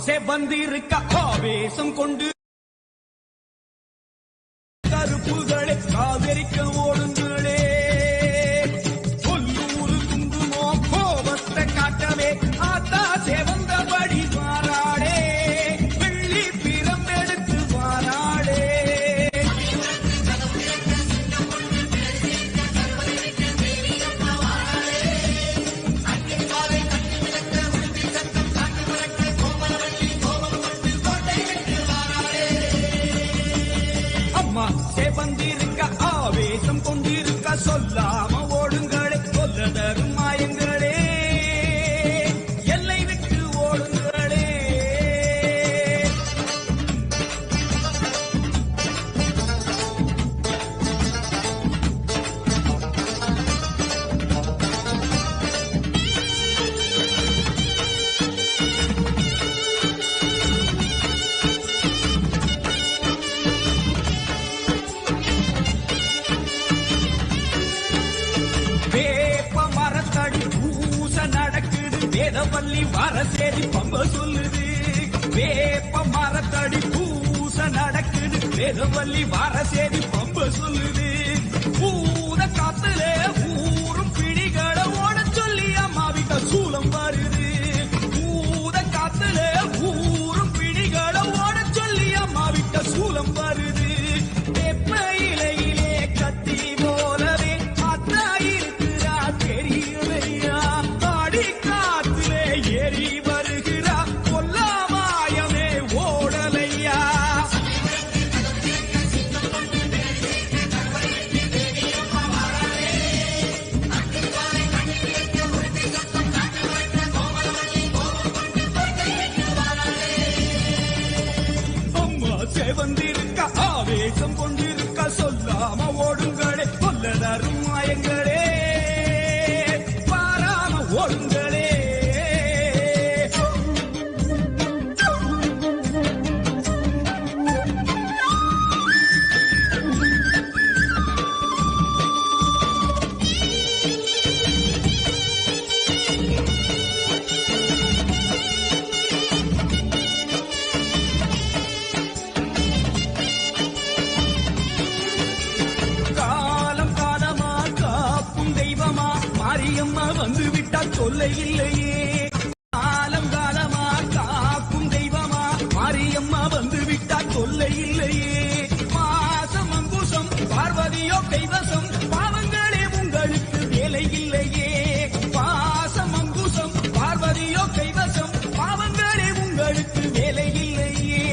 [SPEAKER 16] செவந்திருக்க ஆவேசம் கொண்டு கருப்புகளை காதரிக்க ஓடுங்களே. கொல்லூரு குங்குமோ கோபத்தை காட்டவே ஆத்தா செவந்தபடி வாராடே. வெள்ளி பிரம்பெடுத்து வாராடே. செவந்திருக்க ஆவேசம் கொண்டிருக்க சொல்லாம ஓடுங்களே. கொல்ல தரும் மாயங்களே எல்லை விட்டு ஓடுங்களே. வேதவல்லி வரசேரி பம்ப சொல்லுது. வேப்ப மரத்தடி பூச நடக்குது. வேதவல்லி வரசேரி பம்ப சொல்லுது. பூத காத்துல ஊரும் பிடிகளை ஓட சொல்லி அம்மாவிட்ட சூலம் வருது. பூத காத்துல ஊரும் பிடிகளை ஓட சொல்லி அம்மாவிட்ட சூலம் வருது. வெப்ப இலையிலே கத்தி போலவே அத்தா இருக்கிறா தெரியலையா. ஏறி வருகிறா கொல்லாமாயமே ஓடலையா. அம்மா செவந்திருக்க ஆவேசம் கொண்டிருக்க சொல்லாம ஓடுங்களே. கொல்ல தரும் மாயங்களே பாராம ஓடுங்களே. வந்து விட்டா தொல்லை இல்லையே. காலம் காலமா காக்கும் தெய்வமா மாரியம்மா வந்து விட்டா தொல்லை இல்லையே. மாசம் அங்குசம் பார்வதியோ கைவசம் பாவங்களே உங்களுக்கு வேலை இல்லையே. பாசம் அங்குசம் பார்வதியோ கைவசம் பாவங்களே உங்களுக்கு வேலை இல்லையே.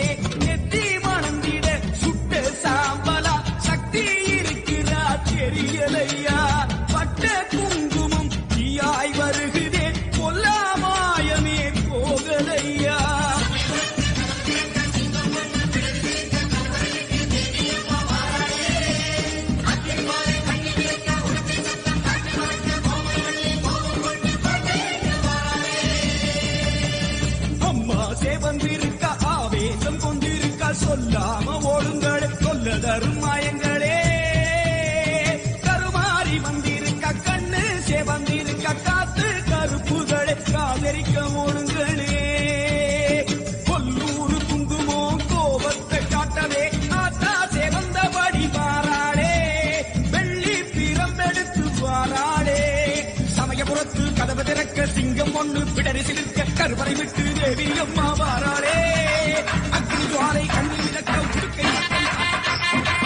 [SPEAKER 16] நெத்தி மணந்திட சுட்ட சாம்பலா சக்தி இருக்கிறா தெரியலையா. பட்ட குங்குமம் தீயாய் வருகிறே கொல்லாமாயமே போகலையா. அம்மா சேவந்திருக்க ஆவேசம் கொண்டிருக்க சொல்லாம ஓடுங்களே. கொல்ல தரும் மாயங்களே கருமாறி வந்திருக்க கண்ணு சேவந்திருக்க காத்து கருப்புகளை காதரிக்க ஓடுங்களே. கொல்லூரு குங்குமோ கோபத்தை காட்டவே ஆத்தா சேவந்தபடி வாராடே. வெள்ளி பிரம்பெடுத்து வாராடே. சமயபுரத்து கதவு திறக்க சிங்கம் ஒன்று பிடரி சிலிர்க்க கருவறை விட்டு தேவி அம்மா வாராடே. அக்னி ஜுவாலை கண்ணு விளக்க உடுக்கை
[SPEAKER 15] மாதா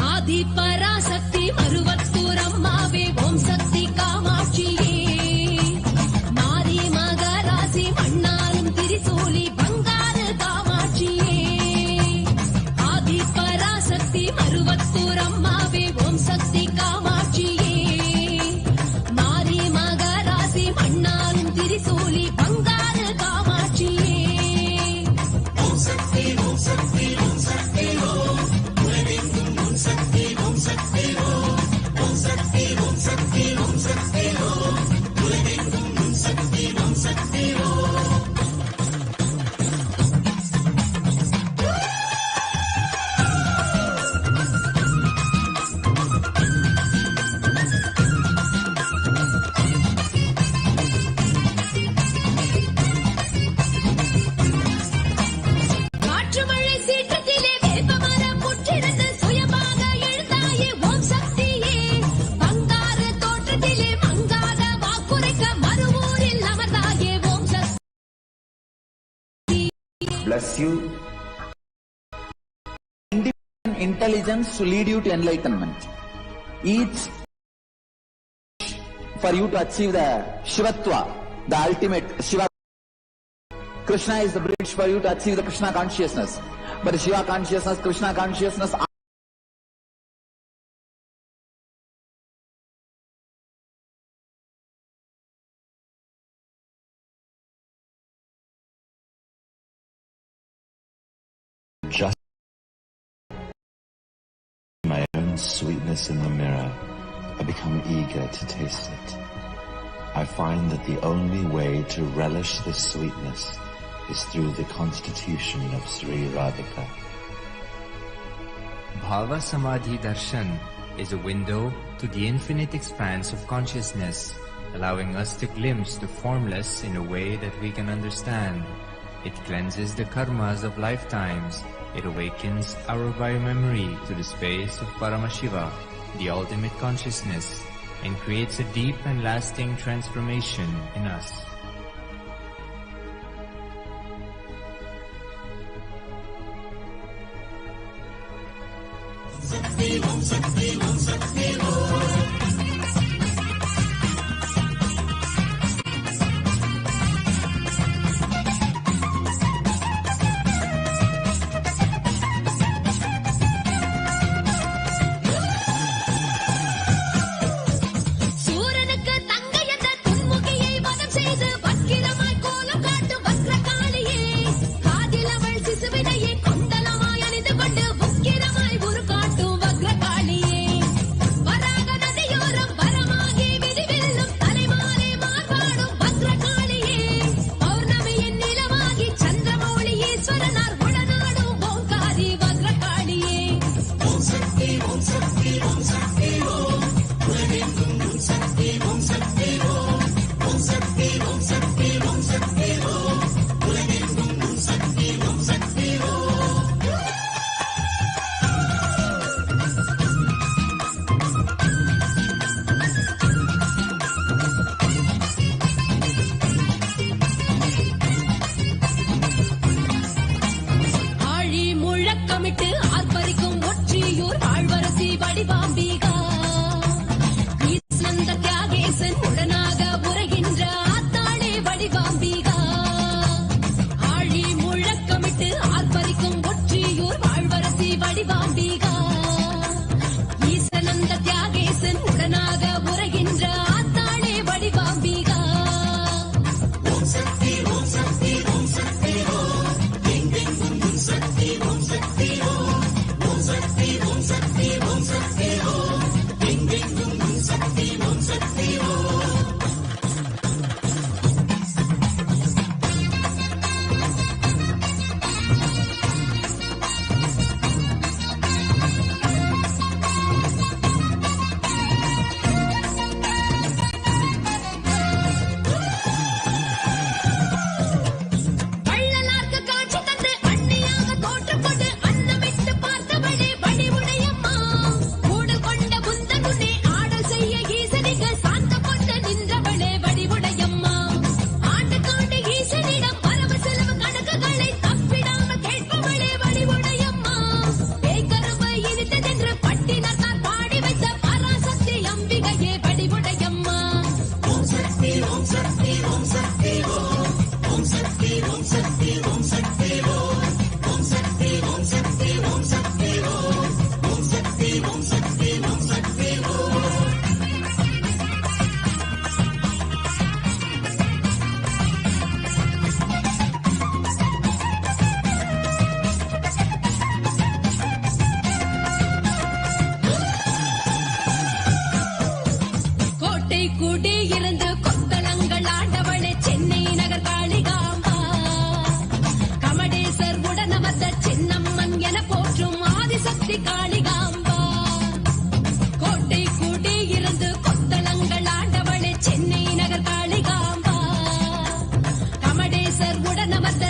[SPEAKER 15] ஆதி பராசக்தி மருவத்தூர் அம்மாவே ஓம் சக்தி காமாட்சியே மாரி மகராசி மண்ணாலும் திரிசூலி பங்காரு காமாட்சியே ஆதி பராசக்தி மருவத்தூர் அம்மாவே ஓம் சக்தி காமாட்சியே மாரி மகராசி மண்ணாலும் திரிசூலி பங்காரு காமாட்சியே ஓம் சக்தி ஓம் சக்தி ஓம் சக்தி ஓம் சக்தி ஓம் சக்தி ஓம் ஓம் சக்தி ஓம் சக்தி ஓம் சக்தி ஓம் உலகெங்கும் ஓம் சக்தி ஓம் சக்தி ஓம் காற்று மழை சீற்றத்திலே வேப்பமர புற்றிருந்து சுயமாக எழுந்தாயே ஓம் சக்தியே பங்காரு தோற்றத்திலே மங்காத வாக்குரைக்க மறுவூரில் அமர்ந்தாயே ஓம் சக்தி
[SPEAKER 4] Bless you. Independent intelligence to lead you to enlightenment. Each for you to achieve the Shivatva, the ultimate Shiva. Krishna is the bridge for you to achieve the Krishna consciousness. But Shiva consciousness, Krishna consciousness,
[SPEAKER 17] just my own sweetness in the mirror, I become eager to taste it. I find that the only way to relish this sweetness is through the constitution of Sri Radhika.
[SPEAKER 18] Bhava Samadhi Darshan is a window to the infinite expanse of consciousness, allowing us to glimpse the formless in a way that we can understand. It cleanses the karmas of lifetimes. It awakens our biomemory to the space of Paramashivam, the ultimate consciousness, and creates a deep and lasting transformation in us.
[SPEAKER 15] சூரனுக்கு தங்கை என்ற துன்முகியை வதம் செய்து வக்கிரமாய் கோலம் காட்டும் வக்ரகாளியே காதில் அவள் சிசுவினையே கொண்டலமாய் அணிந்து கொண்டு உக்கிரமாய் உரு காட்டும் வக்ரகாளியே வராக நதியோரம் வரமாகி விதிவெல்லும் தலைமாலே மார்பாடும் வக்ரகாளியே பௌர்ணமியின் நிலமாகி சந்திரமௌழி ஈஸ்வரனார் உடனாடும் ஓங்காரி வக்ரகாளியே ஓம் சக்தி ஓம் சக்தி ஓம் சக்தி ஓம் உலகெங்கும் ஓம் சக்தி ஓம் சக்தி ஓம் ஓம் சக்தி ஓம் சக்தி ஓம் சக்தி ஓம் உலகெங்கும் ஓம் சக்தி ஓம் சக்தி ஓம் ஆழி முழக்கமிட்டு ஆர்ப்பரிக்கும் ஒற்றியூர் ஆழ்வரசி வடிவாம்பிகா ஈஸ்வந்த தியாகேசன் உடனாக உரைகின்ற ஆத்தாளே வடிவாம்பிகா ஆழி முழக்கமிட்டு ஆர்ப்பரிக்கும் ஒற்றியூர் ஆழ்வரசி வடிவாம்பிகா ஈசனந்த தியாகேசன் உடனாக உரைகின்ற ஆத்தாளே வடிவாம்பிகா ஓம் சக்தி ஓம் சக்தி ஓம் சக்தி ஓம் எங்கெங்கும் ஓம் சக்தி ஓம் சக்தி ஓம்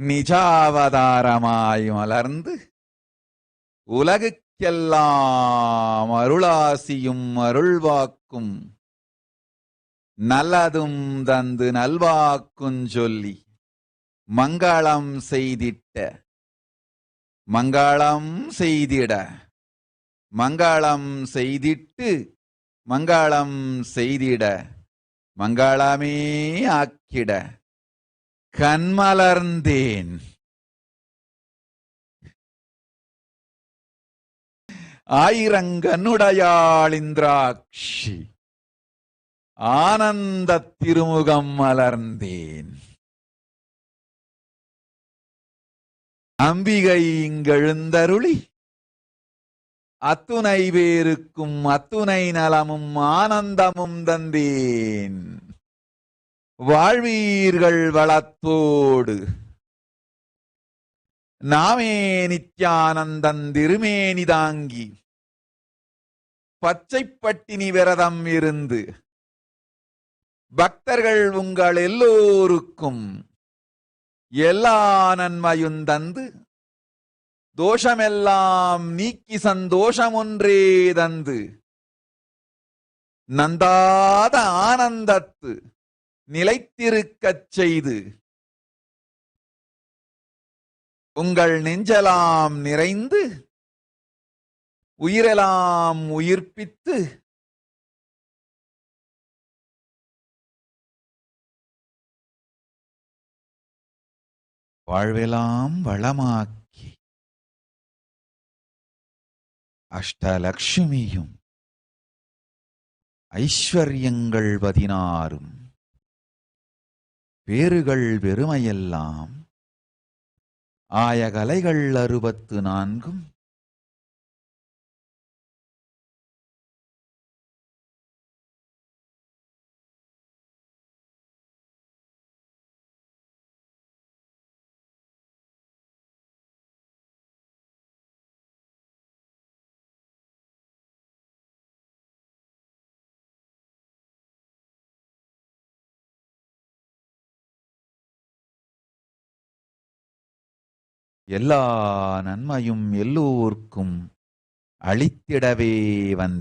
[SPEAKER 8] நிஜாவதாரமாய் மலர்ந்து உலகுக்கெல்லாம் அருளாசியும் அருள்வாக்கும் நல்லதும் தந்து நல்வாக்குஞ் சொல்லி மங்களம் செய்திட்ட மங்களம் செய்திட மங்களம் செய்திட்டு மங்களம் செய்திட மங்களமே ஆக்கிட கண்மலர்ந்தேன். ஆயிரங்கனுடையாளிந்திராட்சி ஆனந்த திருமுகம் மலர்ந்தேன். அம்பிகை இங்கெழுந்தருளி அத்துணை பேருக்கும் அத்துணை நலமும் ஆனந்தமும் தந்தேன். வாழ்வீர்கள் வளத்தோடு நாமே நித்யானந்தன் திருமேனி தாங்கி பச்சைப்பட்டினி விரதம் இருந்து பக்தர்கள் உங்கள் எல்லோருக்கும் எல்லா நன்மையும் தந்து தோஷமெல்லாம் நீக்கி சந்தோஷம் ஒன்றே தந்து நந்தாத ஆனந்தத்து நிலைத்திருக்கச் செய்து உங்கள் நெஞ்செல்லாம் நிறைந்து உயிரெல்லாம் உயிர்ப்பித்து வாழ்வெல்லாம் வளமாக்கி அஷ்டலக்ஷ்மியும் ஐஸ்வர்யங்கள் 16 பேறுகள் பெருமையெல்லாம் ஆயகலைகள் 64 எல்லா நன்மையும் எல்லோர்க்கும் அளித்திடவே வந்தேன்.